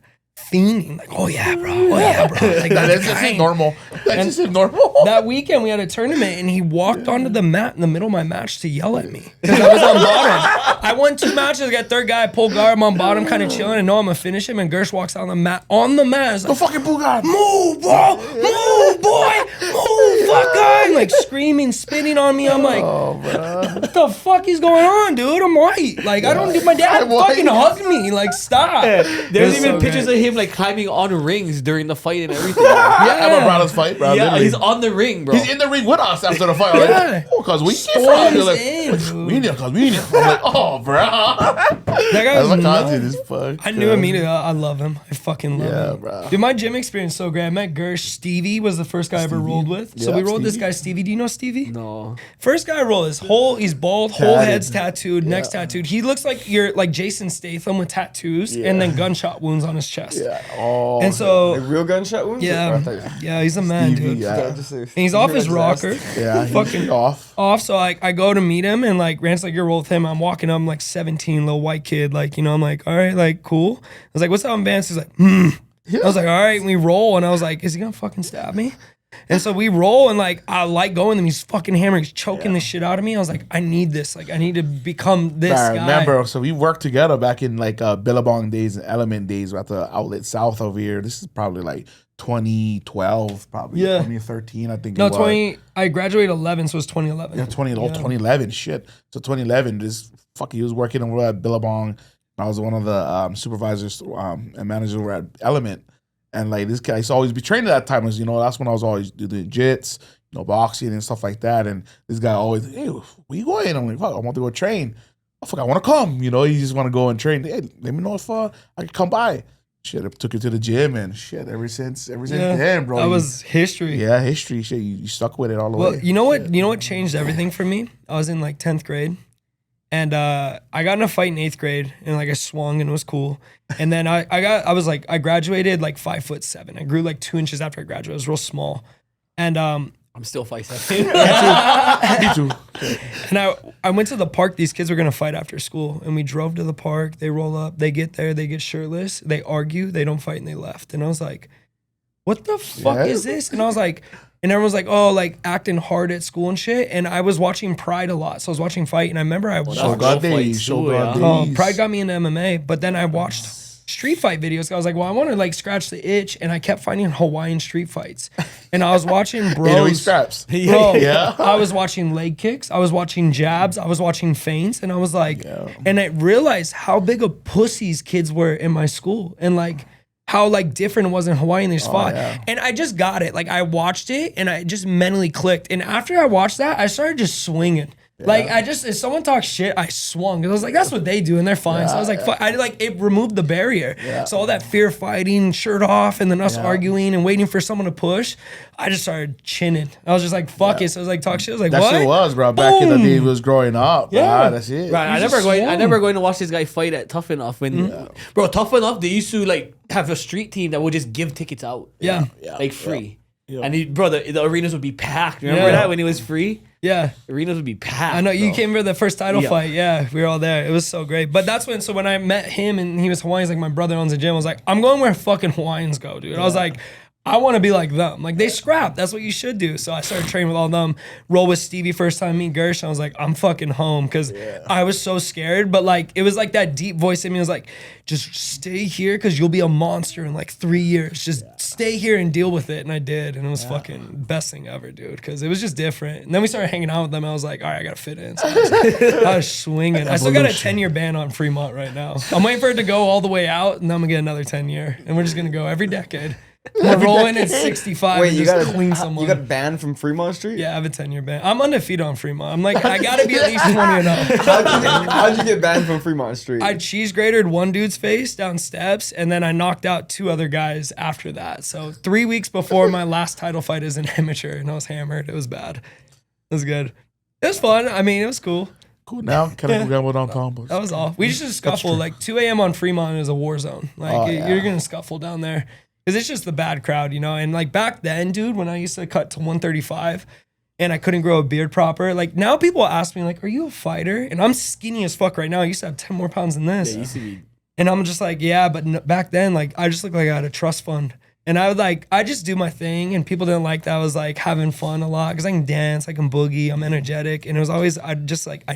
Speaker 3: fiending, like, oh yeah, bro. Oh yeah, bro. Like,
Speaker 4: That's just normal. That's just normal.
Speaker 3: That weekend we had a tournament and he walked onto the mat in the middle of my match to yell at me because I was on bottom. I won 2 matches. I got third guy, pull guard. I'm on bottom, kind of chilling. and know I'm gonna finish him. And Gersh walks out on the mat. He's
Speaker 4: The
Speaker 3: like,
Speaker 4: fucking pool guy.
Speaker 3: move, bro, move, boy, move, fuck guy, like screaming, spitting on me. I'm like, what the fuck is going on, dude? I'm white. Like I don't do. My dad
Speaker 4: I'm white.
Speaker 3: fucking hugged me. Like stop.
Speaker 1: There's
Speaker 3: It's
Speaker 1: even
Speaker 3: so
Speaker 1: pictures
Speaker 3: great.
Speaker 1: of him like climbing on rings during the fight and everything.
Speaker 4: Yeah. I'm a brother's fight, bro.
Speaker 1: Yeah,
Speaker 4: literally.
Speaker 1: he's on the ring, bro.
Speaker 4: He's in the ring with us after the fight.
Speaker 3: Yeah.
Speaker 4: Like, oh, cause we
Speaker 3: Storms
Speaker 4: You're like,
Speaker 3: in, dude.
Speaker 4: we need it, cause we need it. I'm like, oh, bro.
Speaker 3: That guy
Speaker 4: That's
Speaker 3: was
Speaker 4: my
Speaker 3: nuts.
Speaker 4: content is fuck.
Speaker 3: I knew immediately. I love him. I fucking love
Speaker 4: Yeah,
Speaker 3: him.
Speaker 4: bro.
Speaker 3: Dude, my gym experience is so great. I met Gersh. Stevie was the first guy I ever rolled with. So
Speaker 4: Yeah,
Speaker 3: we rolled this
Speaker 4: Stevie.
Speaker 3: guy, Stevie. Do you know Stevie?
Speaker 1: No.
Speaker 3: First guy I roll is he's bald, whole head's tattooed, neck's tattooed. He looks like you're like Jason Statham with tattoos and then gunshot wounds on his chest.
Speaker 4: Yeah. Oh.
Speaker 3: And so,
Speaker 2: Like real gunshot wounds?
Speaker 3: yeah, he's a man,
Speaker 4: Stevie,
Speaker 3: dude.
Speaker 4: yeah.
Speaker 3: And he's off his rocker.
Speaker 4: Yeah.
Speaker 3: Fucking
Speaker 4: off.
Speaker 3: So I go to meet him and like Rant's like, you're roll with him. I'm walking up, I'm like 17, little white kid, like, you know, I'm like, all right, like cool. I was like, what's up, Vance? He's like, I was like, all right, and we roll, and I was like, is he gonna fucking stab me? And so we roll, and like I like going, and he's fucking hammering, he's choking the shit out of me. I was like, I need this, like I need to become this
Speaker 4: I
Speaker 3: guy.
Speaker 4: remember, so we worked together back in like Billabong days and Element days at the outlet south over here. This is probably like 2012, probably.
Speaker 3: Yeah.
Speaker 4: 2013, I think.
Speaker 3: No,
Speaker 4: it was.
Speaker 3: 20. I graduated 11, so it was 2011.
Speaker 4: Yeah, 2011. Shit. So 2011, he was working over at Billabong. I was one of the supervisors and managers over at Element. And like this guy used to always be trained at that time. That's when I was always doing jits, boxing and stuff like that. And this guy always, hey, where you going? I'm like, fuck, I want to go train. Oh, fuck, I want to come. You just want to go and train. Hey, let me know if I can come by. Shit, I took him to the gym and shit. Ever since then, bro.
Speaker 3: That was history.
Speaker 4: Yeah, history. Shit, you stuck with it all the way.
Speaker 3: Well, you know what changed everything for me? I was in like 10th grade. And I got in a fight in 8th grade, and like I swung, and it was cool. And then I graduated like 5'7". I grew like 2 inches after I graduated. I was real small, and
Speaker 1: I'm still 5'7".
Speaker 4: Me too.
Speaker 3: and I went to the park. These kids were gonna fight after school, and we drove to the park. They roll up, they get there, they get shirtless, they argue, they don't fight, and they left. And I was like, what the fuck is this? And I was like. And everyone's like, oh, like acting hard at school and shit. And I was watching Pride a lot. So I was watching Fight. And I remember I watched Pride got me into MMA. But then I watched street fight videos. I was like, well, I want to like scratch the itch. And I kept finding Hawaiian street fights. And I was watching bros.
Speaker 4: Scraps.
Speaker 3: Bro, I was watching leg kicks. I was watching jabs. I was watching feints. And I was like, and I realized how big of pussies kids were in my school. And like, how like different it was in Hawaii and they fought. And I just got it. Like I watched it and I just mentally clicked. And after I watched that, I started just swinging. Like if someone talks shit, I swung. Cause I was like, that's what they do and they're fine. So I was like, fuck, it removed the barrier. So all that fear fighting, shirt off, and then us arguing and waiting for someone to push, I just started chinning. I was just like, fuck it. So I was like, talk shit. I was like,
Speaker 4: that's
Speaker 3: what?
Speaker 4: That's what it was, bro. Back in the day, it was growing up. Yeah, that's it.
Speaker 1: Right, I never going to watch this guy fight at Tough Enough. Bro, Tough Enough, they used to like have a street team that would just give tickets out. Like free. And the arenas would be packed. Remember that when it was free?
Speaker 3: Yeah.
Speaker 1: Arenas would be packed.
Speaker 3: I know, you came for the first title fight. Yeah, we were all there. It was so great. But that's when I met him and he was Hawaiian, like my brother owns a gym, I was like, I'm going where fucking Hawaiians go, dude. I was like, I want to be like them. Like they scrap. That's what you should do. So I started training with all of them. Roll with Stevie first time, meet Gersh. I was like, I'm fucking home because I was so scared. But like, it was like that deep voice in me was like, just stay here because you'll be a monster in like 3 years. Just stay here and deal with it. And I did. And it was fucking best thing ever, dude. Because it was just different. And then we started hanging out with them. I was like, all right, I got to fit in. So I was swinging. I still got a 10-year ban on Fremont right now. I'm waiting for it to go all the way out. And then I'm going to get another 10-year. And we're just going to go every decade. We're rolling at 65
Speaker 2: Wait,
Speaker 3: and
Speaker 2: you
Speaker 3: just
Speaker 2: got
Speaker 3: clean someone.
Speaker 2: You got banned from Fremont Street?
Speaker 3: Yeah, I have a 10-year ban. I'm undefeated on Fremont. I'm like, I gotta be at least 20 and up.
Speaker 2: How'd you get banned from Fremont Street?
Speaker 3: I cheese grated one dude's face down steps, and then I knocked out 2 other guys after that. So 3 weeks before my last title fight as an amateur, and I was hammered. It was bad. It was good. It was fun. I mean, it was cool.
Speaker 4: Cool. Now, can I go down combos?
Speaker 3: That was all. We used to scuffle. Like 2 a.m. on Fremont is a war zone. Like you're gonna scuffle down there. Because it's just the bad crowd, And like back then, dude, when I used to cut to 135 and I couldn't grow a beard proper, like now people ask me, like, are you a fighter? And I'm skinny as fuck right now. I used to have 10 more pounds than this.
Speaker 1: Yeah, used to be.
Speaker 3: And I'm just like, yeah, but back then, like, I just looked like I had a trust fund. And I just do my thing. And people didn't like that I was like having fun a lot because I can dance, I can boogie, I'm energetic. And it was always, I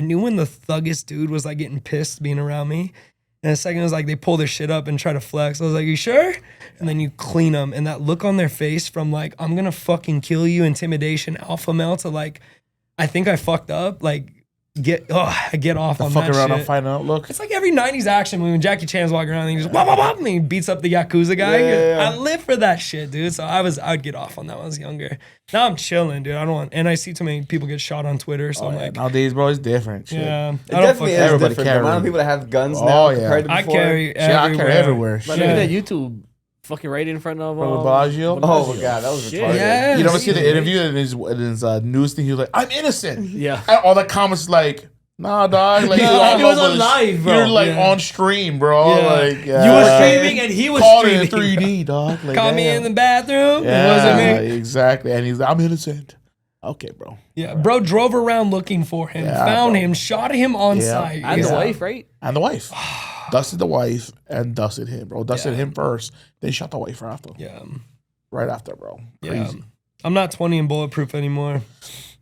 Speaker 3: knew when the thuggest dude was like getting pissed being around me. And the second was like they pull their shit up and try to flex. I was like, you sure? And then you clean them. And that look on their face from like, I'm going to fucking kill you, intimidation, alpha male to like, I think I fucked up. Like, I get off on that shit.
Speaker 4: Fuck around and find out, look.
Speaker 3: It's like every 90s action movie when Jackie Chan's walking around and he just wah, wah, wah, and he beats up the Yakuza guy. I live for that shit, dude. So I'd get off on that when I was younger. Now I'm chilling, dude. And I see too many people get shot on Twitter. So I'm like,
Speaker 4: nowadays, bro, it's different. Shit.
Speaker 3: Yeah.
Speaker 2: It definitely is
Speaker 4: everybody
Speaker 2: different. The amount of people that have guns
Speaker 4: now
Speaker 2: compared to before.
Speaker 3: I carry
Speaker 4: I carry everywhere.
Speaker 1: Like, look at that YouTube. Fucking right in front of
Speaker 4: Bellagio.
Speaker 2: Oh my god, that was retarded.
Speaker 3: Yeah.
Speaker 4: You never see the interview and his news thing? He was like, "I'm innocent."
Speaker 1: Yeah.
Speaker 4: And all the comments like, "Nah, dog." Like,
Speaker 1: he was on live, bro.
Speaker 4: You're like on stream, bro.
Speaker 3: Yeah.
Speaker 4: Like,
Speaker 1: you were streaming and he was
Speaker 4: caught
Speaker 1: streaming
Speaker 4: in 3D, dog. Like,
Speaker 3: Caught me in the bathroom.
Speaker 4: Yeah,
Speaker 3: It wasn't me.
Speaker 4: exactly. And he's like, "I'm innocent." Okay, bro.
Speaker 3: Yeah, bro drove around looking for him, found him, shot him on site.
Speaker 1: And the wife, right?
Speaker 4: And the wife. Dusted the wife and dusted him, bro. Dusted him first, then shot the wife after.
Speaker 3: Yeah.
Speaker 4: Right after, bro. Crazy.
Speaker 3: I'm not 20 and bulletproof anymore.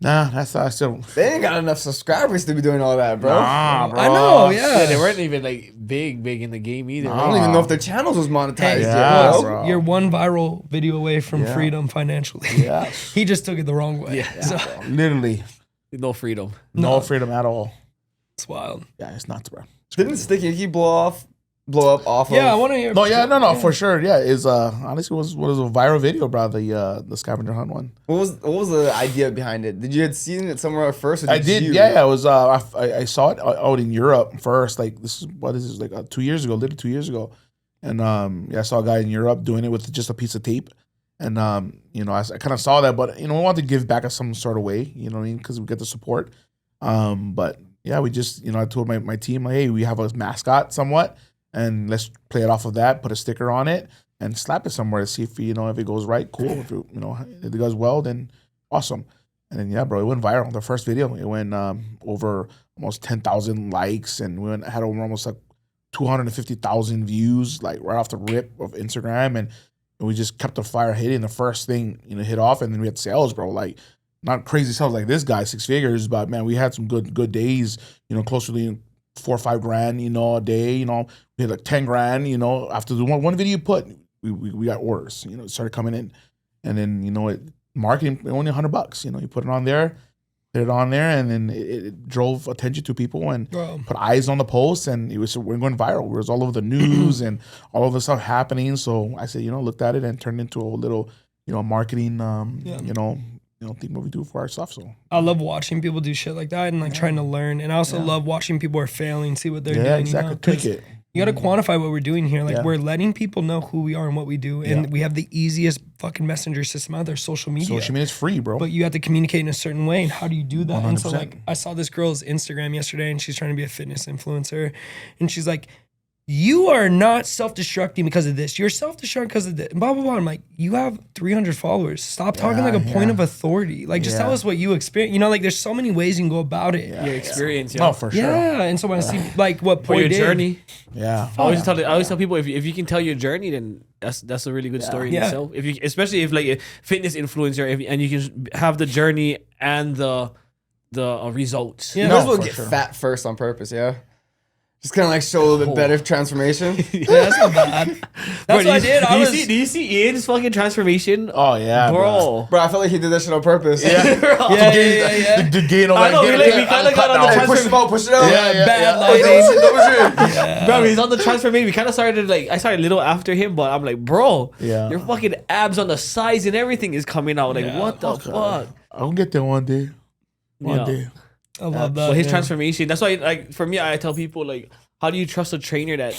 Speaker 4: Nah, that's still.
Speaker 2: They ain't got enough subscribers to be doing all that, bro.
Speaker 4: Nah, bro.
Speaker 3: I know, yeah.
Speaker 1: They weren't even like big in the game either.
Speaker 2: I don't even know if their channels was monetized
Speaker 3: Hey,
Speaker 2: yet,
Speaker 4: yeah,
Speaker 2: bro.
Speaker 4: bro.
Speaker 3: You're one viral video away from
Speaker 4: Yeah.
Speaker 3: freedom financially.
Speaker 4: Yeah.
Speaker 3: He just took it the wrong way.
Speaker 1: Yeah.
Speaker 3: So,
Speaker 4: Literally,
Speaker 1: No freedom.
Speaker 4: no freedom at all.
Speaker 3: it's wild.
Speaker 4: Yeah, it's nuts, bro.
Speaker 2: Didn't Sticky Icky blow up off
Speaker 3: Yeah, I
Speaker 2: of...
Speaker 3: want to hear.
Speaker 4: No, for sure. Yeah, is honestly was a viral video, bro. The scavenger hunt one.
Speaker 2: What was the idea behind it? Did you had seen it somewhere first? Or
Speaker 4: I did.
Speaker 2: you?
Speaker 4: Yeah, it was. I saw it out in Europe first. Like this is like 2 years ago, literally 2 years ago, and yeah, I saw a guy in Europe doing it with just a piece of tape, and you know, I kind of saw that, but you know, I wanted to give back in some sort of way, you know what I mean, because we get the support. But yeah, we just, you know, I told my team, like, hey, we have a mascot somewhat, and let's play it off of that, put a sticker on it, and slap it somewhere to see if, you know, if it goes right, cool. If it, you know, if it goes well, then awesome. And then yeah, bro, it went viral. The first video, it went over almost 10,000 likes, and we had over almost like 250,000 views, like right off the rip of Instagram, and we just kept the fire hitting. The first thing, you know, hit off, and then we had sales, bro. Like not crazy sales like this guy, 6 figures, but man, we had some good days. You know, closer to 4 or 5 grand, you know, a day. You know, we had like 10 grand. You know, after the one video you put, we got orders. You know, it started coming in, and then you know, marketing only $100. You know, you put it on there. Put it on there, and then it drove attention to people and put eyes on the post, and we're going viral. It was all over the news and all of the stuff happening. So I said, you know, looked at it and turned into a little, you know, marketing, you know, thing what we do for our stuff. So
Speaker 3: I love watching people do shit like that and like trying to learn, and I also love watching people are failing, see what they're doing.
Speaker 4: exactly.
Speaker 3: You know? 'Cause
Speaker 4: Tweak it.
Speaker 3: you got to quantify what we're doing here. Like we're letting people know who we are and what we do, and we have the easiest fucking messenger system out there, social media.
Speaker 4: Social media is free, bro.
Speaker 3: But you have to communicate in a certain way. And how do you do that? And so
Speaker 4: 100%.
Speaker 3: like I saw this girl's Instagram yesterday, and she's trying to be a fitness influencer, and she's like, you are not self-destructing because of this. You're self-destructing because of this. Blah, blah, blah. I'm like, you have 300 followers. Stop talking like a point of authority. Like, just tell us what you experience. You know, like, there's so many ways you can go about it.
Speaker 1: Your experience.
Speaker 4: No, for sure.
Speaker 3: Yeah. And so when I see, like, what
Speaker 1: For
Speaker 3: Boy
Speaker 1: your
Speaker 3: did.
Speaker 1: journey.
Speaker 4: Yeah.
Speaker 1: I always tell people if you can tell your journey, then that's a really good story in itself. If you, especially if like a fitness influencer, and you can have the journey and the results.
Speaker 3: Yeah.
Speaker 2: You might as well
Speaker 4: for
Speaker 2: get
Speaker 4: sure.
Speaker 2: fat first on purpose, yeah? Just kind of like show a little bit better transformation.
Speaker 3: Yeah, that's not bad. That's what I did.
Speaker 1: Do you see Ian's fucking transformation?
Speaker 4: Oh yeah,
Speaker 1: Bro.
Speaker 2: Bro, I felt like he did that shit on purpose.
Speaker 3: Yeah.
Speaker 4: The gain of
Speaker 1: I know, we kind of got on the
Speaker 2: Hey, push
Speaker 1: transformation.
Speaker 2: it out, push it out.
Speaker 3: Bad
Speaker 2: Oh, that was it.
Speaker 1: Bro, he's on the transformation. We kind of started like, I started a little after him, but I'm like, bro,
Speaker 4: Yeah.
Speaker 1: your fucking abs on the sides and everything is coming out. Like, what the fuck?
Speaker 4: I'll get there one day. One
Speaker 1: Yeah.
Speaker 4: day.
Speaker 3: I love that.
Speaker 1: But his
Speaker 3: yeah.
Speaker 1: transformation, that's why, like, for me, I tell people, like, how do you trust a trainer that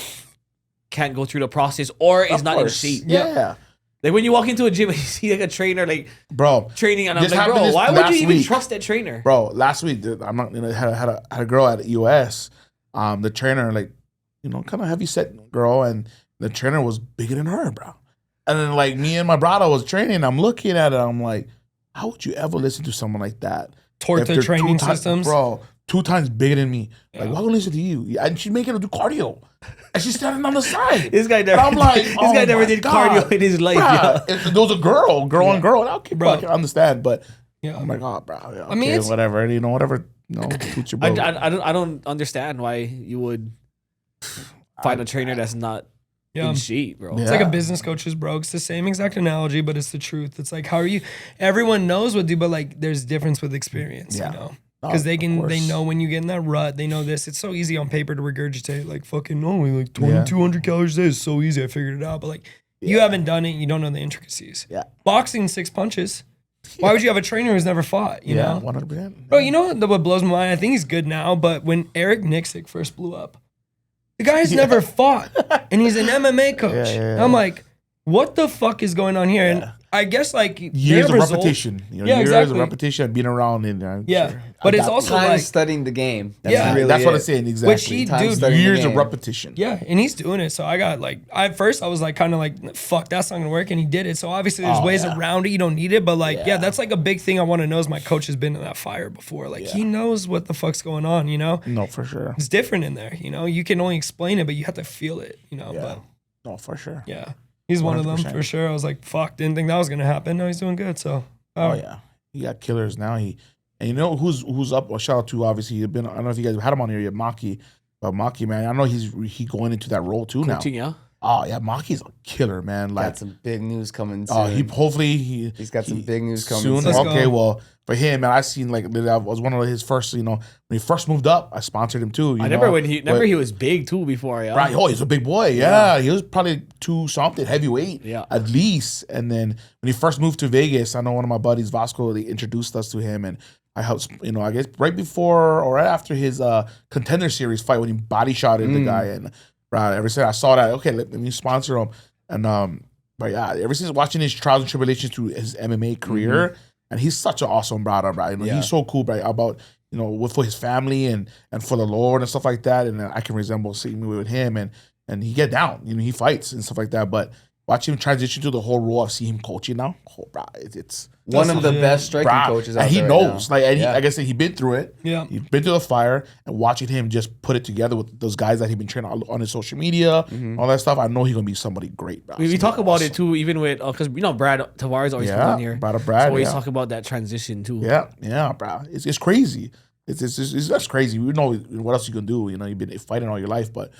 Speaker 1: can't go through the process or is
Speaker 4: Of
Speaker 1: not
Speaker 4: course.
Speaker 1: in shape?
Speaker 4: Yeah.
Speaker 1: Like, when you walk into a gym and you see, like, a trainer, like,
Speaker 4: Bro.
Speaker 1: training, and I'm
Speaker 4: This
Speaker 1: like,
Speaker 4: happened
Speaker 1: bro,
Speaker 4: this
Speaker 1: why would
Speaker 4: last
Speaker 1: you even
Speaker 4: week.
Speaker 1: trust that trainer?
Speaker 4: Bro, last week, dude, I'm not, you know, had a girl at US. The trainer, like, you know, kind of heavy set girl, and the trainer was bigger than her, bro. And then, like, me and my brother was training. I'm looking at it. I'm like, how would you ever listen to someone like that?
Speaker 3: Tort
Speaker 4: If
Speaker 3: their
Speaker 4: they're
Speaker 3: training
Speaker 4: 2 times,
Speaker 3: systems.
Speaker 4: bro. 2 times bigger than me. Like, why would I listen to you? And she's making her do cardio, and she's standing on the side.
Speaker 1: This guy
Speaker 4: And
Speaker 1: never,
Speaker 4: I'm like,
Speaker 1: this
Speaker 4: oh
Speaker 1: guy never
Speaker 4: my
Speaker 1: did
Speaker 4: God.
Speaker 1: cardio in his life.
Speaker 4: Bruh,
Speaker 1: Yeah.
Speaker 4: there was a girl on girl, and okay, bro,
Speaker 3: Bro.
Speaker 4: I can understand, but
Speaker 3: Yeah.
Speaker 4: I'm like, oh, bro, yeah, okay,
Speaker 3: I mean, it's-
Speaker 4: whatever, you know, whatever, you know, suits your
Speaker 1: I
Speaker 4: bro.
Speaker 1: don't understand why you would find a trainer that's not
Speaker 3: Yeah.
Speaker 1: in shape, bro.
Speaker 3: It's like a
Speaker 4: Yeah.
Speaker 3: business coach's bro. It's the same exact analogy, but it's the truth. It's like, how are you? Everyone knows what to do, but like, there's difference with experience,
Speaker 4: Yeah.
Speaker 3: you know?
Speaker 4: Oh,
Speaker 3: Because they
Speaker 4: of
Speaker 3: can, they
Speaker 4: course.
Speaker 3: know when you get in that rut. They know this. It's so easy on paper to regurgitate. Like fucking no, like 2,200 calories a day is so easy. I figured it out. But like, you haven't done it. You don't know the intricacies.
Speaker 4: Yeah.
Speaker 3: Boxing 6 punches. Why would you have a trainer who's never fought? You
Speaker 4: Yeah,
Speaker 3: know,
Speaker 4: 100%.
Speaker 3: bro. You know what blows my mind? I think he's good now. But when Eric Nixick first blew up, the guy's never fought, and he's an MMA coach.
Speaker 4: Yeah.
Speaker 3: I'm like, what the fuck is going on here? And I guess like
Speaker 4: Years of
Speaker 3: their result-
Speaker 4: repetition. You know,
Speaker 3: Yeah,
Speaker 4: years
Speaker 3: exactly.
Speaker 4: of repetition and being around in there.
Speaker 3: Yeah, but it's also
Speaker 2: Time
Speaker 3: like,
Speaker 2: studying the game.
Speaker 3: Yeah.
Speaker 2: really
Speaker 4: that's what
Speaker 2: it.
Speaker 4: I'm saying, exactly.
Speaker 3: which he,
Speaker 2: Time
Speaker 3: dude,
Speaker 2: studying the
Speaker 4: Years of
Speaker 2: game.
Speaker 4: repetition.
Speaker 3: yeah, and he's doing it. So I got like, at first I was like, kind of like, fuck, that's not gonna work, and he did it. So obviously there's ways around it. You don't need it, but like, yeah, that's like a big thing I want to know. Is my coach has been in that fire before. Like he knows what the fuck's going on. You know,
Speaker 4: No, for sure.
Speaker 3: it's different in there. You know, you can only explain it, but you have to feel it. You know,
Speaker 4: Yeah.
Speaker 3: but
Speaker 4: No, for sure.
Speaker 3: yeah, he's one of them
Speaker 4: 100%.
Speaker 3: for sure. I was like, fuck, didn't think that was gonna happen. No, he's doing good. So
Speaker 4: Oh yeah, he got killers now. And you know who's up? Well, shout out to obviously. I don't know if you guys had him on here yet, Maki. But Maki, man, I know he's going into that role too
Speaker 1: Coaching,
Speaker 4: now.
Speaker 1: yeah.
Speaker 4: Oh yeah, Maki's a killer, man. Like,
Speaker 2: got some big news coming soon.
Speaker 4: He's
Speaker 2: got some big news coming
Speaker 4: soon.
Speaker 2: soon.
Speaker 4: Okay, well, for him, man, I seen like I was one of his first. You know, when he first moved up, I sponsored him too.
Speaker 1: I remember when he was big too before, yeah.
Speaker 4: Right, he's a big boy. Yeah, he was probably 2-something heavyweight, at least. And then when he first moved to Vegas, I know one of my buddies, Vasco, they introduced us to him, and I helped. You know, I guess right before or right after his Contender Series fight when he body shotted the guy, and ever since I saw that, okay, let me sponsor him, and but yeah, ever since watching his trials and tribulations through his MMA career. And he's such an awesome brother, bro. You know, he's so cool, bro, about, you know, for his family and for the Lord and stuff like that. And I can resemble seeing me with him and he get down. You know, he fights and stuff like that. But watching him transition to the whole role of seeing him coaching now, bro, it's
Speaker 2: one of the best striking coaches out there.
Speaker 4: And he knows.
Speaker 2: Right now.
Speaker 4: Like I said, he's been through it.
Speaker 3: Yeah.
Speaker 4: He's been through the fire, and watching him just put it together with those guys that he's been training on his social media, all that stuff, I know he's going to be somebody great, bro.
Speaker 1: We talk about it too, even with, because, you know, Brad Tavares always comes on here.
Speaker 4: Brad,
Speaker 1: so we always talk about that transition too.
Speaker 4: Yeah, bro. It's crazy. It's just crazy. We know what else you can do. You know, you've been fighting all your life, but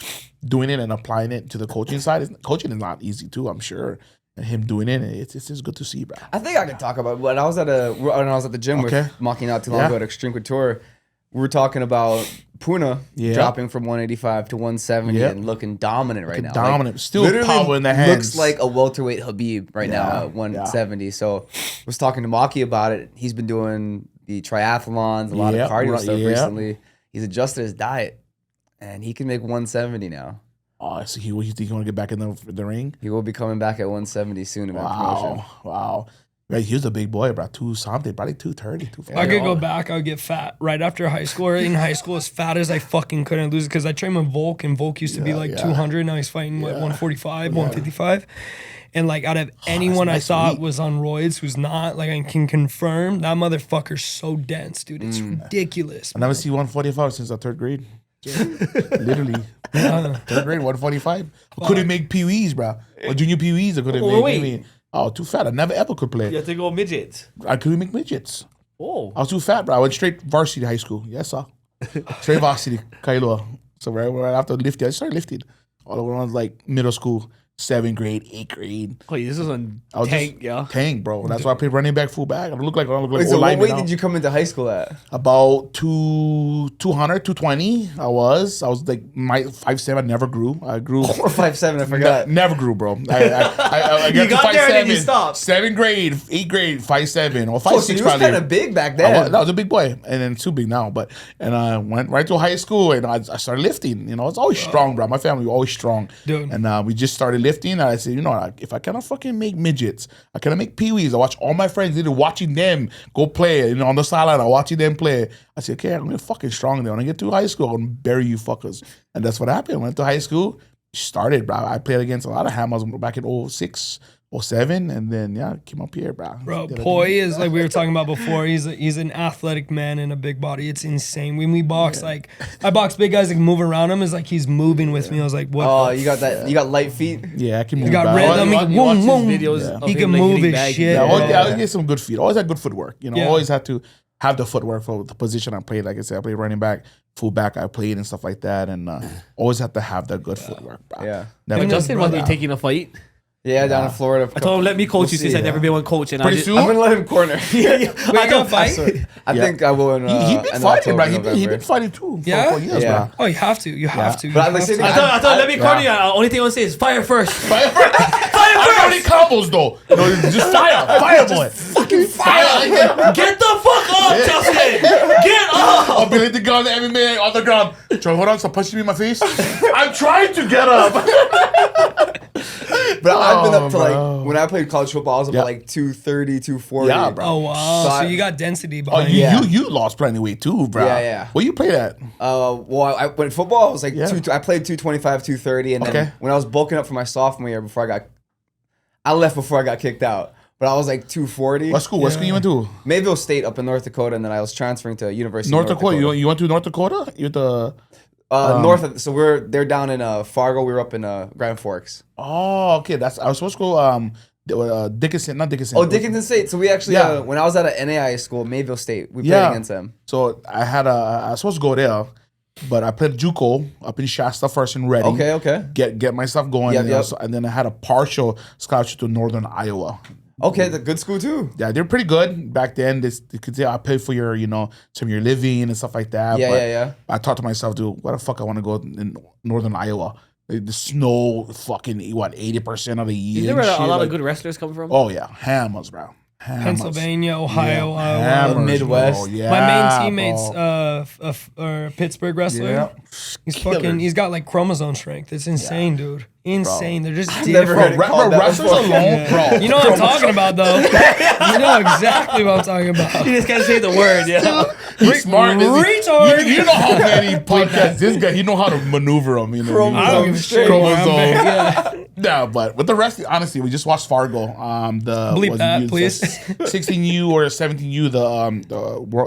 Speaker 4: doing it and applying it to the coaching side, coaching is not easy too, I'm sure. And him doing it, it's just good to see, bro.
Speaker 2: I think I can talk about when I was at the gym with Maki not too long ago at Extreme Couture. We were talking about Puna dropping from 185 to 170 and looking dominant right now.
Speaker 4: Dominant, like, still power in the hands.
Speaker 2: Looks like a welterweight Habib right now at 170. So I was talking to Maki about it. He's been doing the triathlons, a lot of cardio stuff recently. He's adjusted his diet, and he can make 170 now.
Speaker 4: Oh, so you think he's going to get back in the ring?
Speaker 2: He will be coming back at 170 soon in that promotion.
Speaker 4: Wow. Right, he was a big boy, bro. 2-something, probably 230, 240.
Speaker 3: If I could go back, I would get fat right after high school. Or in high school, as fat as I fucking couldn't lose it because I trained with Volk, and Volk used to be like 200. Now he's fighting 145, 155. And like out of anyone I thought was on roids who's not, like I can confirm, that motherfucker's so dense, dude. It's ridiculous.
Speaker 4: I never see 145 since the third grade. Literally. Third grade, 145. Couldn't make Pee-wees, bro. Or junior Pee-wees, I couldn't make.
Speaker 1: Wait.
Speaker 4: Oh, too fat. I never ever could play.
Speaker 1: You have to go midgets.
Speaker 4: I couldn't make midgets.
Speaker 1: Oh.
Speaker 4: I was too fat, bro. I went straight varsity high school. Yes, sir. Straight varsity, Kailua. So right after lifting, I started lifting. All the ones like middle school. 7th grade, 8th grade.
Speaker 1: Oh, this is on tank,
Speaker 4: Tank, bro. That's why I played running back, fullback. I look like
Speaker 2: Wait, so what weight did you come into high school at?
Speaker 4: About 200, 220. I was like my 5'7". I never grew. I grew
Speaker 2: 5'7". I forgot.
Speaker 4: Never grew, bro. I
Speaker 1: you got there and then you stopped.
Speaker 4: 7th grade, 8th grade, 5'7" or 5'6".
Speaker 2: So you was kind of big back then.
Speaker 4: I was a big boy, and then too big now. But I went right to high school and I started lifting. You know, it's always strong, bro. My family was always strong,
Speaker 3: dude.
Speaker 4: And we just started lifting. And I said, you know, if I cannot fucking make midgets, I cannot make Pee-wees. I watch all my friends, they're watching them go play, you know, on the sideline. I'm watching them play. I said, okay, I'm gonna fucking strong there. When I get to high school, I'm gonna bury you fuckers. And that's what happened. I went to high school, started, bro. I played against a lot of hammers back in 06. 07, and then came up here, bro.
Speaker 3: Bro, Poi is like we were talking about before. He's an athletic man in a big body. It's insane. When we box, like I box big guys that can move around him. It's like he's moving with me. I was like, what?
Speaker 2: Oh, you got that? You got light feet?
Speaker 4: Yeah, I can move.
Speaker 3: You got rhythm. He
Speaker 1: videos.
Speaker 3: He can move his shit.
Speaker 4: I get some good feet. Always had good footwork. You know, always had to have the footwork for the position I played. Like I said, I played running back, fullback. I played and stuff like that, and always have to have that good footwork, bro.
Speaker 2: Yeah.
Speaker 1: But Justin wasn't taking a fight.
Speaker 2: Yeah, down in Florida.
Speaker 1: I told him, let me coach you since I've never been one coach. And
Speaker 4: Pretty soon?
Speaker 2: I'm going to let him corner.
Speaker 3: Wait, I got fight?
Speaker 2: I think I will in
Speaker 4: He been fighting, bro. He been fighting too for years, bro.
Speaker 3: Oh, you have to. You have to.
Speaker 2: But
Speaker 3: I
Speaker 2: thought,
Speaker 1: let me corner you. Only thing I want to say is fire first.
Speaker 4: Fire first. I got any combos though. You know, just fire, boy.
Speaker 2: fucking fire.
Speaker 1: Get the fuck up, Justin. Get up.
Speaker 4: I'll be like the guy on the MMA on the ground. Joe, hold on, stop punching me in my face. I'm trying to get up.
Speaker 2: But I've been up to like, when I played college football, I was up to like 230, 240.
Speaker 4: Yeah, bro.
Speaker 3: Oh, wow. So you got density behind
Speaker 4: you lost plenty of weight too, bro.
Speaker 2: Yeah.
Speaker 4: Where you played at?
Speaker 2: Well, I went football. I was like, I played 225, 230. And then when I was bulking up for my sophomore year, I left before I got kicked out. But I was like 240.
Speaker 4: What school? What school you went to?
Speaker 2: Mayville State up in North Dakota, and then I was transferring to University
Speaker 4: North
Speaker 2: of
Speaker 4: Dakota. You went to North Dakota? You went to
Speaker 2: north of, so they're down in Fargo. We were up in Grand Forks.
Speaker 4: Oh, okay. I was supposed to go Dickinson, not Dickinson.
Speaker 2: Oh, Dickinson State. So we actually,
Speaker 4: Yeah.
Speaker 2: when I was at an NAI school, Mayville State, we played
Speaker 4: Yeah.
Speaker 2: against them.
Speaker 4: So I was supposed to go there, but I played JUCO up in Shasta first in Reading.
Speaker 2: Okay.
Speaker 4: Get myself going.
Speaker 2: Yep,
Speaker 4: and,
Speaker 2: yep.
Speaker 4: and then I had a partial scholarship to Northern Iowa.
Speaker 2: Okay, the good school too.
Speaker 4: Yeah, they're pretty good back then. They could say I pay for your, some of your living and stuff like that.
Speaker 2: Yeah,
Speaker 4: but
Speaker 2: yeah.
Speaker 4: I thought to myself, dude, why the fuck I want to go in Northern Iowa? Like, the snow, fucking 80% of the year.
Speaker 1: Is there
Speaker 4: and
Speaker 1: a
Speaker 4: shit,
Speaker 1: lot
Speaker 4: like-
Speaker 1: of good wrestlers come from?
Speaker 4: Oh yeah, hammers, bro. Hammers.
Speaker 3: Pennsylvania, Ohio,
Speaker 4: Yeah,
Speaker 3: Iowa.
Speaker 4: hammers,
Speaker 2: Midwest.
Speaker 4: bro. Yeah,
Speaker 3: My main
Speaker 4: bro.
Speaker 3: teammate's a Pittsburgh wrestler.
Speaker 4: Yeah.
Speaker 3: He's
Speaker 4: Killers.
Speaker 3: he's got like chromosome strength. It's insane, dude. Insane. They're just
Speaker 2: never heard it
Speaker 4: Bro,
Speaker 2: called that
Speaker 4: wrestlers
Speaker 2: before.
Speaker 4: alone, bro.
Speaker 3: You know what I'm talking about, though. You know exactly what I'm talking about.
Speaker 1: You just can't say the word, yeah.
Speaker 4: He's smart.
Speaker 3: Retard.
Speaker 4: You know how many podcasts this guy, he know how to maneuver them.
Speaker 3: I don't give a shit.
Speaker 4: Chromosome.
Speaker 3: Yeah.
Speaker 4: No, but with the rest, honestly, we just watched Fargo.
Speaker 3: Bleep
Speaker 4: was it
Speaker 3: that,
Speaker 4: used,
Speaker 3: please.
Speaker 4: 16U or 17U,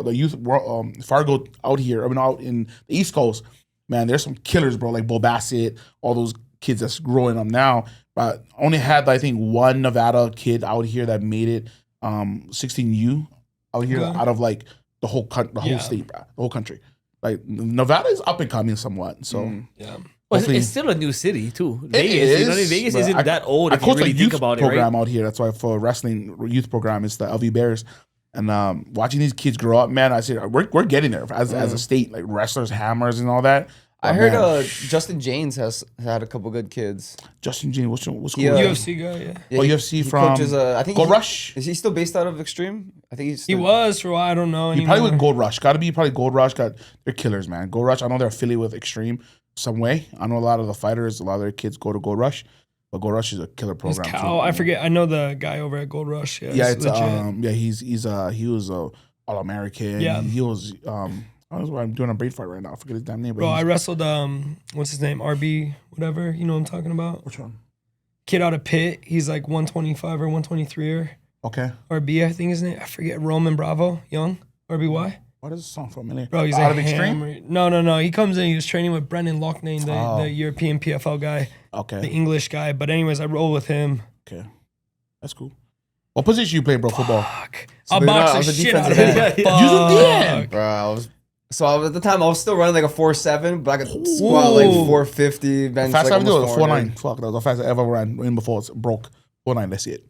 Speaker 4: the youth Fargo out here. I mean, out in the East Coast, man. There's some killers, bro. Like Bo Bassett, all those kids that's growing up now. But only had, I think, one Nevada kid out here that made it 16U out here
Speaker 3: Okay.
Speaker 4: out of like the whole whole state, bro, the whole country. Like Nevada is up and coming somewhat. So
Speaker 3: Yeah.
Speaker 1: Well,
Speaker 4: hopefully-
Speaker 1: it's still a new city too.
Speaker 4: It
Speaker 1: Vegas, you know what I mean?
Speaker 4: is,
Speaker 1: Vegas
Speaker 4: but
Speaker 1: isn't that old
Speaker 4: I
Speaker 1: if you
Speaker 4: coach
Speaker 1: really
Speaker 4: a
Speaker 1: think
Speaker 4: youth
Speaker 1: about it,
Speaker 4: program
Speaker 1: right?
Speaker 4: out here. That's why for wrestling youth program, it's the LV Bears. And watching these kids grow up, man, I said we're getting there as a state, like wrestlers, hammers, and all that.
Speaker 2: I
Speaker 4: But,
Speaker 2: heard
Speaker 4: man,
Speaker 2: Justin James has had a couple good kids.
Speaker 4: Justin James, what's cool?
Speaker 2: Yeah.
Speaker 3: UFC guy, yeah.
Speaker 4: Well, UFC from
Speaker 2: coaches, I think
Speaker 4: Gold Rush.
Speaker 2: Is he still based out of Extreme? I think he's
Speaker 3: He
Speaker 2: still,
Speaker 3: was for a while. I don't know
Speaker 4: He
Speaker 3: anymore.
Speaker 4: probably with Gold Rush. Got to be probably Gold Rush. They're killers, man. Gold Rush. I know they're affiliated with Extreme some way. I know a lot of the fighters, a lot of their kids go to Gold Rush, but Gold Rush is a killer
Speaker 3: His
Speaker 4: program.
Speaker 3: cow.
Speaker 4: too.
Speaker 3: I forget. I know the guy over at Gold Rush. Yeah,
Speaker 4: Yeah,
Speaker 3: it's
Speaker 4: it's
Speaker 3: legit.
Speaker 4: he was All American.
Speaker 3: Yeah.
Speaker 4: He was I'm doing a brain fight right now. I forget his damn name.
Speaker 3: Bro, I wrestled what's his name? RB whatever. You know what I'm talking about?
Speaker 4: Which one?
Speaker 3: Kid out of Pitt. He's like 125 or 123 or
Speaker 4: Okay.
Speaker 3: RB. I think his name. I forget. Roman Bravo, young RBY.
Speaker 4: Why does this sound familiar?
Speaker 3: Bro, he's
Speaker 4: out
Speaker 3: like
Speaker 4: of Extreme.
Speaker 3: hammered. No. He comes in. He was training with Brendan Loughnane, the European PFL guy, the
Speaker 4: Okay.
Speaker 3: English guy. But anyways, I roll with him.
Speaker 4: Okay. That's cool. What position you play, bro? Football.
Speaker 3: Fuck.
Speaker 2: So
Speaker 3: I'll
Speaker 2: they're not-
Speaker 3: box
Speaker 2: I
Speaker 3: the
Speaker 2: was a
Speaker 3: shit out of
Speaker 2: defensive
Speaker 3: him.
Speaker 1: end.
Speaker 4: Use a DM.
Speaker 3: Fuck.
Speaker 2: bro. At the time I was still running like a 4.7, but I could squat like
Speaker 3: Ooh.
Speaker 2: 450, bench
Speaker 4: Fast
Speaker 2: like
Speaker 4: I do
Speaker 2: almost
Speaker 4: it
Speaker 2: 400.
Speaker 4: 4.9. Fuck, that was the fastest I ever ran in before it's broke. 4.9. That's it.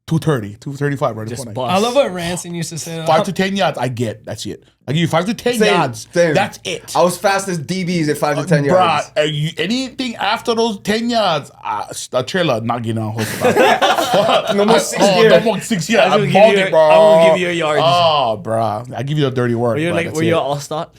Speaker 4: 230, 235, right?
Speaker 1: Just
Speaker 4: 4.9.
Speaker 1: bust.
Speaker 3: I love what Ranson used to say.
Speaker 4: 5 to 10 yards. I get. That's it. I give you 5 to 10
Speaker 2: Same,
Speaker 4: yards.
Speaker 2: same.
Speaker 4: That's it.
Speaker 2: I was fast as DBs at 5 to 10 yards.
Speaker 4: Bruh, anything after those 10 yards, a trailer not getting on horse about.
Speaker 2: No more 6 years.
Speaker 4: No more 6 years.
Speaker 1: I was
Speaker 4: I'm
Speaker 1: gonna give
Speaker 4: balding,
Speaker 1: you-
Speaker 4: bro.
Speaker 1: I won't give you your yards.
Speaker 4: Oh, bruh. I give you the dirty work.
Speaker 1: Were you
Speaker 4: bruh,
Speaker 1: like,
Speaker 4: that's
Speaker 1: were you
Speaker 4: it.
Speaker 1: an all-star?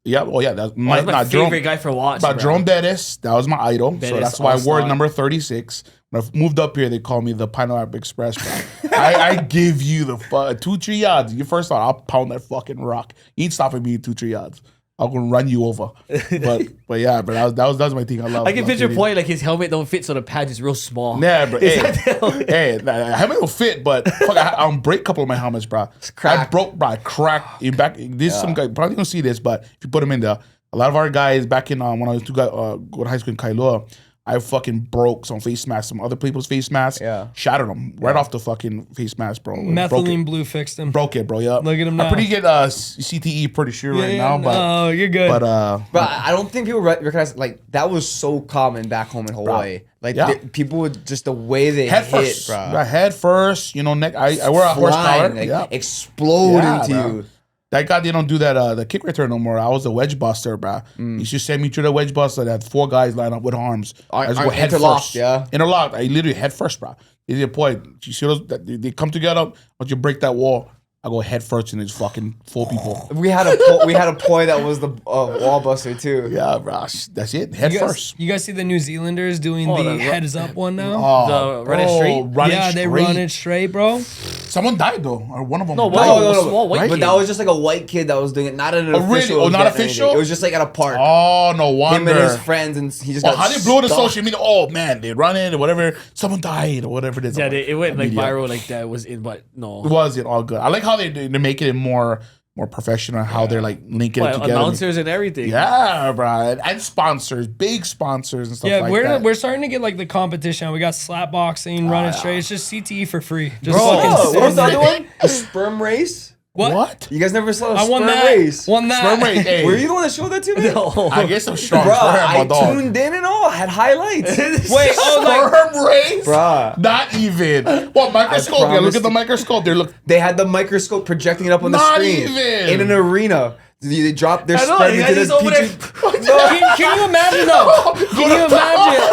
Speaker 4: Yeah, well, yeah. That's my,
Speaker 1: That's my favorite guy for watch.
Speaker 4: But
Speaker 1: bro.
Speaker 4: Jerome Bettis, that was my idol. So
Speaker 1: Bettis,
Speaker 4: that's why I wore
Speaker 1: all-star.
Speaker 4: number 36. When I moved up here, they call me the Pineapple Express, bro. I give you the 2-3 yards. You first thought I'll pound that fucking rock. You ain't stopping me in 2-3 yards. I'm gonna run you over. But yeah, but that was my thing. I love.
Speaker 1: I can picture
Speaker 4: it.
Speaker 1: Point like his helmet don't fit, so the pad is real small.
Speaker 4: Nah, bro. Hey, helmet will fit, but fuck, I'll break a couple of my helmets, bro. I
Speaker 2: cracked.
Speaker 4: broke, bro. I cracked in back. This some guy probably don't see this, but if you put them in there, a lot of our guys back in when I was go to high school in Kailua, I fucking broke some face masks, some other people's face masks.
Speaker 2: Yeah.
Speaker 4: Shattered them right off the fucking face mask, bro. Broke
Speaker 3: Methylene
Speaker 4: it.
Speaker 3: blue fixed him.
Speaker 4: Broke it, bro. Yeah.
Speaker 3: Look at him now.
Speaker 4: I'm pretty good CTE, pretty sure right now, but
Speaker 3: no, you're good.
Speaker 2: But I don't think people recognize like that was so common back home in Hawaii. Like
Speaker 4: Yeah.
Speaker 2: people would just the way they
Speaker 4: head
Speaker 2: hit,
Speaker 4: first,
Speaker 2: bro.
Speaker 4: Right, head first. Neck. I wear a horse collar.
Speaker 2: Flying, like,
Speaker 4: Yeah.
Speaker 2: explode
Speaker 4: Yeah,
Speaker 2: into
Speaker 4: bro.
Speaker 2: you.
Speaker 4: That guy, they don't do that, the kick return no more. I was a wedge buster, bro. You should send me to the wedge buster that had 4 guys lined up with arms. I just go head
Speaker 2: interlocked,
Speaker 4: first.
Speaker 2: yeah.
Speaker 4: Interlocked. I literally head first, bro. Is your point? You see those? They come together. Once you break that wall, I go head first and it's fucking 4 people.
Speaker 2: We had a point that was the wall buster too.
Speaker 4: Yeah, bro. That's it. Head
Speaker 3: you guys,
Speaker 4: first.
Speaker 3: you guys see the New Zealanders doing
Speaker 1: Oh,
Speaker 3: the
Speaker 1: the-
Speaker 3: heads up one now?
Speaker 1: The run it straight?
Speaker 4: Running
Speaker 3: Yeah, they
Speaker 4: straight.
Speaker 3: run it straight, bro.
Speaker 4: Someone died though, or one of them.
Speaker 1: No,
Speaker 4: died.
Speaker 1: one of them. Small white
Speaker 2: But
Speaker 1: kid.
Speaker 2: that was just like a white kid that was doing it, not at an
Speaker 4: Oh, really?
Speaker 2: official.
Speaker 4: Oh, not
Speaker 2: event or
Speaker 4: official?
Speaker 2: anything. It was just like at a park.
Speaker 4: Oh, no
Speaker 2: Him
Speaker 4: wonder.
Speaker 2: and his friends, and he just got.
Speaker 4: How they blew the
Speaker 2: stalked.
Speaker 4: social media? Oh man, they run in or whatever. Someone died or whatever it is.
Speaker 1: Yeah, it went like
Speaker 4: Media.
Speaker 1: viral like that. Was in, but no.
Speaker 4: Was it all good? I like how they're making it more more professional how they're like linking it together.
Speaker 1: Announcers and everything.
Speaker 4: Yeah, bro, and sponsors, big sponsors and stuff like that.
Speaker 3: We're starting to get like the competition. We got slap boxing, running straight. It's just CTE for free. Just
Speaker 2: Bro,
Speaker 3: fucking
Speaker 2: what was the other one? A sperm race?
Speaker 3: What?
Speaker 2: You guys never saw a
Speaker 3: I
Speaker 2: sperm
Speaker 3: won that.
Speaker 2: race?
Speaker 3: Won that.
Speaker 4: Sperm rate, hey.
Speaker 2: Were you the one that showed that to me?
Speaker 1: No.
Speaker 4: I guess I'm strong.
Speaker 2: Bro,
Speaker 4: Sperm,
Speaker 2: I
Speaker 4: my dog.
Speaker 2: tuned in and all. I had highlights.
Speaker 3: Wait,
Speaker 4: Sperm race?
Speaker 2: Bruh.
Speaker 4: Not even. What microscope? Yeah, look
Speaker 2: promise
Speaker 4: at the
Speaker 2: to-
Speaker 4: microscope. They're look.
Speaker 2: They had the microscope projecting it up on the
Speaker 4: Not
Speaker 2: screen.
Speaker 4: even.
Speaker 2: In an arena. They dropped their
Speaker 1: I know,
Speaker 2: sperm
Speaker 1: you
Speaker 2: into
Speaker 1: guys
Speaker 2: this
Speaker 1: over there.
Speaker 2: petri.
Speaker 3: Can you imagine though? Can you imagine?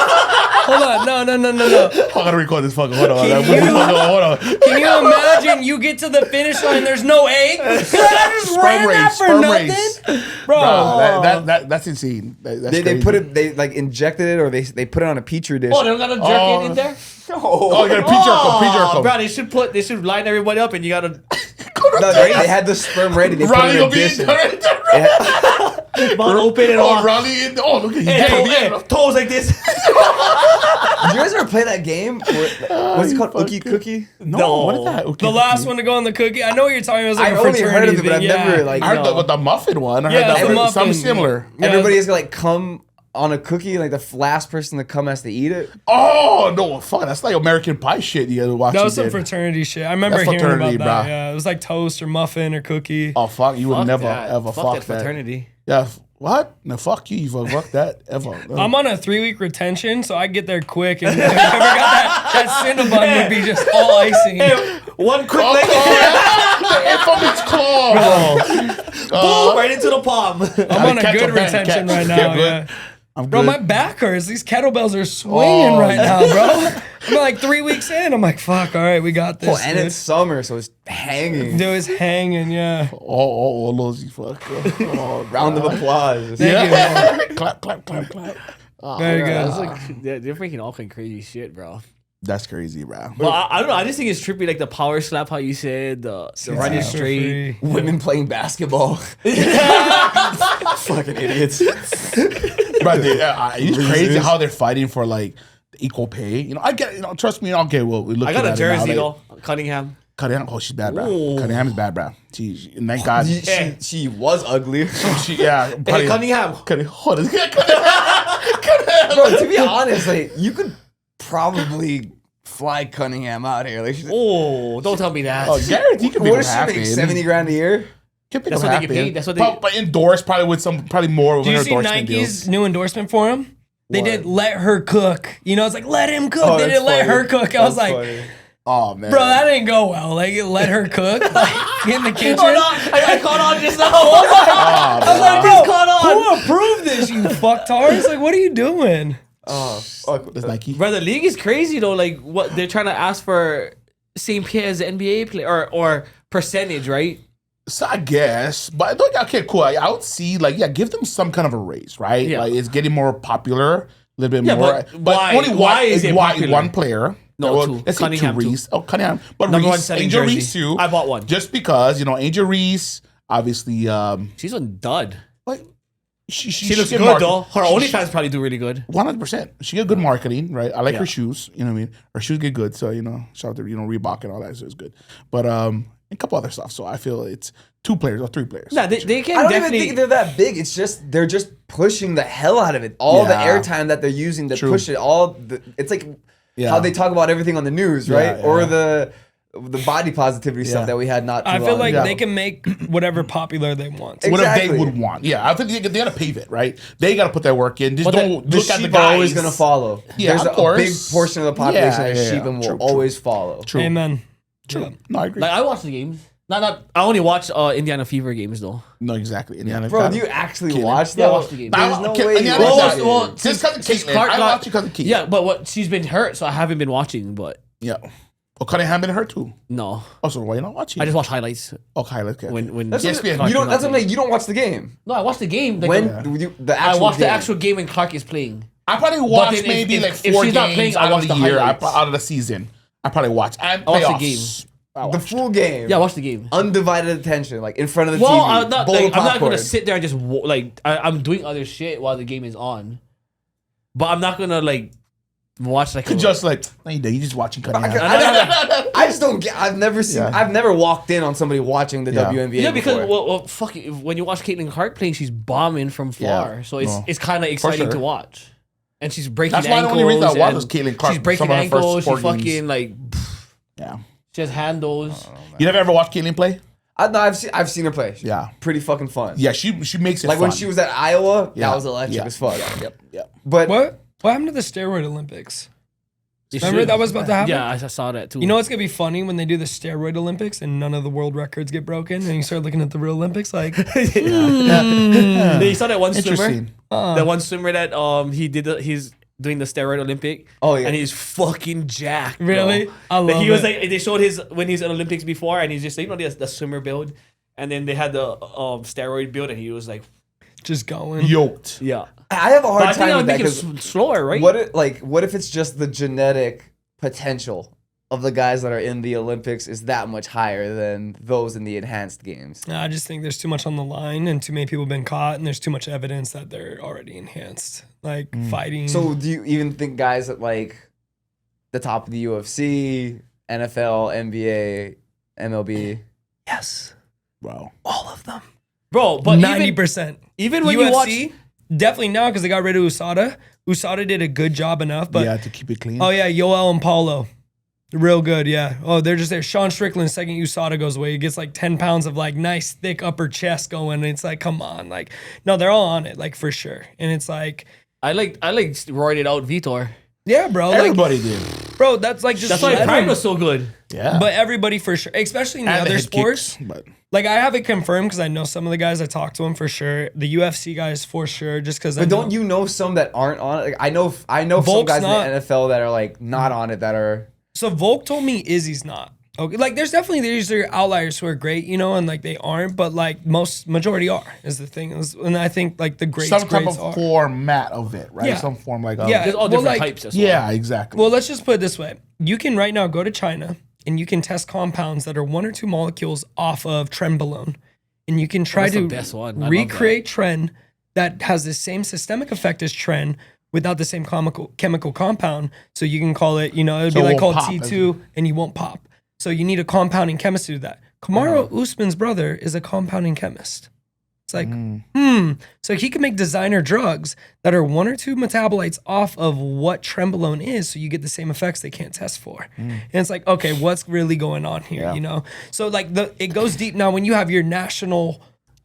Speaker 3: Hold on. No.
Speaker 4: I gotta record this fucking. Hold on.
Speaker 3: Can
Speaker 4: Hold on.
Speaker 3: Can you imagine you get to the finish line, there's no egg? I just ran that for
Speaker 4: sperm
Speaker 3: nothing?
Speaker 4: race.
Speaker 3: Bro.
Speaker 4: That's insane. That's
Speaker 2: They
Speaker 4: crazy.
Speaker 2: put it. They like injected it, or they put it on a petri dish.
Speaker 1: Oh, they don't got a jerk in there?
Speaker 4: Oh, you got a pre-jerk.
Speaker 1: Bro, they should line everybody up and you gotta
Speaker 2: No, they had the sperm ready. They put
Speaker 4: Raleigh
Speaker 2: it in
Speaker 4: will
Speaker 2: a
Speaker 4: be
Speaker 2: dish.
Speaker 1: ball open and
Speaker 4: Oh,
Speaker 1: all.
Speaker 4: Raleigh in. Oh, look at
Speaker 1: Hey,
Speaker 4: him.
Speaker 1: toes like this.
Speaker 2: Did you guys ever play that game? What's it called? Ookie Cookie?
Speaker 4: No, what is that? Okay.
Speaker 3: The last one to go on the cookie. I know what you're talking about. It was like
Speaker 2: I've
Speaker 3: a
Speaker 2: only heard of
Speaker 3: fraternity
Speaker 2: it, but I've
Speaker 3: thing,
Speaker 2: never
Speaker 3: yeah.
Speaker 2: like.
Speaker 4: I heard the muffin one. I
Speaker 3: Yeah,
Speaker 4: heard
Speaker 3: the
Speaker 4: that
Speaker 3: muffin.
Speaker 4: something similar.
Speaker 3: Yeah.
Speaker 2: Everybody's gonna like come on a cookie, like the last person to come has to eat it.
Speaker 4: Oh no, fuck! That's like American Pie shit. You gotta watch.
Speaker 3: That was
Speaker 4: it,
Speaker 3: some
Speaker 4: dude.
Speaker 3: fraternity shit. I remember
Speaker 4: That's
Speaker 3: hearing
Speaker 4: fraternity,
Speaker 3: about that.
Speaker 4: bro.
Speaker 3: Yeah, it was like toast or muffin or cookie.
Speaker 4: Oh fuck! You would
Speaker 1: Fuck
Speaker 4: never
Speaker 1: that.
Speaker 4: ever
Speaker 1: Fuck
Speaker 4: fuck
Speaker 1: that
Speaker 4: that.
Speaker 1: fraternity.
Speaker 4: Yeah. What? No, fuck you. You fuck that ever.
Speaker 3: I'm on a 3-week retention, so I get there quick. And if I ever got that Cinnabon would be just all icing.
Speaker 1: One quick
Speaker 4: Oh,
Speaker 1: leg.
Speaker 4: the infamous claw.
Speaker 1: Boom, right into the palm.
Speaker 3: I'm on a
Speaker 4: catch
Speaker 3: good
Speaker 4: a man,
Speaker 3: retention
Speaker 4: catch.
Speaker 3: right now.
Speaker 4: Yeah,
Speaker 3: Yeah.
Speaker 4: I'm
Speaker 3: Bro,
Speaker 4: good.
Speaker 3: my back hurts. These kettlebells are swinging right now, bro. I'm like 3 weeks in. I'm like, fuck, all right, we got this.
Speaker 2: Oh, and
Speaker 3: dude.
Speaker 2: it's summer, so it's hanging.
Speaker 3: Dude, it's hanging, yeah.
Speaker 4: all those you fuck. Oh,
Speaker 2: Round of applause.
Speaker 4: yeah. Clap. Oh,
Speaker 3: Very good.
Speaker 1: It's like, they're making all kind of crazy shit, bro.
Speaker 4: that's crazy, bro.
Speaker 1: But I don't know. I just think it's trippy, like the power slap, how you said, the running
Speaker 3: for
Speaker 1: straight.
Speaker 3: free.
Speaker 2: Women playing basketball. Fucking idiots.
Speaker 4: But it's crazy how they're fighting for like equal pay. You know, I get. You know, trust me. Okay, well, we look.
Speaker 1: I got
Speaker 4: at
Speaker 1: a
Speaker 4: it now,
Speaker 1: jersey,
Speaker 4: like,
Speaker 1: though. Cunningham.
Speaker 4: Cunningham, oh, she's bad, bro.
Speaker 1: Ooh.
Speaker 4: Cunningham is bad, bro. And thank God.
Speaker 2: She was ugly.
Speaker 4: Yeah.
Speaker 1: Hey,
Speaker 4: probably-
Speaker 1: Cunningham.
Speaker 4: Hold on.
Speaker 2: Bro, to be honest, like you could probably fly Cunningham out here. Like,
Speaker 1: Oh, don't tell me that.
Speaker 4: Oh, Garrett, you can make
Speaker 2: what
Speaker 4: him
Speaker 2: does she
Speaker 4: happen.
Speaker 2: make? 70 grand a year?
Speaker 4: Can
Speaker 1: That's what they get paid? That's what they-
Speaker 4: But endorsed probably with some, probably more with
Speaker 3: Do you
Speaker 4: her
Speaker 3: see
Speaker 4: endorsement
Speaker 3: Nike's
Speaker 4: deals.
Speaker 3: new endorsement for him? They
Speaker 2: What?
Speaker 3: did let her cook. You know, it's like, let him cook.
Speaker 2: Oh,
Speaker 3: they
Speaker 2: that's
Speaker 3: didn't let
Speaker 2: funny.
Speaker 3: her cook. I was
Speaker 2: That's
Speaker 3: like,
Speaker 2: funny.
Speaker 4: Oh man,
Speaker 3: bro, that didn't go well. Like, let her cook like, in the kitchen.
Speaker 1: Hold on. I caught on just now.
Speaker 4: Oh,
Speaker 3: I was like,
Speaker 1: Just
Speaker 3: bro,
Speaker 1: caught on.
Speaker 3: who approved this, you fucktards? Like, what are you doing?
Speaker 2: Oh, fuck.
Speaker 4: That's Nike.
Speaker 1: Bro, the league is crazy, though. Like, what they're trying to ask for same pay as the NBA player or percentage, right?
Speaker 4: So I guess, but like, okay, cool. I would see like, yeah, give them some kind of a raise, right?
Speaker 1: Yeah.
Speaker 4: Like it's getting more popular, a little bit
Speaker 1: Yeah,
Speaker 4: more.
Speaker 1: but why is it popular?
Speaker 4: one player?
Speaker 1: No,
Speaker 4: Well,
Speaker 1: two.
Speaker 4: let's say
Speaker 1: Cunningham,
Speaker 4: two Reese. Oh, Cunningham, but
Speaker 1: Number one
Speaker 4: Reese,
Speaker 1: selling
Speaker 4: Angel
Speaker 1: jersey.
Speaker 4: Reese too.
Speaker 1: I bought one.
Speaker 4: just because Angel Reese, obviously,
Speaker 1: She's on dud.
Speaker 4: like
Speaker 1: She looks
Speaker 4: get
Speaker 1: good,
Speaker 4: market-
Speaker 1: though. Her
Speaker 4: she-
Speaker 1: OnlyFans probably do really good.
Speaker 4: 100%. She get good marketing, right? I like
Speaker 1: Yeah.
Speaker 4: her shoes. You know what I mean? Her shoes get good, so shout out to Reebok and all that. So it's good, but a couple other stuff. So I feel it's 2 players or 3 players.
Speaker 1: Nah, they can
Speaker 2: I don't
Speaker 1: definitely.
Speaker 2: even think they're that big. It's just they're just pushing the hell out of it. All the
Speaker 4: Yeah.
Speaker 2: airtime that they're using to
Speaker 4: True.
Speaker 2: push it. It's like
Speaker 4: Yeah.
Speaker 2: how they talk about everything on the news, right?
Speaker 4: Yeah,
Speaker 2: Or
Speaker 4: yeah.
Speaker 2: the body positivity
Speaker 4: Yeah.
Speaker 2: stuff that we had not. Too
Speaker 3: I feel
Speaker 2: long
Speaker 3: like
Speaker 2: ago.
Speaker 3: they can make whatever popular they want.
Speaker 2: Exactly.
Speaker 4: Whatever they would want. Yeah, I think they got to pave it, right? They got to put that work in. Just
Speaker 1: But
Speaker 4: don't
Speaker 2: The
Speaker 4: look at the
Speaker 2: sheep
Speaker 4: guys.
Speaker 2: are always going to follow.
Speaker 4: Yeah,
Speaker 2: There's
Speaker 4: of
Speaker 2: a big
Speaker 4: course.
Speaker 2: portion of the population
Speaker 4: Yeah,
Speaker 2: of
Speaker 4: yeah,
Speaker 2: sheep
Speaker 4: yeah.
Speaker 2: and will
Speaker 4: True, true.
Speaker 2: always follow.
Speaker 4: True.
Speaker 3: Amen.
Speaker 4: True.
Speaker 3: Yeah.
Speaker 4: No, I agree.
Speaker 1: Like, I watch the games. Not. I only watch Indiana Fever games, though.
Speaker 4: No, exactly. Indiana
Speaker 2: Bro,
Speaker 4: got
Speaker 2: do
Speaker 4: it.
Speaker 2: you actually
Speaker 4: Kidding.
Speaker 2: watch
Speaker 1: Yeah, I
Speaker 2: that?
Speaker 1: watch the game.
Speaker 2: There's no
Speaker 4: Okay,
Speaker 2: way.
Speaker 4: Indiana
Speaker 2: you
Speaker 4: got
Speaker 2: watch
Speaker 4: it.
Speaker 2: it.
Speaker 1: well,
Speaker 4: Just because of
Speaker 1: since
Speaker 4: Caitlyn.
Speaker 1: Clark
Speaker 4: I
Speaker 1: got-
Speaker 4: watch it because of Caitlyn.
Speaker 1: Yeah, but she's been hurt, so I haven't been watching. But
Speaker 4: Yeah. Well, Cunningham been hurt too.
Speaker 1: no,
Speaker 4: Also, why you not watching?
Speaker 1: I just watch highlights
Speaker 4: Okay, let's get
Speaker 1: when.
Speaker 2: That's
Speaker 4: Yes,
Speaker 2: what,
Speaker 4: man.
Speaker 2: you
Speaker 1: Clark
Speaker 2: don't.
Speaker 1: is
Speaker 2: That's
Speaker 1: not
Speaker 2: what I'm like. You don't watch the game.
Speaker 1: No, I watch the game. Like,
Speaker 2: When the
Speaker 1: I
Speaker 2: actual
Speaker 1: watch the
Speaker 2: game.
Speaker 1: actual game when Clark is playing.
Speaker 4: I probably watch
Speaker 1: then
Speaker 4: maybe
Speaker 1: if
Speaker 4: like
Speaker 1: she's
Speaker 4: 4
Speaker 1: not
Speaker 4: games
Speaker 1: playing, I
Speaker 4: out
Speaker 1: watch
Speaker 4: of the
Speaker 1: the
Speaker 4: year,
Speaker 1: highlights.
Speaker 4: out of the season. I probably watch and
Speaker 1: I watch the
Speaker 4: playoffs.
Speaker 1: game.
Speaker 4: I
Speaker 2: The
Speaker 4: watched.
Speaker 2: full game.
Speaker 1: Yeah, I watch the game.
Speaker 2: Undivided attention, like in front of the
Speaker 1: Well,
Speaker 2: TV.
Speaker 1: I'm not.
Speaker 2: bowl of
Speaker 1: Like, I'm not
Speaker 2: popcorn.
Speaker 1: gonna sit there and just I'm doing other shit while the game is on. But I'm not gonna like watch like
Speaker 4: Just like, no, you just watching Cunningham.
Speaker 2: I just don't get. I've never seen.
Speaker 4: Yeah.
Speaker 2: I've never walked in on somebody watching the WNBA.
Speaker 1: Yeah, because
Speaker 2: before.
Speaker 1: fuck it, when you watch Caitlin Clark playing, she's bombing from far,
Speaker 4: Yeah.
Speaker 1: so it's kind of exciting
Speaker 4: sure.
Speaker 1: to watch. And she's breaking
Speaker 4: That's why
Speaker 1: ankles.
Speaker 4: the only reason I watch
Speaker 1: and
Speaker 4: was Caitlin Clark.
Speaker 1: She's breaking
Speaker 4: some of her first
Speaker 1: ankles. She
Speaker 4: sport games.
Speaker 1: fucking like
Speaker 4: Yeah.
Speaker 1: she has handles.
Speaker 4: You never ever watched Caitlin play?
Speaker 2: I've seen her play.
Speaker 4: Yeah.
Speaker 2: Pretty fucking fun.
Speaker 4: Yeah, she makes it
Speaker 2: Like
Speaker 4: fun.
Speaker 2: when she was at Iowa,
Speaker 4: Yeah.
Speaker 2: that was electric as fuck.
Speaker 4: Yep.
Speaker 2: But
Speaker 3: What happened to the steroid Olympics?
Speaker 1: It
Speaker 3: Remember
Speaker 1: should-
Speaker 3: that was about to happen?
Speaker 1: Yeah, I saw that too.
Speaker 3: You know what's gonna be funny when they do the steroid Olympics and none of the world records get broken, and you start looking at the real Olympics like,
Speaker 1: you saw that one swimmer.
Speaker 4: Interesting.
Speaker 1: That one swimmer that he's doing the steroid Olympic.
Speaker 2: Oh, yeah.
Speaker 1: And he's fucking jacked. bro.
Speaker 3: Really? I
Speaker 1: Like,
Speaker 3: love
Speaker 1: he was
Speaker 3: it.
Speaker 1: like, they showed when he's at Olympics before, and he's just like, the swimmer build, and then they had the steroid build, and he was like,
Speaker 3: just going.
Speaker 4: Yoked.
Speaker 1: yeah.
Speaker 2: I have a
Speaker 1: But
Speaker 2: hard
Speaker 1: I think that
Speaker 2: time
Speaker 1: would
Speaker 2: with that
Speaker 1: make it
Speaker 2: because
Speaker 1: slower, right?
Speaker 2: what if it's just the genetic potential of the guys that are in the Olympics is that much higher than those in the enhanced games?
Speaker 3: I just think there's too much on the line, and too many people have been caught, and there's too much evidence that they're already enhanced, like fighting.
Speaker 2: So do you even think guys at like the top of the UFC, NFL, NBA, MLB?
Speaker 3: yes,
Speaker 4: Bro.
Speaker 3: all of them.
Speaker 1: Bro, but
Speaker 3: 90%.
Speaker 1: even when
Speaker 3: UFC,
Speaker 1: you watch,
Speaker 3: definitely now because they got rid of USADA. USADA did a good job enough, but
Speaker 4: Yeah, to keep it clean.
Speaker 3: oh yeah, Yoel and Paulo. Real good, yeah. Oh, they're just there. Sean Strickland, second USADA goes away. He gets like 10 pounds of like nice thick upper chest going. And it's like, come on. Like, no, they're all on it, like for sure. And it's like,
Speaker 1: I like roided out Vitor.
Speaker 3: yeah, bro.
Speaker 4: Everybody
Speaker 3: like,
Speaker 4: did.
Speaker 3: bro, that's like just
Speaker 1: That's why
Speaker 3: let
Speaker 1: Prime
Speaker 3: him.
Speaker 1: was so good.
Speaker 4: Yeah.
Speaker 3: But everybody for sure, especially in the
Speaker 4: And
Speaker 3: other
Speaker 4: head
Speaker 3: sports.
Speaker 4: kicks, but
Speaker 3: Like I have it confirmed because I know some of the guys. I talked to them for sure. The UFC guys for sure, just because.
Speaker 2: But don't you know some that aren't on it? Like, I know some
Speaker 3: Volk's
Speaker 2: guys
Speaker 3: not.
Speaker 2: in the NFL that are like not on it that are.
Speaker 3: So Volk told me Izzy's not. Okay, like there's definitely these are outliers who are great, you know, and like they aren't, but like majority are is the thing. And I think like the greats
Speaker 4: some type of
Speaker 3: are.
Speaker 4: format of it, right?
Speaker 3: Yeah.
Speaker 4: Some form like
Speaker 3: Yeah.
Speaker 1: There's all
Speaker 3: Well,
Speaker 1: different
Speaker 3: like-
Speaker 1: types as well.
Speaker 4: Yeah, exactly.
Speaker 3: Well, let's just put it this way. You can right now go to China and you can test compounds that are 1 or 2 molecules off of trenbolone. And you can try
Speaker 1: that's the
Speaker 3: to
Speaker 1: best one. I love
Speaker 3: recreate tren that has the same systemic effect as tren without the same chemical compound. So you can call it, you know, it would
Speaker 4: So
Speaker 3: be
Speaker 4: it
Speaker 3: like called
Speaker 4: won't pop,
Speaker 3: T2 and you won't pop. So you need a compounding chemist to do that. Kamaru Usman's brother is a compounding chemist. It's like, So he can make designer drugs that are 1 or 2 metabolites off of what trenbolone is, so you get the same effects they can't test for. And it's like, okay, what's really going on here, you know? So like it goes deep. Now when you have your national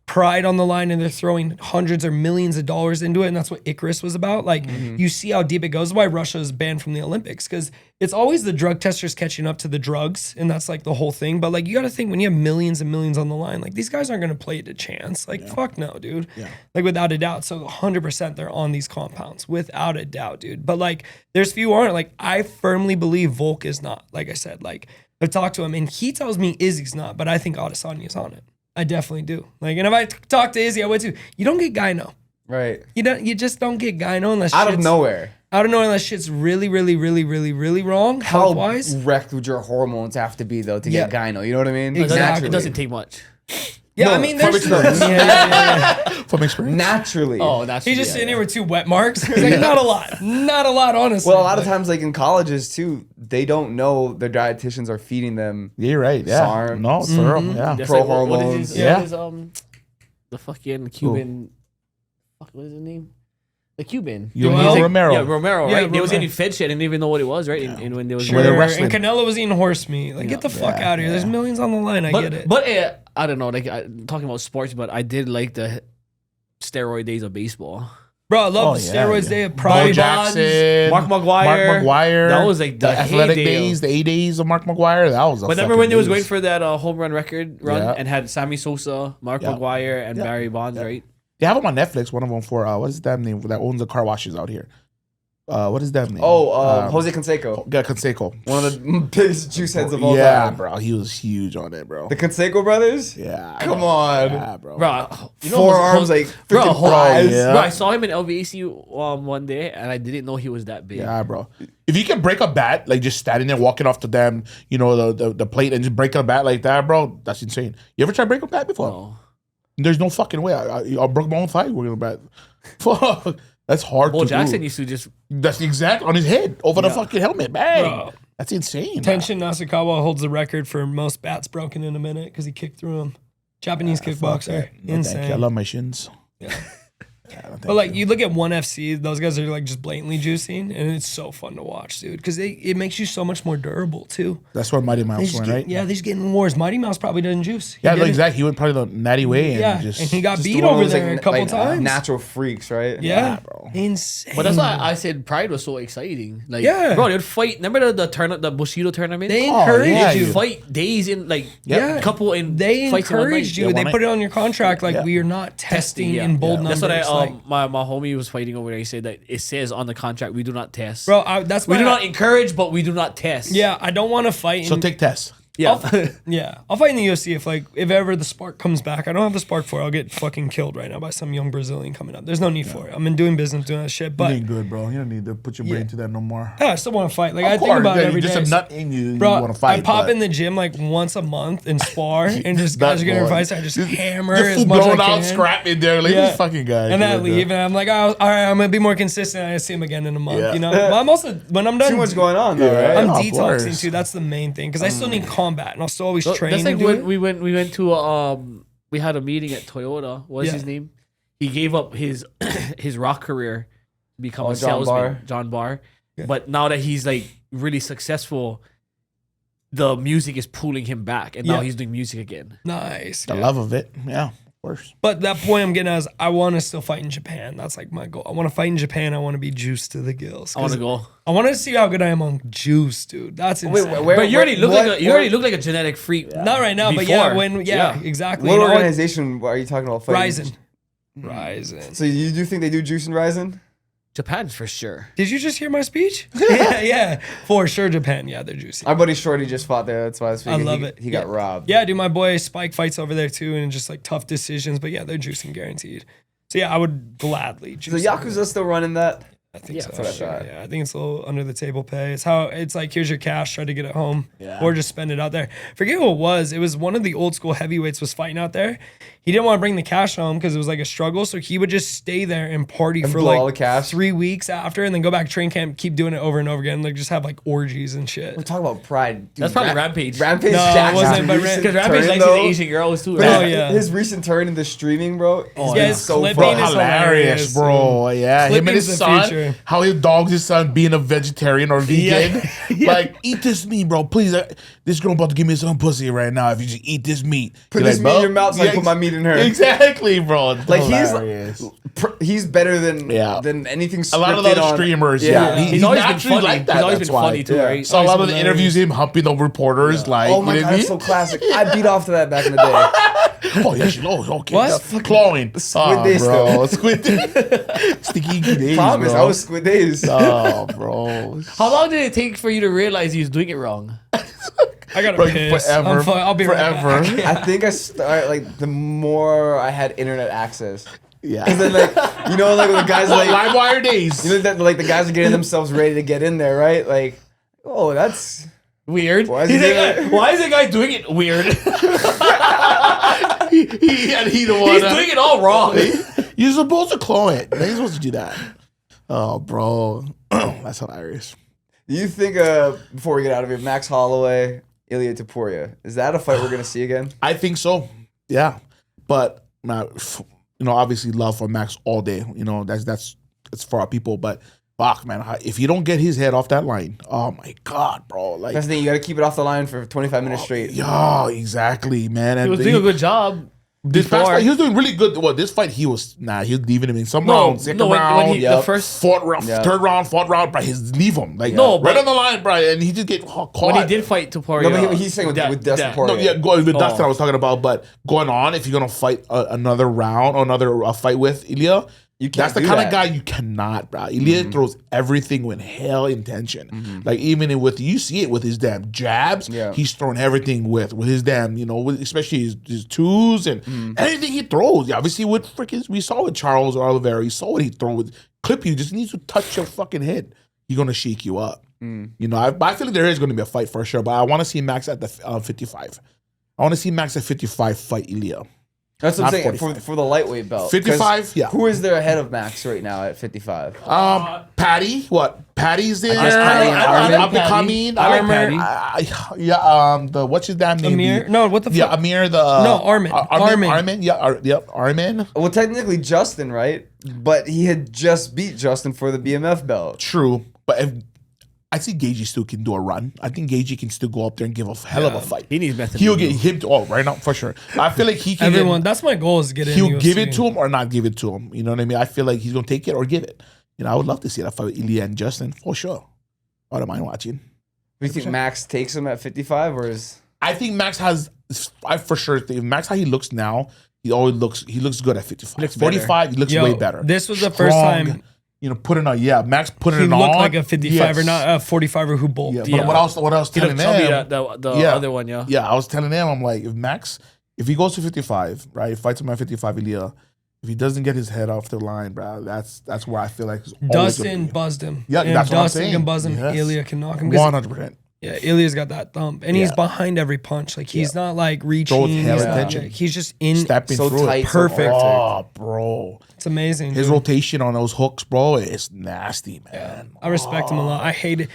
Speaker 3: pride on the line and they're throwing hundreds or millions of dollars into it, and that's what Icarus was about. Like you see how deep it goes. Why Russia is banned from the Olympics, because it's always the drug testers catching up to the drugs, and that's like the whole thing. But like you got to think when you have millions and millions on the line, like these guys aren't going to play it to chance. Like fuck no, dude. Like without a doubt. So 100% they're on these compounds without a doubt, dude. But like there's few aren't. Like I firmly believe Volk is not. Like I said, like I've talked to him and he tells me Izzy's not, but I think Adesanya is on it. I definitely do. Like, and if I talk to Izzy, I would too. You don't get gyno.
Speaker 2: Right.
Speaker 3: You just don't get gyno unless
Speaker 2: Out of
Speaker 3: shit's-
Speaker 2: nowhere.
Speaker 3: Out of nowhere unless shit's really, really, really, really, really wrong
Speaker 2: How
Speaker 3: health wise.
Speaker 2: wrecked would your hormones have to be though to
Speaker 3: Yeah.
Speaker 2: get gyno? You know what I mean?
Speaker 3: Exactly.
Speaker 1: It doesn't take much.
Speaker 3: Yeah,
Speaker 2: No,
Speaker 3: I mean,
Speaker 2: from
Speaker 3: there's
Speaker 2: experience.
Speaker 3: yeah.
Speaker 4: From experience.
Speaker 2: Naturally.
Speaker 1: Oh, that's
Speaker 3: He's just sitting here with 2 wet marks. He's like, not a lot, honestly.
Speaker 2: Well, a lot of
Speaker 3: But-
Speaker 2: times, like in colleges too, they don't know their dietitians are feeding them.
Speaker 4: Yeah, you're right. Yeah.
Speaker 2: SARM.
Speaker 4: No, thorough. Yeah.
Speaker 1: That's
Speaker 2: pro
Speaker 1: like, what is
Speaker 2: hormones.
Speaker 1: his,
Speaker 4: Yeah.
Speaker 1: what is, the fucking Cuban, fuck, what is his name? The Cuban.
Speaker 4: You
Speaker 3: Well,
Speaker 4: know
Speaker 3: like-
Speaker 4: Romero.
Speaker 1: Yeah, Romero,
Speaker 3: Yeah,
Speaker 1: right? They was
Speaker 3: Romero.
Speaker 1: getting fed shit and didn't even know what it was, right? And when there was
Speaker 3: Sure.
Speaker 4: Where they're wrestling.
Speaker 3: And Canelo was eating horse meat. Like, get the fuck
Speaker 4: Yeah,
Speaker 3: out of here. There's millions on the line. I get it.
Speaker 1: But I don't know. Like talking about sports, but I did like the steroid days of baseball.
Speaker 3: Bro, I love
Speaker 4: Oh,
Speaker 3: the
Speaker 4: yeah,
Speaker 3: steroids
Speaker 4: yeah.
Speaker 3: day of
Speaker 4: Bo
Speaker 3: pride.
Speaker 4: Jackson.
Speaker 1: Mark McGuire.
Speaker 4: Mark McGuire.
Speaker 1: That was like the
Speaker 4: athletic
Speaker 1: heyday
Speaker 4: days, the A days of Mark McGuire. That was a
Speaker 1: But remember
Speaker 4: fucking
Speaker 1: when they was
Speaker 4: days.
Speaker 1: going for that home run record run
Speaker 4: Yeah.
Speaker 1: and had Sammy Sosa, Mark
Speaker 4: Yeah.
Speaker 1: McGuire, and
Speaker 4: Yeah.
Speaker 1: Barry Bonds, right?
Speaker 4: They have them on Netflix. One of them for what is that name that owns the car washes out here? What is that name?
Speaker 2: Jose Canseco.
Speaker 4: Yeah, Conseco.
Speaker 2: One of the biggest juice heads of all
Speaker 4: Yeah,
Speaker 2: time.
Speaker 4: bro. He was huge on it, bro.
Speaker 2: The Canseco brothers?
Speaker 4: Yeah.
Speaker 2: Come
Speaker 4: bro.
Speaker 2: on.
Speaker 4: Yeah, bro.
Speaker 1: Bro, you know,
Speaker 2: Forearms like
Speaker 1: bro,
Speaker 2: freaking
Speaker 1: Jose-
Speaker 2: flies.
Speaker 4: yeah.
Speaker 1: Bro, I saw him in LVAC one day, and I didn't know he was that big.
Speaker 4: Yeah, bro. If you can break a bat, like just standing there walking off the damn, the plate and just break a bat like that, bro, that's insane. You ever try to break a bat before?
Speaker 1: No.
Speaker 4: There's no fucking way. I broke my own thigh working a bat. Fuck. That's hard
Speaker 1: Bo
Speaker 4: to
Speaker 1: Jackson
Speaker 4: do.
Speaker 1: used to just
Speaker 4: That's exact on his head over the
Speaker 1: Yeah.
Speaker 4: fucking helmet. Bang.
Speaker 3: Bro.
Speaker 4: That's insane.
Speaker 3: Tenshin Nasukawa holds the record for most bats broken in a minute because he kicked through them. Japanese kickboxer. Insane.
Speaker 4: Thank you. I love my shins.
Speaker 3: Yeah. But like you look at ONE FC, those guys are like just blatantly juicing, and it's so fun to watch, dude, because it makes you so much more durable too.
Speaker 4: That's where Mighty Mouse went, right?
Speaker 3: Yeah, they just get in wars. Mighty Mouse probably doesn't juice.
Speaker 4: Yeah, exactly. He went probably the natty way and
Speaker 3: and he got
Speaker 2: Just
Speaker 3: beat
Speaker 2: the one
Speaker 3: over
Speaker 2: with,
Speaker 3: there
Speaker 2: like,
Speaker 3: a couple
Speaker 2: like,
Speaker 3: times.
Speaker 2: Natural freaks, right?
Speaker 3: Yeah,
Speaker 4: bro.
Speaker 3: insane.
Speaker 1: But that's why I said Pride was so exciting. Like,
Speaker 3: Yeah.
Speaker 1: bro, they'd fight. Remember the Bushido tournament?
Speaker 3: They
Speaker 4: Oh,
Speaker 3: encouraged
Speaker 4: yeah,
Speaker 3: you.
Speaker 1: They'd fight days in like
Speaker 3: Yeah.
Speaker 1: couple in
Speaker 3: They
Speaker 1: fights in one
Speaker 3: encouraged
Speaker 1: night.
Speaker 3: you.
Speaker 4: Yeah,
Speaker 3: They
Speaker 4: one
Speaker 3: put it
Speaker 4: night.
Speaker 3: on your contract like
Speaker 4: Yeah.
Speaker 3: we are not testing
Speaker 1: yeah.
Speaker 3: in bold
Speaker 4: Yeah.
Speaker 3: numbers.
Speaker 1: That's what I
Speaker 3: like,
Speaker 1: my homie was fighting over there. He said that it says on the contract we do not test.
Speaker 3: bro, that's
Speaker 1: we
Speaker 3: why
Speaker 1: do not encourage, but we do not test.
Speaker 3: Yeah, I don't want to fight.
Speaker 4: So
Speaker 3: in-
Speaker 4: take tests.
Speaker 1: yeah.
Speaker 3: I'll fight in the UFC if ever the spark comes back. I don't have the spark for it. I'll get fucking killed right now by some young Brazilian coming up. There's no need for it. I'm in doing business, doing that shit.
Speaker 4: You
Speaker 3: But
Speaker 4: ain't good, bro. You don't need to put your brain to that no more.
Speaker 3: yeah, I still want to fight. Like I
Speaker 4: Of
Speaker 3: think
Speaker 4: course,
Speaker 3: about it
Speaker 4: yeah,
Speaker 3: every
Speaker 4: you're
Speaker 3: day.
Speaker 4: just a nut in you. You
Speaker 3: Bro,
Speaker 4: want to fight.
Speaker 3: I pop
Speaker 4: but
Speaker 3: in the gym like once a month and spar, and just
Speaker 4: nut
Speaker 3: guys are getting
Speaker 4: boy.
Speaker 3: fights. I just hammer
Speaker 4: Just
Speaker 3: as much as I
Speaker 4: blown out
Speaker 3: can.
Speaker 4: scrap in there. Like
Speaker 3: Yeah.
Speaker 4: this fucking guy.
Speaker 3: And then I leave, and I'm like, oh, all right, I'm gonna be more consistent. I see him again in a month,
Speaker 4: Yeah.
Speaker 3: you know. But I'm also when I'm done,
Speaker 2: Too much going on though,
Speaker 4: Yeah.
Speaker 2: right?
Speaker 3: I'm
Speaker 4: Of
Speaker 3: detoxing
Speaker 4: course.
Speaker 3: too. That's the main thing because I still need combat, and I'll still always train.
Speaker 1: That's like
Speaker 3: and do
Speaker 1: when
Speaker 3: it.
Speaker 1: we went to we had a meeting at Toyota. What's
Speaker 3: Yeah.
Speaker 1: his name? He gave up his his rock career to become a
Speaker 2: John
Speaker 1: salesman,
Speaker 2: Barr.
Speaker 1: John Barr. But now that he's like really successful, the music is pulling him back, and now
Speaker 3: Yeah.
Speaker 1: he's doing music again.
Speaker 3: Nice.
Speaker 4: The love of it. Yeah, of course.
Speaker 3: But that point I'm getting at is I want to still fight in Japan. That's like my goal. I want to fight in Japan. I want to be juiced to the gills.
Speaker 1: I want to go.
Speaker 3: I want to see how good I am on juice, dude. That's insane.
Speaker 1: But you already look like a genetic freak.
Speaker 3: Not right now, but yeah,
Speaker 1: Before.
Speaker 3: exactly.
Speaker 2: What
Speaker 3: You know what?
Speaker 2: organization are you talking about fighting?
Speaker 3: Ryzen.
Speaker 2: So you do think they do juice in Ryzen?
Speaker 1: Japan for sure.
Speaker 3: Did you just hear my speech? yeah, for sure. Japan, yeah, they're juicy.
Speaker 2: My buddy Shorty just fought there. That's why I was speaking.
Speaker 3: love it.
Speaker 2: He got
Speaker 3: Yeah.
Speaker 2: robbed.
Speaker 3: Yeah, dude, my boy Spike fights over there too, and just like tough decisions. But yeah, they're juicing guaranteed. So yeah, I would gladly juice.
Speaker 2: Is the Yakuza still running that?
Speaker 3: I think so.
Speaker 2: that's what I
Speaker 3: Sure.
Speaker 2: thought.
Speaker 3: Yeah, I think it's a little under the table pay. It's how it's like. Here's your cash. Try to get it home, or just spend it out there. Forget who it was. It was one of the old school heavyweights was fighting out there. He didn't want to bring the cash home because it was like a struggle. So he would just stay there and party for
Speaker 2: blow all
Speaker 3: like
Speaker 2: the cash?
Speaker 3: 3 weeks after, and then go back to train camp, keep doing it over and over again. Like just have like orgies and shit.
Speaker 2: We're talking about Pride. Dude,
Speaker 1: That's probably Rampage.
Speaker 2: Rampage
Speaker 3: No, it
Speaker 2: Jackson's
Speaker 3: wasn't, but
Speaker 2: recent
Speaker 1: Because Rampage
Speaker 2: turn,
Speaker 1: likes
Speaker 2: though.
Speaker 1: his Asian girls too.
Speaker 2: But
Speaker 1: Right?
Speaker 3: Oh,
Speaker 2: his,
Speaker 3: yeah.
Speaker 2: his recent turn into streaming, bro.
Speaker 1: Oh,
Speaker 2: Yeah,
Speaker 1: yeah.
Speaker 2: it's so
Speaker 3: Clipping
Speaker 2: fun.
Speaker 3: is
Speaker 4: Hilarious, bro. Yeah, him and
Speaker 3: Clipping's
Speaker 4: his
Speaker 3: the
Speaker 4: son.
Speaker 3: future.
Speaker 4: How he dogs his son being a vegetarian or vegan. Like, eat this meat, bro. Please, this girl about to give me some pussy right now. If you just eat this meat,
Speaker 2: Put
Speaker 4: You're
Speaker 2: this
Speaker 4: like,
Speaker 2: meat in
Speaker 4: "Bro?"
Speaker 2: your mouth so I can put my meat in her.
Speaker 4: Exactly, bro. It's
Speaker 2: Like,
Speaker 4: hilarious.
Speaker 2: He's better than
Speaker 4: Yeah.
Speaker 2: than anything scripted
Speaker 4: A lot of the other
Speaker 2: on-
Speaker 4: streamers,
Speaker 2: Yeah.
Speaker 4: yeah.
Speaker 1: He's always been
Speaker 4: naturally
Speaker 1: funny.
Speaker 4: like that.
Speaker 1: He's always
Speaker 4: That's
Speaker 1: been
Speaker 4: why.
Speaker 1: funny too,
Speaker 2: Yeah.
Speaker 1: right?
Speaker 4: So a lot of the
Speaker 3: hilarious.
Speaker 4: interviews, him humping the reporters, like,
Speaker 2: Oh my
Speaker 4: you know
Speaker 2: god,
Speaker 4: what I
Speaker 2: that's
Speaker 4: mean?
Speaker 2: so classic. I beat off to that back in the day.
Speaker 4: Oh, yeah, she knows. Okay.
Speaker 3: What?
Speaker 4: Clawing.
Speaker 2: Squid Day
Speaker 4: bro. Squid Day. Sticky Icky days,
Speaker 2: Promise,
Speaker 4: bro.
Speaker 2: I was Squid Days.
Speaker 4: Oh, bro.
Speaker 1: How long did it take for you to realize he was doing it wrong?
Speaker 3: I gotta
Speaker 4: Bro,
Speaker 3: piss.
Speaker 4: forever.
Speaker 3: I'm fine. I'll be right
Speaker 4: Forever.
Speaker 3: back.
Speaker 2: I think I started like the more I had internet access.
Speaker 4: Yeah.
Speaker 2: And then like you know like when the guys like
Speaker 4: Live wire days.
Speaker 2: you know that like the guys are getting themselves ready to get in there, right? Like, oh, that's
Speaker 1: Weird.
Speaker 2: Why is he
Speaker 1: He's like,
Speaker 2: doing it?
Speaker 1: why is the guy doing it weird?
Speaker 4: he the one.
Speaker 1: He's doing it all wrong.
Speaker 4: You're supposed to claw it. You're supposed to do that. Oh, bro. That's hilarious.
Speaker 2: Do you think before we get out of here, Max Holloway, Ilya Topuria, is that a fight we're gonna see again?
Speaker 4: I think so. Yeah. But, obviously love for Max all day. That's for our people. But, fuck, man, if you don't get his head off that line, oh, my God, bro. Like,
Speaker 2: That's the thing, you gotta keep it off the line for 25 minutes straight.
Speaker 4: yeah, exactly, man.
Speaker 1: He
Speaker 4: And
Speaker 1: was doing a good job.
Speaker 4: This past
Speaker 1: before.
Speaker 4: fight, he was doing really good. Well, this fight, he was leaving him in some
Speaker 1: No,
Speaker 4: rounds. Second
Speaker 1: no. When
Speaker 4: round,
Speaker 1: he,
Speaker 2: Yep.
Speaker 1: the first
Speaker 4: fourth round,
Speaker 2: Yeah.
Speaker 4: third round, fourth round, bro, he's leave him. Like,
Speaker 1: No,
Speaker 4: right
Speaker 1: but-
Speaker 4: on the line, bro, and he just get caught.
Speaker 1: when he did fight Topuria.
Speaker 2: No, but he's saying with Dustin Poirier.
Speaker 4: No, yeah, going with Dustin,
Speaker 1: Oh.
Speaker 4: I was talking about, but going on, if you're gonna fight another round or another fight with Ilya,
Speaker 2: You can't
Speaker 4: that's the
Speaker 2: do
Speaker 4: kind
Speaker 2: that.
Speaker 4: of guy you cannot, bro. Ilya throws everything with hell intention. Like even with you see it with his damn jabs,
Speaker 2: Yeah.
Speaker 4: he's throwing everything with his damn, especially his twos and anything he throws. Yeah, obviously with we saw with Charles or Oliveira, you saw what he throw with clip you. Just needs to touch your fucking head. He's gonna shake you up. I feel like there is gonna be a fight for sure, but I want to see Max at the 55. I want to see Max at 55 fight Ilya.
Speaker 2: That's what I'm
Speaker 4: Not
Speaker 2: saying
Speaker 4: 45.
Speaker 2: for the lightweight belt.
Speaker 4: 55,
Speaker 2: 'Cause
Speaker 4: yeah.
Speaker 2: Who is there ahead of Max right now at 55?
Speaker 4: Patty, what? Patty's there.
Speaker 1: I like
Speaker 4: Patty.
Speaker 1: I like Patty.
Speaker 4: The what's his damn name?
Speaker 3: Amir? No, what the fuck?
Speaker 4: Yeah, Amir.
Speaker 3: Armin.
Speaker 4: Armin. Yeah, Armin.
Speaker 2: Well, technically Justin, right? But he had just beat Justin for the BMF belt.
Speaker 4: True, but if I think Gagey still can do a run. I think Gagey can still go up there and give a hell of a fight.
Speaker 1: He needs Methylene.
Speaker 4: He'll get him. Right now for sure. I feel like he can.
Speaker 3: That's my goal is to get in.
Speaker 4: He'll give it to him or not give it to him. You know what I mean? I feel like he's gonna take it or give it. I would love to see that fight with Ilya and Justin for sure. I don't mind watching.
Speaker 2: Do you think Max takes him at 55 or is?
Speaker 4: I think Max has. I for sure think Max how he looks now. He looks good at 55. 45, he looks way better.
Speaker 3: This was the first time.
Speaker 4: Putting on. Max putting
Speaker 3: He
Speaker 4: it on.
Speaker 3: looked like a 55 or not a 45er who bulked.
Speaker 4: Yeah, but what else
Speaker 1: He
Speaker 4: telling
Speaker 1: looked chubby,
Speaker 4: him?
Speaker 1: the other one, yeah.
Speaker 4: Yeah, I was telling him, I'm like, if he goes to 55, right, fights him at 55, Ilya, if he doesn't get his head off the line, bro, that's where I feel like
Speaker 3: Dustin buzzed him.
Speaker 4: Yeah,
Speaker 3: and
Speaker 4: that's what I'm
Speaker 3: Dustin
Speaker 4: saying.
Speaker 3: can buzz him.
Speaker 4: Yes.
Speaker 3: Ilya can knock him.
Speaker 4: 100%.
Speaker 3: Yeah, Ilya's got that thump, and he's behind every punch. Like he's not like reaching. He's just in
Speaker 4: stepping
Speaker 2: so
Speaker 4: through
Speaker 2: tight,
Speaker 4: it.
Speaker 3: perfect.
Speaker 4: Oh, bro,
Speaker 3: it's amazing.
Speaker 4: His
Speaker 3: dude.
Speaker 4: rotation on those hooks, bro, is nasty, man.
Speaker 3: I respect him a lot. I hate it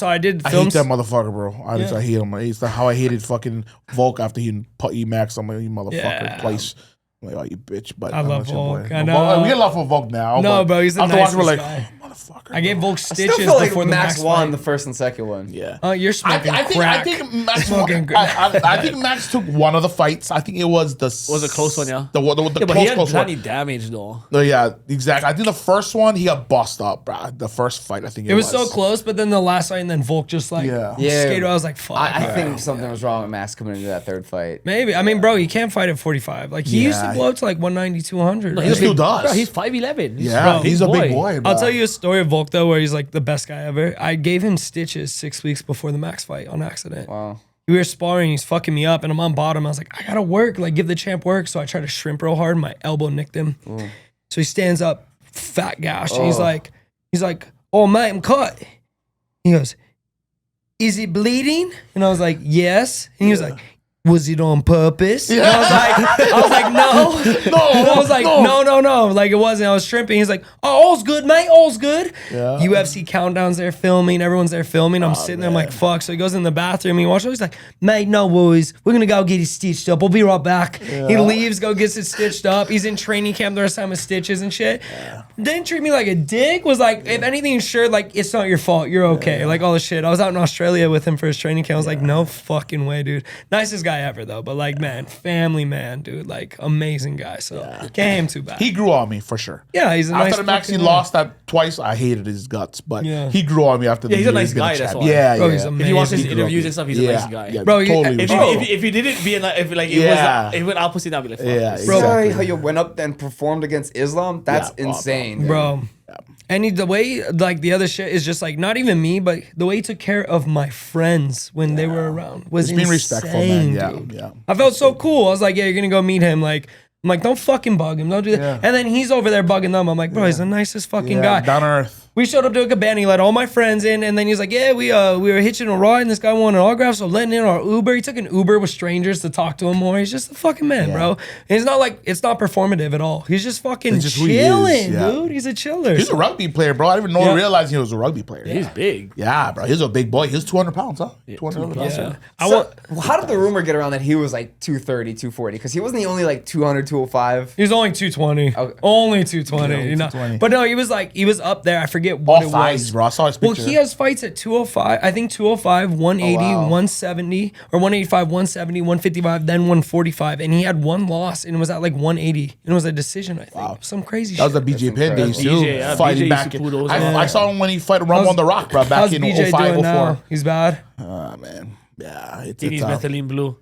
Speaker 3: I did
Speaker 4: I
Speaker 3: films.
Speaker 4: hate that motherfucker, bro. I hate him. It's how I hated fucking Volk after he put Max on my motherfucker place. I'm like, oh, you bitch. But
Speaker 3: I love Volk. I
Speaker 4: know.
Speaker 3: know.
Speaker 4: We get love for Volk now.
Speaker 3: No, bro, he's the nicest
Speaker 4: we're
Speaker 3: guy.
Speaker 4: oh, motherfucker.
Speaker 3: I gave Volk
Speaker 2: I
Speaker 3: stitches
Speaker 2: still feel like
Speaker 3: before the
Speaker 2: Max won
Speaker 3: fight.
Speaker 2: the first and second one.
Speaker 4: Yeah.
Speaker 3: You're smoking crack.
Speaker 4: I think Max.
Speaker 3: Smoking
Speaker 4: I think Max took one of the fights. I think it was the.
Speaker 1: Was a close one, yeah.
Speaker 4: The
Speaker 1: But he had
Speaker 4: close
Speaker 1: plenty
Speaker 4: one.
Speaker 1: damage though.
Speaker 4: No, yeah, exactly. I think the first one he got bossed up, bro. The first fight, I think
Speaker 3: It was so close, but then the last fight, and then Volk just like skated. I was like, fuck.
Speaker 2: I think something was wrong with Max coming into that third fight.
Speaker 3: Maybe. I mean, bro, you can't fight at 45. Like, he used to blow up to like 190, 200.
Speaker 4: He still does.
Speaker 1: Bro, he's 5'11".
Speaker 4: Yeah, he's a big boy. Bro.
Speaker 3: I'll tell you a story of Volk, though, where he's like the best guy ever. I gave him stitches 6 weeks before the Max fight on accident.
Speaker 2: Wow.
Speaker 3: We were sparring, he's fucking me up, and I'm on bottom. I was like, I gotta work, like give the champ work. So I tried to shrimp real hard, my elbow nicked him. So he stands up, fat gash, and he's like, oh mate, I'm cut. He goes, is it bleeding? And I was like, yes. And he was like, was it on purpose? And I was like, no. And I was like, no. Like it wasn't. I was shrimping. He's like, oh, all's good, mate. All's good.
Speaker 4: Yeah.
Speaker 3: UFC countdowns there filming. Everyone's there filming. I'm sitting there. I'm like, fuck. So he goes in the bathroom. He watches. He's like, mate, no worries. We're gonna go get it stitched up. I'll be right back. He leaves, gets it stitched up. He's in training camp the rest of the time with stitches and shit. Didn't treat me like a dick. Was like, if anything, sure, like it's not your fault. You're okay. Like all this shit. I was out in Australia with him for his training camp. I was like, no fucking way, dude. Nicest guy ever though, but like man, family man, dude, like amazing guy. So can't hate him too bad.
Speaker 4: He grew on me for sure.
Speaker 3: Yeah, he's a nice.
Speaker 4: After the Max, he lost that twice. I hated his guts, but he grew on me after.
Speaker 1: Yeah,
Speaker 4: the
Speaker 1: he's a
Speaker 4: year.
Speaker 1: nice
Speaker 4: been
Speaker 1: guy. That's
Speaker 4: champ.
Speaker 1: why.
Speaker 4: Yeah,
Speaker 3: Bro,
Speaker 4: yeah.
Speaker 3: he's
Speaker 1: If you watch his
Speaker 3: amazing.
Speaker 1: interviews and stuff, he's a nice guy.
Speaker 4: Yeah,
Speaker 3: Bro,
Speaker 4: totally.
Speaker 1: If you didn't be in like, if like it was it went opposite, I'd be like, fuck this.
Speaker 2: Bro,
Speaker 4: exactly.
Speaker 2: how you went up and performed against Islam? That's insane,
Speaker 3: Bro. And the way, like, the other shit is just, like, not even me, but the way he took care of my friends when they were around was
Speaker 4: He's being
Speaker 3: insane,
Speaker 4: respectful, man.
Speaker 3: dude.
Speaker 4: Yeah.
Speaker 3: I felt so cool. I was like, yeah, you're going to go meet him. Like, I'm like, don't fucking bug him. Don't do that.
Speaker 4: Yeah.
Speaker 3: And then he's over there bugging them. I'm like, bro, he's the nicest fucking guy.
Speaker 4: Down to earth.
Speaker 3: We showed up to a cabana. He let all my friends in, and then he's like, "Yeah, we were hitching a ride, and this guy wanted an autograph, so letting in our Uber. He took an Uber with strangers to talk to him more. He's just a fucking man, bro. And it's not like it's not performative at all. He's just fucking
Speaker 4: just who he is,
Speaker 3: chilling,
Speaker 4: yeah.
Speaker 3: dude. He's a chiller.
Speaker 4: He's a rugby player, bro. I didn't even realize he was a rugby player.
Speaker 1: He's big.
Speaker 4: Yeah, bro. He's a big boy. He's 200 pounds, huh? 200 pounds.
Speaker 3: Yeah.
Speaker 2: How did the rumor get around that he was like 230, 240? Because he wasn't only like 200, 205.
Speaker 3: He was only 220.
Speaker 2: Okay.
Speaker 3: Only 220.
Speaker 4: Yeah,
Speaker 3: you know?
Speaker 4: 220.
Speaker 3: But no, he was up there. I forget what
Speaker 4: All
Speaker 3: it
Speaker 4: thighs,
Speaker 3: was.
Speaker 4: bro. I saw his
Speaker 3: Well,
Speaker 4: picture.
Speaker 3: he has fights at 205. I think 205, 180, 170, or 185, 170, 155, then 145. And he had one loss, and it was at like 180. And it was a decision, I think. Some crazy
Speaker 4: That was
Speaker 3: shit.
Speaker 4: the BJ Penn days, too.
Speaker 1: BJ, yeah,
Speaker 4: Fighting
Speaker 1: BJ
Speaker 4: back.
Speaker 1: used to pull those out.
Speaker 4: I saw him when he fought Rumble on the Rock, bro, back
Speaker 3: How's
Speaker 4: in
Speaker 3: BJ
Speaker 4: 05,
Speaker 3: doing now?
Speaker 4: 04.
Speaker 3: He's bad.
Speaker 4: Oh, man. Yeah, it's
Speaker 1: He needs
Speaker 4: tough.
Speaker 1: methylene blue.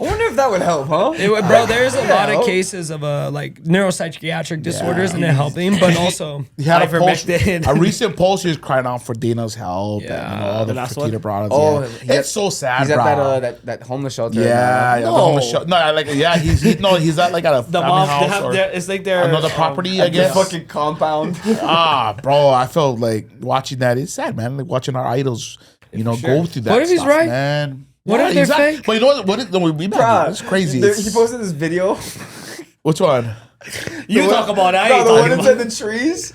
Speaker 2: I wonder if that would help, huh?
Speaker 3: Bro, there's a lot of
Speaker 2: Yeah.
Speaker 3: cases of like neuropsychiatric disorders and it helping, but also
Speaker 4: He had a post,
Speaker 1: Ivermectin.
Speaker 4: a recent post. He was crying out for Dana's help.
Speaker 3: Yeah.
Speaker 4: And, all the
Speaker 1: last
Speaker 4: Fakita
Speaker 1: one?
Speaker 4: brothers.
Speaker 2: Oh,
Speaker 4: yeah. It's so sad,
Speaker 2: He's at
Speaker 4: bro.
Speaker 2: that homeless shelter.
Speaker 4: Yeah,
Speaker 2: now.
Speaker 4: the homeless shelter. No, like he's at like at a
Speaker 1: The
Speaker 4: family
Speaker 1: mom, they
Speaker 4: house
Speaker 1: have
Speaker 4: or
Speaker 1: their, it's like their
Speaker 4: another property. I
Speaker 2: At the
Speaker 4: guess.
Speaker 2: fucking compound.
Speaker 4: Bro, I felt like watching that. It's sad, man. Like watching our idols, go through that.
Speaker 3: What if he's
Speaker 4: stuff,
Speaker 3: right?
Speaker 4: man?
Speaker 3: What if they're fake?
Speaker 4: But you know what? It's crazy.
Speaker 2: He posted this video.
Speaker 4: Which one?
Speaker 1: You talk about it. I ain't
Speaker 2: No, the one
Speaker 1: talking
Speaker 2: that
Speaker 1: about
Speaker 2: said the trees.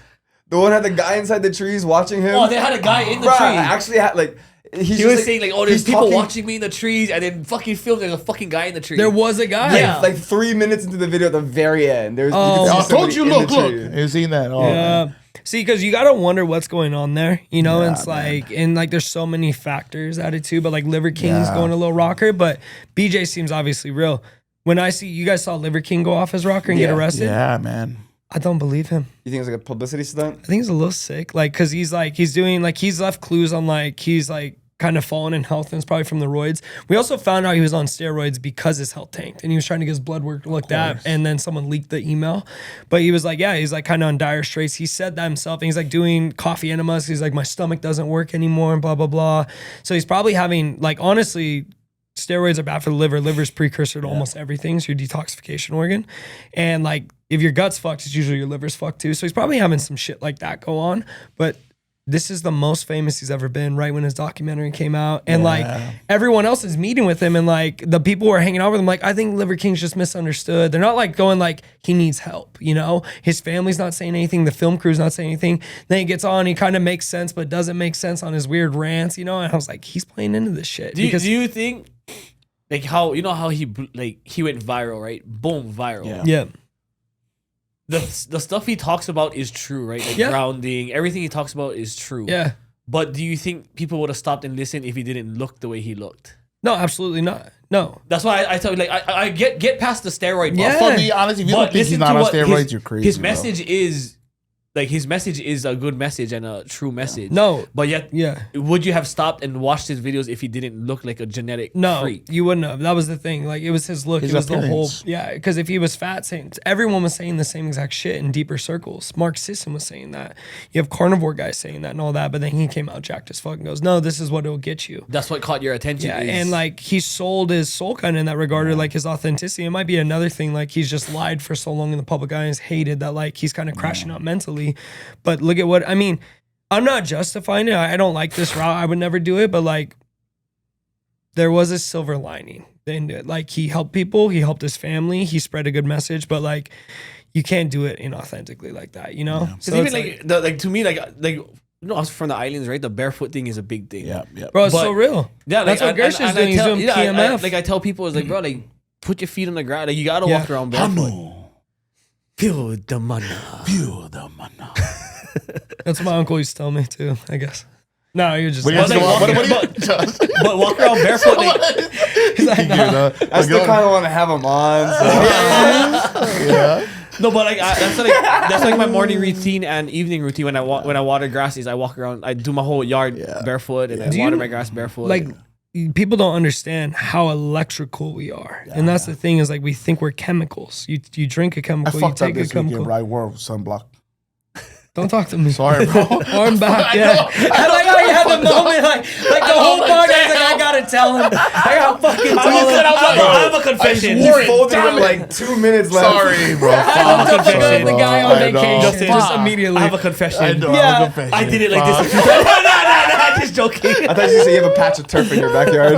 Speaker 2: The one had the guy inside the trees watching him.
Speaker 1: Oh, they had a guy in the
Speaker 2: Bruh,
Speaker 1: tree.
Speaker 2: I actually had like.
Speaker 1: He was saying like, "Oh, there's people
Speaker 2: talking,
Speaker 1: watching me in the trees," and then fucking filmed there's a fucking guy in the tree.
Speaker 3: There was a guy.
Speaker 1: Yeah.
Speaker 2: like 3 minutes into the video at the very end. There's.
Speaker 4: I told you, look. You seen that? Oh,
Speaker 3: Yeah. See, because you gotta wonder what's going on there, you know.
Speaker 4: Yeah,
Speaker 3: It's like, and like, there's so many factors at it too. But like, Liver King's going a little rocker, but BJ seems obviously real. When I see you guys saw Liver King go off his rocker and get arrested,
Speaker 4: Yeah, man.
Speaker 3: I don't believe him.
Speaker 2: You think it's like a publicity stunt?
Speaker 3: I think he's a little sick, like, cause he's doing like he's left clues on like he's like kind of fallen in health, and it's probably from the roids. We also found out he was on steroids because his health tanked, and he was trying to get his blood work looked at, and then someone leaked the email. But he was like, yeah, he's like kind of on dire straits. He said that himself, and he's like doing coffee enemas. He's like, my stomach doesn't work anymore, and blah blah blah. So he's probably having, like, honestly, steroids are bad for the liver. Liver's precursor to almost everything. It's your detoxification organ, and like if your gut's fucked, it's usually your liver's fucked too. So he's probably having some shit like that go on, but. This is the most famous he's ever been, right when his documentary came out. And like everyone else is meeting with him, and like the people who are hanging out with him, like, I think Liver King's just misunderstood. They're not like going like he needs help, you know? His family's not saying anything, the film crew's not saying anything. Then he gets on, he kind of makes sense, but doesn't make sense on his weird rants, you know? And I was like, he's playing into this shit.
Speaker 1: Do you think like how you know how he went viral, right? Boom, viral.
Speaker 3: Yeah.
Speaker 1: The stuff he talks about is true, right? Like grounding, everything he talks about is true.
Speaker 3: Yeah.
Speaker 1: But do you think people would have stopped and listened if he didn't look the way he looked?
Speaker 3: No, absolutely not. No.
Speaker 1: That's why I tell you, like, I get past the steroid.
Speaker 3: Yeah.
Speaker 4: For me, honestly, if you don't think he's not on steroids, you're crazy.
Speaker 1: His message is like his message is a good message and a true message.
Speaker 3: No.
Speaker 1: But yet, would you have stopped and watched his videos if he didn't look like a genetic freak?
Speaker 3: You wouldn't have. That was the thing. Like, it was his look.
Speaker 4: His
Speaker 3: it was
Speaker 4: appearance.
Speaker 3: the whole, because if he was fat, everyone was saying the same exact shit in deeper circles. Mark Sisson was saying that. You have carnivore guys saying that and all that, but then he came out jacked as fuck and goes, no, this is what it'll get you.
Speaker 1: That's what caught your attention.
Speaker 3: Yeah, and like he sold his soul kind of in that regard, or like his authenticity. It might be another thing, like he's just lied for so long in the public eye and is hated that like he's kind of crashing out mentally. But look at what, I mean, I'm not justifying it. I don't like this route. I would never do it, but like there was a silver lining into it. Like he helped people, he helped his family, he spread a good message, but like you can't do it inauthentically like that, you know?
Speaker 1: So even like to me, like you know, I was from the islands, right? The barefoot thing is a big thing.
Speaker 4: Yeah.
Speaker 3: Bro, it's so real.
Speaker 1: Yeah,
Speaker 3: that's what Gershon's doing. He's doing PMF.
Speaker 1: I tell people, it's like, bro, like put your feet on the ground. Like you gotta walk around barefoot. Feel the mana.
Speaker 4: Feel the mana.
Speaker 3: That's what my uncle used to tell me too, I guess. No, you're just.
Speaker 1: But walk around barefoot.
Speaker 3: He's like, nah.
Speaker 2: I still kind of want to have them on. So.
Speaker 4: Yeah.
Speaker 1: No, but like that's like my morning routine and evening routine. When I water grass, I walk around. I do my whole yard barefoot, and I water my grass barefoot.
Speaker 3: Like people don't understand how electrical we are, and that's the thing is like we think we're chemicals. You drink a
Speaker 4: I
Speaker 3: chemical, you
Speaker 4: fucked up
Speaker 3: take a
Speaker 4: this weekend,
Speaker 3: chemical.
Speaker 4: bro. I wore sunblock.
Speaker 3: Don't talk to me.
Speaker 4: Sorry, bro.
Speaker 3: Arm back,
Speaker 4: I
Speaker 3: yeah.
Speaker 4: know.
Speaker 3: I like how you had the moment, like the whole podcast. Like I gotta tell him. I gotta fucking tell him.
Speaker 1: I have a confession.
Speaker 2: You folded it like 2 minutes left.
Speaker 4: Sorry, bro.
Speaker 3: I looked up to
Speaker 1: confession,
Speaker 3: the guy on
Speaker 4: I know.
Speaker 3: vacation just immediately.
Speaker 1: I have a confession.
Speaker 4: I know.
Speaker 3: Yeah.
Speaker 1: I did it like this. No, just joking.
Speaker 2: I thought you said you have a patch of turf in your backyard.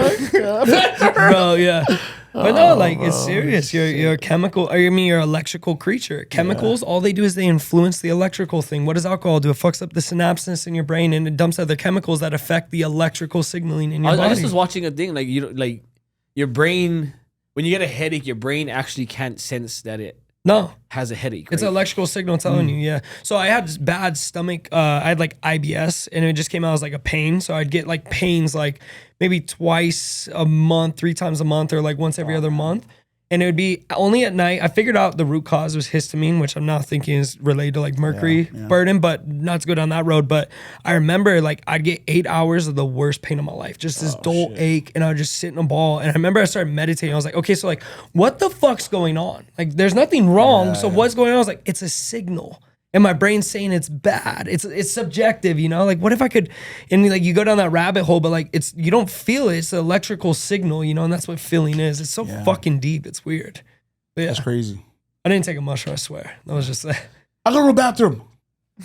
Speaker 3: Bro, yeah. But no, like it's serious. You're a chemical, or I mean, you're an electrical creature. Chemicals, all they do is they influence the electrical thing. What does alcohol do? It fucks up the synapses in your brain and it dumps other chemicals that affect the electrical signaling in your body.
Speaker 1: I just was watching a thing like like your brain when you get a headache, your brain actually can't sense that it has a headache. Right?
Speaker 3: It's an electrical signal telling you, yeah. So I had bad stomach, I had like IBS and it just came out as like a pain. So I'd get like pains like maybe twice a month, 3 times a month, or like once every other month. And it would be only at night. I figured out the root cause was histamine, which I'm now thinking is related to like mercury burden, but not to go down that road. But I remember like I'd get 8 hours of the worst pain of my life, just this dull ache, and I would just sit in a ball. And I remember I started meditating. I was like, okay, so like, what the fuck's going on? Like, there's nothing wrong. So what's going on? I was like, it's a signal. And my brain's saying it's bad. It's subjective, you know? Like, what if I could, and like you go down that rabbit hole, but like you don't feel it. It's an electrical signal, you know? And that's what feeling is. It's so fucking deep. It's weird. But yeah,
Speaker 4: That's crazy.
Speaker 3: I didn't take a mushroom, I swear. That was just
Speaker 4: I go to the bathroom.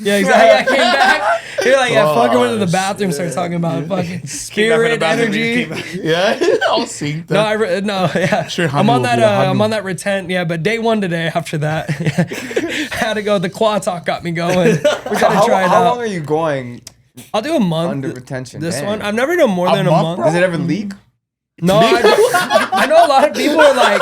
Speaker 3: Yeah, exactly. I came back. You're like, yeah, fucking went to the bathroom, started talking about fucking spirit, energy.
Speaker 4: Yeah, I'll see that.
Speaker 3: No, yeah.
Speaker 4: Sure,
Speaker 3: I'm on that.
Speaker 4: Hanu.
Speaker 3: I'm on that retent. Yeah, but day one today. After that, I had to go. The quad talk got me going. We gotta try it
Speaker 2: How
Speaker 3: out.
Speaker 2: long are you going
Speaker 3: I'll do a month.
Speaker 2: under retention?
Speaker 3: This
Speaker 2: Damn.
Speaker 3: one, I've never done more than a
Speaker 4: month,
Speaker 3: month.
Speaker 4: bro?
Speaker 2: Does it ever leak?
Speaker 3: No, I know a lot of people are like,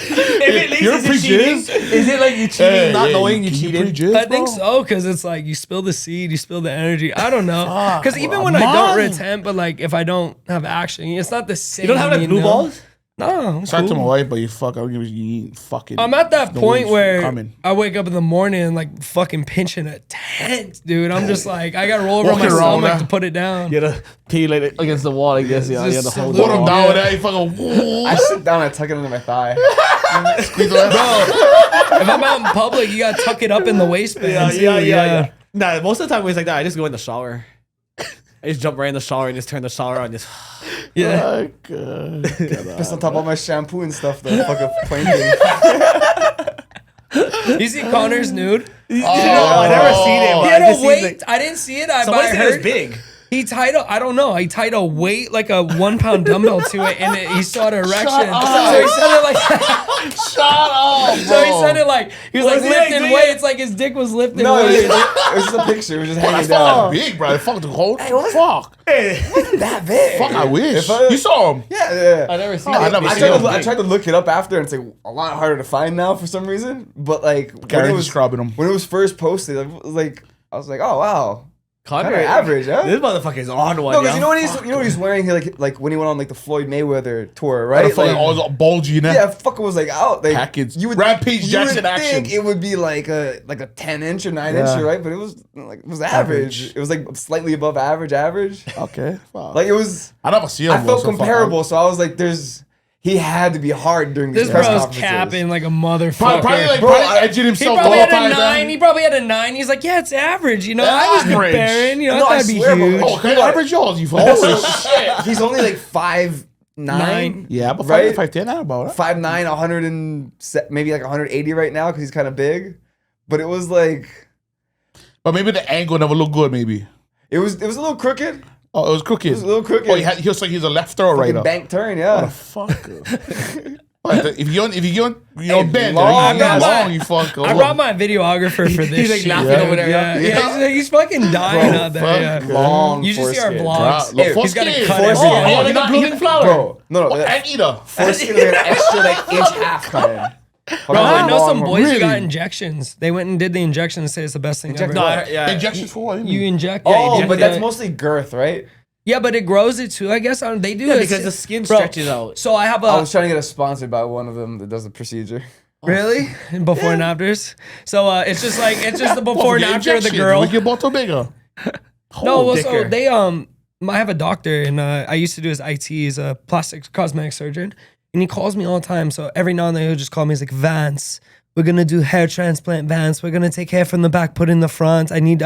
Speaker 1: If it leaks,
Speaker 4: You're
Speaker 1: is it
Speaker 4: pretty
Speaker 1: cheating?
Speaker 4: jizz.
Speaker 1: Is it like you cheating, not knowing you
Speaker 4: Can
Speaker 1: cheated?
Speaker 4: pretty jizz,
Speaker 3: I think
Speaker 4: bro?
Speaker 3: so, because it's like you spill the seed, you spill the energy. I don't know, because even when I
Speaker 4: man.
Speaker 3: don't retent, but like if I don't have action, it's not the same.
Speaker 1: You don't have like blue
Speaker 3: know?
Speaker 1: balls?
Speaker 3: No, I'm
Speaker 4: Shout out to my
Speaker 3: cool.
Speaker 4: wife, but you fuck, I don't give a you ain't fucking.
Speaker 3: I'm at that
Speaker 4: no
Speaker 3: point
Speaker 4: waves
Speaker 3: where
Speaker 4: coming.
Speaker 3: I wake up in the morning and like fucking pinching a tent, dude. I'm just like, I gotta roll over on my
Speaker 4: Walking around
Speaker 3: stomach
Speaker 4: now.
Speaker 3: to put it down.
Speaker 1: You gotta pee like against the wall, I guess. Yeah, you
Speaker 3: Just
Speaker 1: had to hold
Speaker 3: salute
Speaker 4: Put him
Speaker 3: him
Speaker 4: down
Speaker 3: Yeah.
Speaker 4: with that, you fucking.
Speaker 2: I sit down and tuck it under my thigh.
Speaker 4: Squeeze it.
Speaker 3: If I'm out in public, you gotta tuck it up in the waistband. too,
Speaker 1: yeah. Nah, most of the time when it's like that, I just go in the shower. I just jump right in the shower and just turn the shower on. Just
Speaker 3: Yeah.
Speaker 4: Oh, God.
Speaker 2: Just on top of my shampoo and stuff. The fucking plain thing.
Speaker 3: You see Connor's nude?
Speaker 1: I never seen it.
Speaker 3: He
Speaker 1: But
Speaker 3: had
Speaker 1: I
Speaker 3: a
Speaker 1: just seen
Speaker 3: weight.
Speaker 1: like,
Speaker 3: I didn't see it. But
Speaker 1: somebody
Speaker 3: I
Speaker 1: said it was
Speaker 3: heard
Speaker 1: big.
Speaker 3: he tied a, I don't know. He tied a weight like a 1 pound dumbbell to it, and he saw the erection. So he said it like.
Speaker 4: Shut up,
Speaker 3: So he said it like he was like
Speaker 1: Was he, like,
Speaker 3: lifting
Speaker 1: doing
Speaker 3: weights, like his dick was lifting
Speaker 2: No, it
Speaker 3: weights.
Speaker 2: was just a picture. It was just hanging
Speaker 4: That's fucking
Speaker 2: down.
Speaker 4: big, bro. Fuck the whole fuck.
Speaker 2: That big.
Speaker 4: Fuck, I wish.
Speaker 2: If I-
Speaker 4: You saw him.
Speaker 2: Yeah.
Speaker 1: I never seen
Speaker 4: I
Speaker 1: it.
Speaker 4: never
Speaker 2: I
Speaker 4: seen
Speaker 2: tried,
Speaker 4: it.
Speaker 2: to, I tried to look it up after, and it's like a lot harder to find now for some reason. But like when
Speaker 4: Gary's
Speaker 2: it was
Speaker 4: describing him.
Speaker 2: when it was first posted, I was like, oh wow,
Speaker 1: Connor,
Speaker 2: kind of average, huh?
Speaker 1: This motherfucker's on one.
Speaker 2: No, because
Speaker 1: yo.
Speaker 2: you know what he's wearing like when he went on like the Floyd Mayweather tour,
Speaker 4: Right?
Speaker 2: right?
Speaker 4: Fucking
Speaker 2: Like,
Speaker 4: all bulgy in there.
Speaker 2: yeah, fucking was like out. Like,
Speaker 4: Package.
Speaker 2: You would
Speaker 4: Rampage
Speaker 2: you
Speaker 4: Jackson
Speaker 2: would
Speaker 4: action.
Speaker 2: think it would be like a 10-inch or 9-inch,
Speaker 4: Yeah.
Speaker 2: right? But it was average.
Speaker 4: Average.
Speaker 2: It was like slightly above average.
Speaker 4: Okay. Fuck.
Speaker 2: Like it was.
Speaker 4: I never see him.
Speaker 2: I felt
Speaker 4: so fuck,
Speaker 2: comparable, so I was like, he had to be hard during these
Speaker 3: This
Speaker 2: press
Speaker 3: bro's
Speaker 2: conferences.
Speaker 3: capping like a motherfucker.
Speaker 4: Probably like
Speaker 2: Bro,
Speaker 4: edging
Speaker 3: He
Speaker 4: himself
Speaker 3: probably
Speaker 4: all
Speaker 3: had
Speaker 4: the
Speaker 3: a
Speaker 4: time.
Speaker 3: 9. He probably had a 9. He's like, yeah, it's average. You know, I was
Speaker 4: Average.
Speaker 3: comparing. You know,
Speaker 2: No,
Speaker 3: I
Speaker 2: I
Speaker 3: thought it'd be
Speaker 2: swear, bro.
Speaker 3: huge.
Speaker 4: Oh, okay, average yours, you fuck. Holy shit.
Speaker 2: He's only like 5'9",
Speaker 3: Nine.
Speaker 4: Yeah, but
Speaker 2: Right?
Speaker 4: 5'10", I about it.
Speaker 2: 5'9", 100 and maybe like 180 right now because he's kind of big. But it was like
Speaker 4: But maybe the angle never looked good. Maybe.
Speaker 2: it was a little crooked.
Speaker 4: Oh, it was crooked.
Speaker 2: It was a little crooked.
Speaker 4: Oh, he was like he's a lefter or
Speaker 2: Fucking
Speaker 4: righter.
Speaker 2: bank turn, yeah.
Speaker 4: Fuck. If you bend,
Speaker 2: long,
Speaker 4: you
Speaker 2: man.
Speaker 4: long, you fuck.
Speaker 3: I brought my videographer for this.
Speaker 1: He's like
Speaker 3: shit.
Speaker 1: laughing
Speaker 4: Yeah.
Speaker 1: over there.
Speaker 3: Yeah,
Speaker 1: Yeah.
Speaker 3: he's fucking dying
Speaker 2: Bro,
Speaker 3: out there.
Speaker 4: fuck.
Speaker 3: Yeah.
Speaker 2: Long
Speaker 3: You should see our
Speaker 2: foreskin.
Speaker 3: vlogs.
Speaker 4: Look,
Speaker 3: He's got to
Speaker 4: foreskin.
Speaker 3: cut
Speaker 2: Foreskin.
Speaker 3: everything.
Speaker 1: Oh, like a blooming flower.
Speaker 2: Bro, no, that
Speaker 4: Anteater.
Speaker 2: foreskin is like an extra like inch half kind.
Speaker 3: Bro, I know some
Speaker 2: Long-
Speaker 3: boys who got
Speaker 4: Really?
Speaker 3: injections. They went and did the injection and say it's the best thing
Speaker 2: Inject
Speaker 3: ever.
Speaker 1: No,
Speaker 2: what?
Speaker 1: yeah.
Speaker 4: Injections for what?
Speaker 3: You inject.
Speaker 2: Oh,
Speaker 3: inject
Speaker 2: but that's
Speaker 3: it.
Speaker 2: mostly girth, right?
Speaker 3: Yeah, but it grows it too. I guess they do
Speaker 1: Yeah,
Speaker 3: it
Speaker 1: because the skin
Speaker 3: Bro,
Speaker 1: stretches out.
Speaker 3: So I have
Speaker 2: I
Speaker 3: a
Speaker 2: was trying to get us sponsored by one of them that does the procedure.
Speaker 3: really before and afters. So it's just the before and after of the girl.
Speaker 4: We get bottle bigger.
Speaker 3: No, well, so
Speaker 1: dicker.
Speaker 3: they I have a doctor and I used to do his IT. He's a plastic cosmetic surgeon, and he calls me all the time. So every now and then he'll just call me. He's like, Vance, we're gonna do hair transplant. Vance, we're gonna take hair from the back, put in the front. I need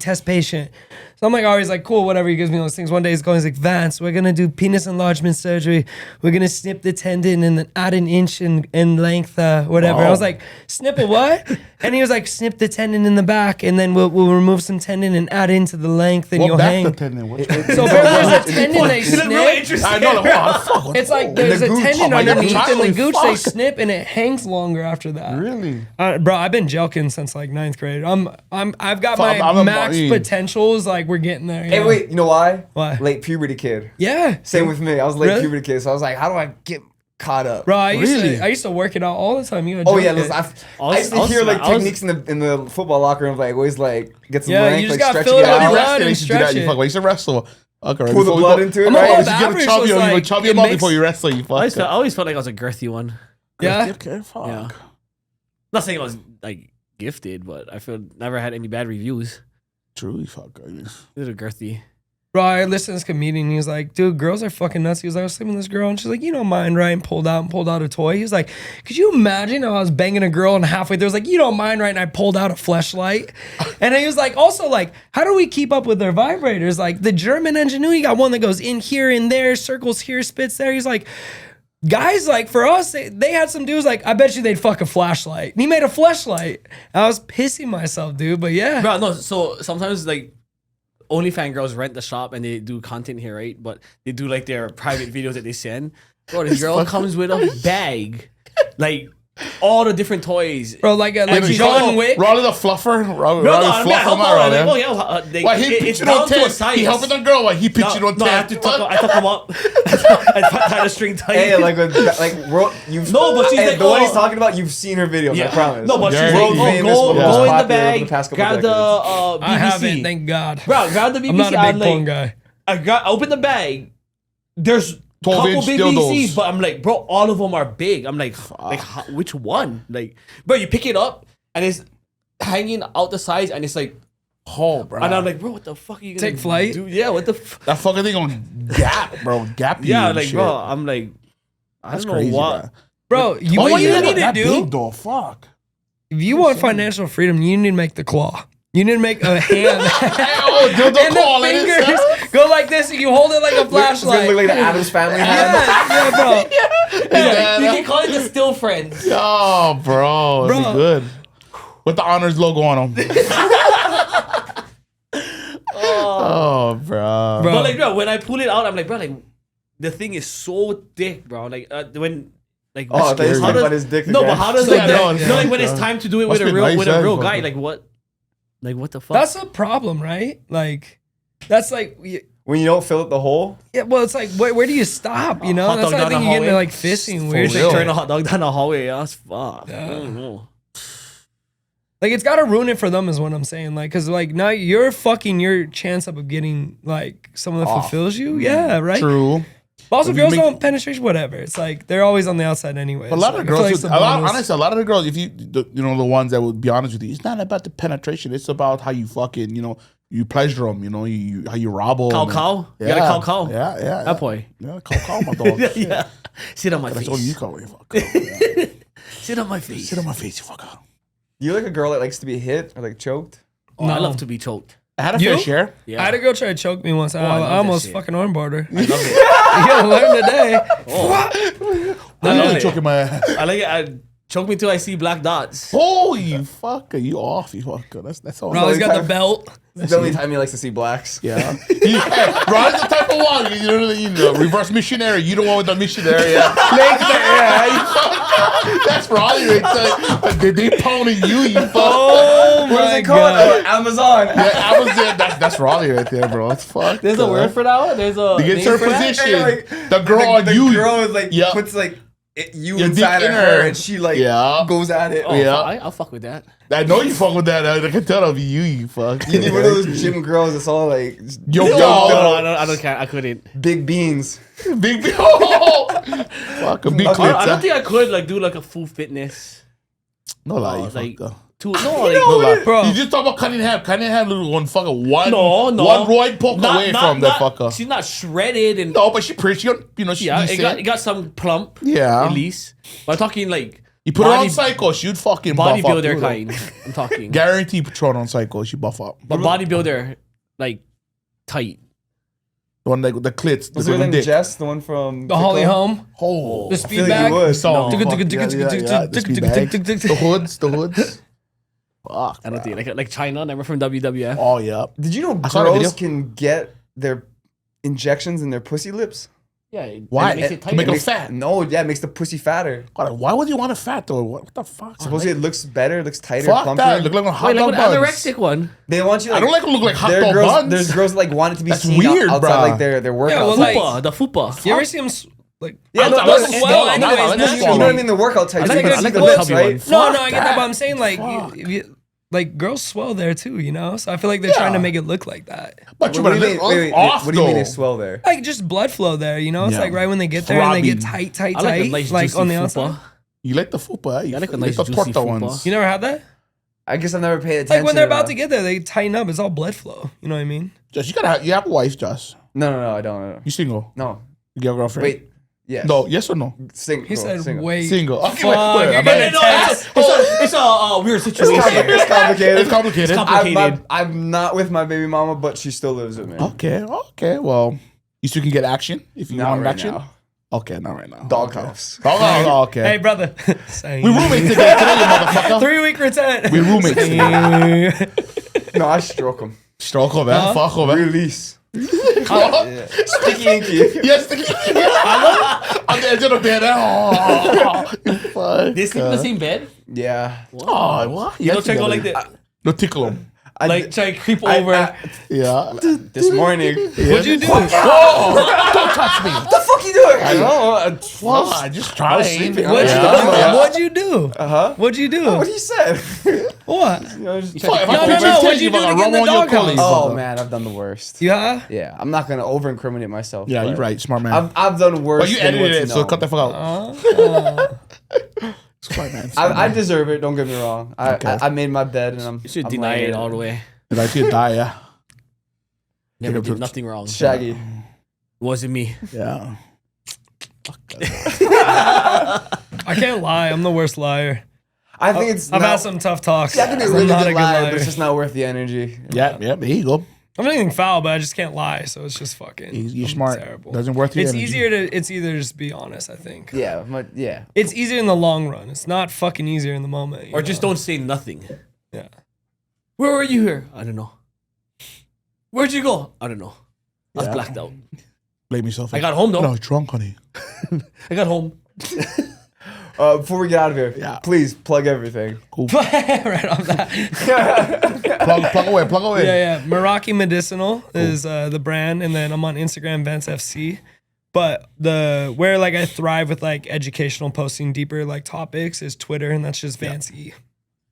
Speaker 3: test patient. So I'm like, always like, cool, whatever. He gives me those things. One day he's going, he's like, Vance, we're gonna do penis enlargement surgery. We're gonna snip the tendon and then add an inch in length, whatever. I was like, snip a what? And he was like, snip the tendon in the back, and then we'll remove some tendon and add into the length, and
Speaker 4: What
Speaker 3: you'll
Speaker 4: back
Speaker 3: hang.
Speaker 4: the tendon? What
Speaker 3: So there's a tendon they
Speaker 1: You look real
Speaker 3: snip.
Speaker 1: interesting.
Speaker 4: I know. Like, what the fuck?
Speaker 3: It's like there's
Speaker 2: the
Speaker 3: a
Speaker 2: gooch.
Speaker 3: tendon
Speaker 4: Oh my God,
Speaker 3: underneath in the
Speaker 4: Charlie,
Speaker 3: gooch. They
Speaker 4: fuck.
Speaker 3: snip and it hangs longer after that.
Speaker 4: Really?
Speaker 3: Bro, I've been jelking since like 9th grade. I've got
Speaker 4: Fuck,
Speaker 3: my
Speaker 4: I'm a
Speaker 3: max
Speaker 4: Marine.
Speaker 3: potentials. Like we're getting there.
Speaker 2: Hey,
Speaker 3: yeah.
Speaker 2: wait, you know why?
Speaker 3: Why?
Speaker 2: Late puberty kid.
Speaker 3: Yeah.
Speaker 2: Same with me. I was late
Speaker 3: Really?
Speaker 2: puberty kid, so I was like, how do I get caught up?
Speaker 3: Bro, I
Speaker 4: Really?
Speaker 3: used to work it out all the time. You
Speaker 2: Oh yeah, listen,
Speaker 1: I
Speaker 2: I used to
Speaker 1: was-
Speaker 2: hear like
Speaker 1: I was-
Speaker 2: techniques in the football locker room, like always like get some
Speaker 3: Yeah,
Speaker 2: length,
Speaker 3: you just
Speaker 2: like
Speaker 3: gotta
Speaker 2: stretching
Speaker 3: fill
Speaker 2: it
Speaker 3: it with
Speaker 2: out.
Speaker 3: blood
Speaker 4: Wrestling,
Speaker 3: and
Speaker 4: you should do that.
Speaker 3: stretch
Speaker 4: You
Speaker 3: it.
Speaker 4: fuck. Well, you should wrestle. Okay, right.
Speaker 2: Pull the
Speaker 4: Before we
Speaker 2: blood
Speaker 4: go-
Speaker 2: into it,
Speaker 3: I'm
Speaker 2: right?
Speaker 3: above
Speaker 4: You should get a
Speaker 3: average,
Speaker 4: chubby
Speaker 3: so
Speaker 4: or
Speaker 3: it's
Speaker 4: you
Speaker 3: like,
Speaker 4: chubby
Speaker 3: it
Speaker 4: him up
Speaker 3: makes-
Speaker 4: before you wrestle. You fuck.
Speaker 1: I always felt like I was a girthy one.
Speaker 3: Yeah.
Speaker 4: Okay, fuck.
Speaker 1: Yeah. Not saying I was like gifted, but I feel never had any bad reviews.
Speaker 4: Truly, fuck. I guess.
Speaker 1: It was a girthy.
Speaker 3: Bro, I listened to this comedian. He was like, dude, girls are fucking nuts. He was like, I was sleeping with this girl, and she's like, you don't mind, right? And pulled out a toy. He was like, could you imagine if I was banging a girl and halfway there was like, you don't mind, right? And I pulled out a fleshlight. And he was like, also like, how do we keep up with their vibrators? Like the German engineer, you got one that goes in here and there, circles here, spits there. He's like, guys, like for us, they had some dudes like, I bet you they'd fuck a flashlight. And he made a flashlight. I was pissing myself, dude. But yeah.
Speaker 1: Bro, no, so sometimes like OnlyFans girls rent the shop and they do content here, right? But they do like their private videos that they send. Bro, this girl comes with a bag. Like all the different toys.
Speaker 3: Bro, like John Wick.
Speaker 4: Raleigh the fluffer. Raleigh
Speaker 1: No,
Speaker 4: the
Speaker 1: I'm
Speaker 4: fluffer.
Speaker 1: help
Speaker 4: Raleigh.
Speaker 1: out. Like, oh, yeah,
Speaker 4: Why he
Speaker 1: it's
Speaker 4: pitching
Speaker 1: down
Speaker 4: on
Speaker 1: to a
Speaker 4: 10?
Speaker 1: science.
Speaker 4: He helping the girl. Why he pitching on 10?
Speaker 1: I have to tuck, I tuck him up. I tie the string tight.
Speaker 2: Hey, you've
Speaker 1: No, but she's
Speaker 2: hey,
Speaker 1: like,
Speaker 2: the one he's
Speaker 1: oh.
Speaker 2: talking about, you've seen her videos. I promise.
Speaker 1: No, but she's
Speaker 4: Yeah.
Speaker 1: like,
Speaker 2: World
Speaker 1: oh,
Speaker 2: famous,
Speaker 1: go
Speaker 2: one of the most
Speaker 1: in the
Speaker 2: popular over
Speaker 1: bag,
Speaker 2: the past couple
Speaker 1: grab the BBC.
Speaker 3: I haven't, thank God.
Speaker 1: Bro, grab the BBC.
Speaker 3: I'm not a big
Speaker 1: I'm
Speaker 3: porn
Speaker 1: like,
Speaker 3: guy.
Speaker 1: open the bag. There's
Speaker 4: 12-inch
Speaker 1: couple
Speaker 4: dildos.
Speaker 1: BBCs, but I'm like, bro, all of them are big. I'm like, which one? Like, bro, you pick it up and it's hanging out the sides and it's like,
Speaker 4: Oh, bro.
Speaker 1: and I'm like, bro, what the fuck are you gonna
Speaker 3: Take flight?
Speaker 1: do? Yeah, what the
Speaker 4: that fucking thing on Gap, bro. Gap.
Speaker 1: yeah,
Speaker 4: and
Speaker 1: like,
Speaker 4: shit.
Speaker 1: bro, I'm like, I
Speaker 4: That's
Speaker 1: don't know
Speaker 4: crazy,
Speaker 1: what.
Speaker 3: Bro,
Speaker 4: Why
Speaker 3: what you
Speaker 4: look
Speaker 3: need to
Speaker 4: that
Speaker 3: do,
Speaker 4: big, though? Fuck.
Speaker 3: if you want financial freedom, you need to make the claw. You need to make a hand.
Speaker 4: Oh, dude,
Speaker 3: And the fingers go like this and you hold it like a
Speaker 2: It's gonna
Speaker 3: flashlight.
Speaker 2: look like the Addams Family hand.
Speaker 3: Yeah, bro.
Speaker 1: Yeah, you can call it the still friends.
Speaker 4: Oh, bro. It'd be good. With the honors logo on them. Oh, bro.
Speaker 3: Bro.
Speaker 1: But like, bro, when I pull it out, I'm like, bro, like, the thing is so thick, bro. Like, when, like,
Speaker 2: Oh, I thought you were
Speaker 1: how
Speaker 2: talking
Speaker 1: does-
Speaker 2: about his dick
Speaker 1: no,
Speaker 2: again.
Speaker 1: but how does
Speaker 4: Yeah,
Speaker 1: like,
Speaker 4: no,
Speaker 1: no,
Speaker 4: yeah.
Speaker 1: like when it's time to do it
Speaker 4: Must
Speaker 1: with a
Speaker 4: be
Speaker 1: real,
Speaker 4: nice,
Speaker 1: with a
Speaker 4: yeah,
Speaker 1: real
Speaker 4: fuck
Speaker 1: guy,
Speaker 4: it.
Speaker 1: like what the fuck?
Speaker 3: That's a problem, right? Like, that's like,
Speaker 2: When you don't fill up the hole,
Speaker 3: yeah, well, it's like, where do you stop? You know,
Speaker 1: Hot
Speaker 3: that's
Speaker 1: dog
Speaker 3: why I
Speaker 1: down
Speaker 3: think
Speaker 1: the
Speaker 3: you get into
Speaker 1: hallway.
Speaker 3: like fisting
Speaker 1: For
Speaker 3: weird
Speaker 1: real.
Speaker 3: shit.
Speaker 1: Turn a hot dog down the hallway. That's fuck. I don't know.
Speaker 3: Like, it's got to ruin it for them, is what I'm saying. Like, because, like, now you're fucking your chance up of getting, like, someone that fulfills you. Yeah, right?
Speaker 4: True.
Speaker 3: But also,
Speaker 4: If you
Speaker 3: girls
Speaker 4: make-
Speaker 3: don't penetration, whatever. It's like, they're always on the outside anyway.
Speaker 4: But a lot of
Speaker 3: I feel
Speaker 4: girls,
Speaker 3: like it's a bonus.
Speaker 4: honestly, a lot of the girls, if you, you know, the ones that would be honest with you, it's not about the penetration. It's about how you fucking, you know, you pleasure them, you know, how you rob them.
Speaker 1: Cow?
Speaker 4: Yeah.
Speaker 1: You got a cow?
Speaker 4: Yeah.
Speaker 1: That boy.
Speaker 4: Yeah, cow, my dog.
Speaker 1: Yeah. Sit on my
Speaker 4: That's all you
Speaker 1: face.
Speaker 4: call it. Fuck. Yeah.
Speaker 1: Sit on my face.
Speaker 4: Sit on my face, you fucker.
Speaker 2: you like a girl that likes to be hit or like choked?
Speaker 1: Oh, I
Speaker 3: No.
Speaker 1: love to be choked.
Speaker 4: I had a
Speaker 3: You?
Speaker 4: fair share.
Speaker 1: Yeah.
Speaker 3: I had a girl try to choke me once.
Speaker 1: I
Speaker 3: I
Speaker 1: love that
Speaker 3: almost
Speaker 1: shit.
Speaker 3: fucking armbarred her.
Speaker 1: I love it.
Speaker 3: You gotta learn today.
Speaker 4: I'm
Speaker 1: love
Speaker 4: really
Speaker 1: it.
Speaker 4: choking my ass.
Speaker 1: I like it. Choke me till I see black dots.
Speaker 4: Oh, you fucker. You off, you fucker. That's all.
Speaker 3: Riley's got the
Speaker 2: time-
Speaker 3: belt.
Speaker 2: It's the only time he likes to see blacks.
Speaker 4: Yeah. Ron's the type of one. You know, reverse missionary. You the one with the missionary. Yeah. That's Ronnie right there. They pounding you fuck.
Speaker 3: Oh
Speaker 2: What is
Speaker 3: my
Speaker 2: it called?
Speaker 3: God.
Speaker 2: Amazon.
Speaker 4: Yeah, I was there. That's Raleigh right there, bro. It's fuck.
Speaker 1: There's a word for that one? There's a
Speaker 4: To get
Speaker 1: name
Speaker 4: to her
Speaker 1: for that?
Speaker 4: position.
Speaker 2: Hey, like,
Speaker 4: the girl on
Speaker 2: the
Speaker 4: you.
Speaker 2: girl is like
Speaker 4: Yeah.
Speaker 2: puts like you
Speaker 4: Your dick
Speaker 2: inside
Speaker 4: in
Speaker 2: of her
Speaker 4: her.
Speaker 2: and she like
Speaker 4: Yeah.
Speaker 2: goes at it.
Speaker 1: Oh,
Speaker 4: Yeah.
Speaker 1: I'll fuck with that.
Speaker 4: I know you fuck with that. I can tell of you fuck.
Speaker 2: You need one of those gym girls that's all like
Speaker 4: Yo,
Speaker 1: No,
Speaker 4: yo.
Speaker 1: I don't care. I couldn't.
Speaker 2: big beans.
Speaker 4: Big oh. Fuck a big
Speaker 2: Okay.
Speaker 4: clip.
Speaker 1: I don't think I could like do like a full fitness.
Speaker 4: No lie, you
Speaker 1: like
Speaker 4: fuck though.
Speaker 1: No, like,
Speaker 4: No lie.
Speaker 3: Bro.
Speaker 4: You just talk about Cunningham. Cunningham little one fucking one.
Speaker 1: No.
Speaker 4: One roid poke away from that fucker.
Speaker 1: She's not shredded and
Speaker 4: No, but she pretty. She got, you know, she
Speaker 1: yeah,
Speaker 4: decent.
Speaker 1: it got some plump.
Speaker 4: Yeah.
Speaker 1: at least. But I'm talking like
Speaker 4: You put her on Psycho, she'd fucking buff up.
Speaker 1: bodybuilder
Speaker 4: too,
Speaker 1: kind. I'm talking,
Speaker 4: though. Guarantee put her on Psycho, she buff up.
Speaker 1: but bodybuilder like tight.
Speaker 4: The one like the clits, the
Speaker 2: Was her
Speaker 4: little
Speaker 2: name
Speaker 4: dick.
Speaker 2: Jess, the one from
Speaker 3: The Holly Home.
Speaker 4: Oh,
Speaker 3: The
Speaker 2: I
Speaker 3: speed
Speaker 2: feel like
Speaker 3: bag.
Speaker 2: you would.
Speaker 4: song.
Speaker 1: No.
Speaker 4: Fuck, yeah, the speed bag. The hoods. Fuck.
Speaker 1: I don't think like China, never from WWF.
Speaker 4: Oh yeah.
Speaker 2: Did you know
Speaker 4: I saw the
Speaker 2: girls
Speaker 4: video.
Speaker 2: can get their injections in their pussy lips?
Speaker 1: Yeah,
Speaker 4: Why?
Speaker 1: It makes it
Speaker 4: To
Speaker 1: tighter.
Speaker 4: make them
Speaker 2: Makes-
Speaker 4: fat.
Speaker 2: No, yeah, it makes the pussy fatter.
Speaker 4: God, why would you want a fat though? What the fuck?
Speaker 2: Supposedly it looks better, looks tighter,
Speaker 4: Fuck
Speaker 2: plumper.
Speaker 4: that. Look like a hot
Speaker 1: Wait, like
Speaker 4: dog
Speaker 1: an
Speaker 4: buns.
Speaker 1: anorexic one.
Speaker 2: They want you.
Speaker 4: I don't like to look like hot
Speaker 2: there are
Speaker 4: dog
Speaker 2: girls,
Speaker 4: buns.
Speaker 2: There's girls that like want it to be
Speaker 4: That's
Speaker 2: seen
Speaker 4: weird,
Speaker 2: outside
Speaker 4: bruh.
Speaker 2: like their workouts.
Speaker 3: Yeah, well, like-
Speaker 1: Fupa, the fupa.
Speaker 3: You ever see him like?
Speaker 2: Yeah,
Speaker 4: I'm
Speaker 2: no,
Speaker 4: not-
Speaker 2: no,
Speaker 4: let's
Speaker 2: no,
Speaker 4: swallow,
Speaker 2: no,
Speaker 4: I'm
Speaker 2: no,
Speaker 4: not-
Speaker 2: no,
Speaker 4: let's
Speaker 2: no,
Speaker 4: swallow.
Speaker 2: you know what I mean? The workout type.
Speaker 1: I
Speaker 2: so
Speaker 1: like
Speaker 2: you
Speaker 1: it-
Speaker 2: can
Speaker 1: I
Speaker 2: see
Speaker 1: like
Speaker 2: the
Speaker 1: the
Speaker 2: lips,
Speaker 1: chubby
Speaker 2: right?
Speaker 1: ones.
Speaker 3: No,
Speaker 4: Fuck
Speaker 3: I get that,
Speaker 4: that.
Speaker 3: but I'm saying like,
Speaker 4: Fuck.
Speaker 3: if you, like girls swell there too, you know. So I feel like they're trying to make it look like that.
Speaker 4: But you
Speaker 2: What do you
Speaker 4: better
Speaker 2: mean?
Speaker 4: look
Speaker 2: Wait,
Speaker 4: off
Speaker 2: what do you mean
Speaker 4: though.
Speaker 2: they swell there?
Speaker 3: Like just blood flow there, you know. It's
Speaker 4: Yeah.
Speaker 3: like right when they get there and they get
Speaker 4: Throbbing.
Speaker 3: tight,
Speaker 1: I like a nice
Speaker 3: like
Speaker 1: juicy
Speaker 3: on the
Speaker 1: fupa.
Speaker 3: outside.
Speaker 4: You like the fupa? You
Speaker 1: I like a
Speaker 4: you
Speaker 1: nice
Speaker 4: the
Speaker 1: juicy
Speaker 4: torta
Speaker 1: fupa.
Speaker 4: ones.
Speaker 3: You never had that?
Speaker 2: I guess I've never paid attention.
Speaker 3: Like when they're about
Speaker 2: to
Speaker 3: to get there, they tighten up. It's all blood flow. You know what I mean?
Speaker 4: Just you have a wife, Josh.
Speaker 2: No, I don't.
Speaker 4: You single?
Speaker 2: No.
Speaker 4: You got a girlfriend?
Speaker 2: Wait. Yes.
Speaker 4: No, yes or no?
Speaker 3: He said,
Speaker 2: single.
Speaker 3: "Wait,
Speaker 4: Single. Okay,
Speaker 3: Fuck,
Speaker 4: wait.
Speaker 3: you're
Speaker 4: I'm
Speaker 3: gonna
Speaker 4: not-
Speaker 3: text.
Speaker 1: It's a weird situation.
Speaker 2: It's complicated.
Speaker 4: It's complicated.
Speaker 1: It's complicated.
Speaker 2: I'm not with my baby mama, but she still lives with me.
Speaker 4: Okay. Well, you still can get action if you
Speaker 2: Not
Speaker 4: want
Speaker 2: right
Speaker 4: action.
Speaker 2: now.
Speaker 4: Okay, not right now.
Speaker 2: Doghouse.
Speaker 4: Oh, okay.
Speaker 3: Hey, brother.
Speaker 4: We roommates today, you motherfucker.
Speaker 3: 3-week return.
Speaker 4: We roommates today.
Speaker 2: No, I stroke him.
Speaker 4: Stroke him, man. Fuck him, man.
Speaker 2: Release. Sticky inky.
Speaker 4: Yes, on the edge of the bed. Oh, fuck.
Speaker 1: They sleep in the same bed?
Speaker 2: Yeah.
Speaker 4: Oh, what?
Speaker 1: You don't try to go like that.
Speaker 4: No, tickle him.
Speaker 1: Like try to creep over.
Speaker 4: Yeah.
Speaker 2: This morning.
Speaker 3: What'd you do?
Speaker 4: Oh, don't touch me.
Speaker 2: What the fuck you doing? I don't know.
Speaker 4: Well, I just tried.
Speaker 2: sleeping.
Speaker 3: What'd you do?
Speaker 2: Uh-huh.
Speaker 3: What'd you do?
Speaker 2: What he said?
Speaker 3: What?
Speaker 2: You know, just
Speaker 4: Fuck, if I
Speaker 3: No,
Speaker 4: picture
Speaker 3: no,
Speaker 4: you,
Speaker 3: what'd you do to
Speaker 4: fucking
Speaker 3: get in the
Speaker 4: rub on your
Speaker 3: doghouse?
Speaker 4: collie,
Speaker 2: Oh
Speaker 4: fucker.
Speaker 2: man, I've done the worst.
Speaker 3: Yeah?
Speaker 2: Yeah, I'm not gonna over incriminate myself.
Speaker 4: Yeah,
Speaker 2: but
Speaker 4: you're right. Smart man.
Speaker 2: I've done worse.
Speaker 4: But you
Speaker 2: than
Speaker 4: edited
Speaker 2: what
Speaker 4: it,
Speaker 2: to
Speaker 4: so
Speaker 2: know.
Speaker 4: cut the fuck out. Smart man.
Speaker 2: I deserve it. Don't get me wrong. I made my bed and I'm.
Speaker 1: You should
Speaker 2: I'm
Speaker 1: deny
Speaker 2: laying
Speaker 1: it
Speaker 2: in
Speaker 1: all the way.
Speaker 4: Did I see it die? Yeah.
Speaker 1: Never did nothing wrong.
Speaker 2: Shaggy.
Speaker 1: Wasn't me.
Speaker 4: Yeah.
Speaker 3: I can't lie. I'm the worst liar.
Speaker 2: I think it's.
Speaker 3: I've had some tough talks.
Speaker 2: I can be a
Speaker 3: I'm
Speaker 2: really
Speaker 3: not
Speaker 2: good
Speaker 3: a good
Speaker 2: liar,
Speaker 3: liar.
Speaker 2: but it's just not worth the energy.
Speaker 4: Yeah. There you go.
Speaker 3: I'm not anything foul, but I just can't lie. So it's just fucking.
Speaker 4: You're
Speaker 3: I'm
Speaker 4: smart.
Speaker 3: Terrible.
Speaker 4: Doesn't worth your
Speaker 3: It's
Speaker 4: energy.
Speaker 3: easier to. It's either just be honest. I think.
Speaker 2: Yeah, yeah.
Speaker 3: It's easier in the long run. It's not fucking easier in the moment. you
Speaker 1: Or just
Speaker 3: know?
Speaker 1: don't say nothing.
Speaker 3: Yeah.
Speaker 1: Where were you here? I don't know. Where'd you go? I don't know. I was
Speaker 4: Yeah.
Speaker 1: blacked out.
Speaker 4: Blame yourself.
Speaker 1: I got home though.
Speaker 4: No, I was drunk, honey.
Speaker 1: I got home.
Speaker 2: Before we get out of here,
Speaker 4: Yeah.
Speaker 2: please plug everything.
Speaker 3: right off that.
Speaker 4: Plug away.
Speaker 3: Yeah. Meraki Medicinal is the brand, and then I'm on Instagram, Vance FC. But where like I thrive with like educational posting deeper like topics is Twitter, and that's just Vance E.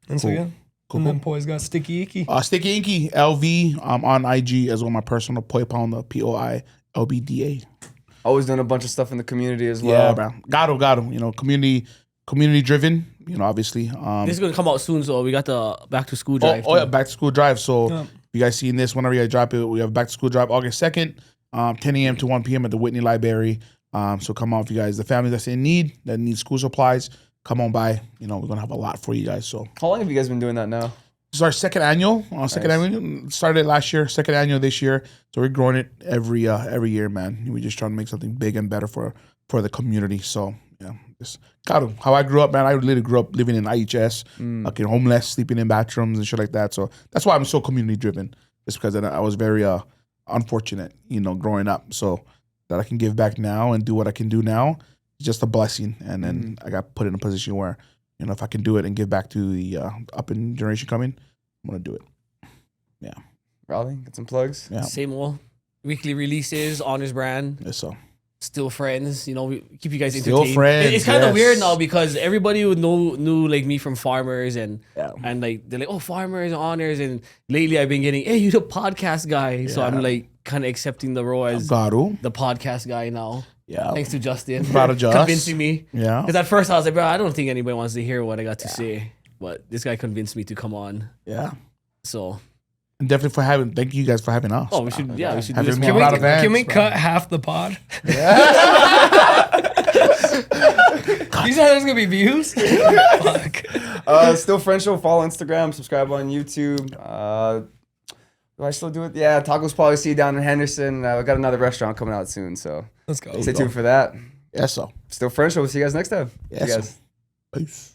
Speaker 3: And so
Speaker 4: Cool.
Speaker 3: yeah.
Speaker 4: Cool,
Speaker 3: And then Poi's got Sticky Icky.
Speaker 4: Sticky Inky LV on IG as well. My personal Poi Pounder POILBDA.
Speaker 2: Always doing a bunch of stuff in the community as well.
Speaker 4: Yeah, bro. Got him. You know, community driven. You know, obviously.
Speaker 1: This is gonna come out soon, so we got the back to school drive.
Speaker 4: Yeah, back to school drive. So
Speaker 3: Yeah.
Speaker 4: if you guys seen this, whenever you guys drop it, we have back to school drive August 2nd, 10 a.m. to 1 p.m. at the Whitney Library. So come on, if you guys, the family that's in need, that need school supplies, come on by. You know, we're gonna have a lot for you guys. So
Speaker 2: How long have you guys been doing that now?
Speaker 4: this is our second annual. Started last year, second annual this year. So we're growing it every year, man. We're just trying to make something big and better for the community. So yeah, just got to. How I grew up, man. I literally grew up living in IHS, like homeless, sleeping in bathrooms and shit like that. So that's why I'm so community driven. It's because I was very unfortunate, you know, growing up. So that I can give back now and do what I can do now is just a blessing. And then I got put in a position where, you know, if I can do it and give back to the up in generation coming, I'm gonna do it. Yeah.
Speaker 2: Raleigh, get some plugs.
Speaker 4: Yeah.
Speaker 1: Same old weekly releases, Honors brand,
Speaker 4: Yes, so
Speaker 1: still friends. You know, we keep you guys
Speaker 4: Still
Speaker 1: entertained.
Speaker 4: friends,
Speaker 1: It's kind of
Speaker 4: yes.
Speaker 1: weird now because everybody would knew like me from Farmers and
Speaker 4: Yeah.
Speaker 1: like they're like, oh, Farmers, Honors, and lately I've been getting, hey, you the podcast guy. So I'm like kind of accepting the role as
Speaker 4: Garu.
Speaker 1: the podcast guy now.
Speaker 4: Yeah.
Speaker 1: Thanks to Justin
Speaker 4: Proud of Just.
Speaker 1: convincing me.
Speaker 4: Yeah.
Speaker 1: Because at first I was like, bro, I don't think anybody wants to hear what I got to say. But this guy convinced me to come on.
Speaker 4: Yeah.
Speaker 1: So,
Speaker 4: And definitely thank you guys for having us.
Speaker 1: we should do this
Speaker 4: Having me
Speaker 1: more.
Speaker 4: proud of Vance,
Speaker 3: Can we
Speaker 4: bro.
Speaker 3: cut half the pod? You said there's gonna be views? Fuck.
Speaker 2: Still French Show. Follow Instagram. Subscribe on YouTube. Do I still do it? Yeah, Tacos Policy down in Henderson. We got another restaurant coming out soon, so
Speaker 3: Let's go.
Speaker 2: stay tuned for that.
Speaker 4: Yes, so.
Speaker 2: Still French Show. We'll see you guys next time. See you
Speaker 4: Yes,
Speaker 2: guys.
Speaker 4: Peace.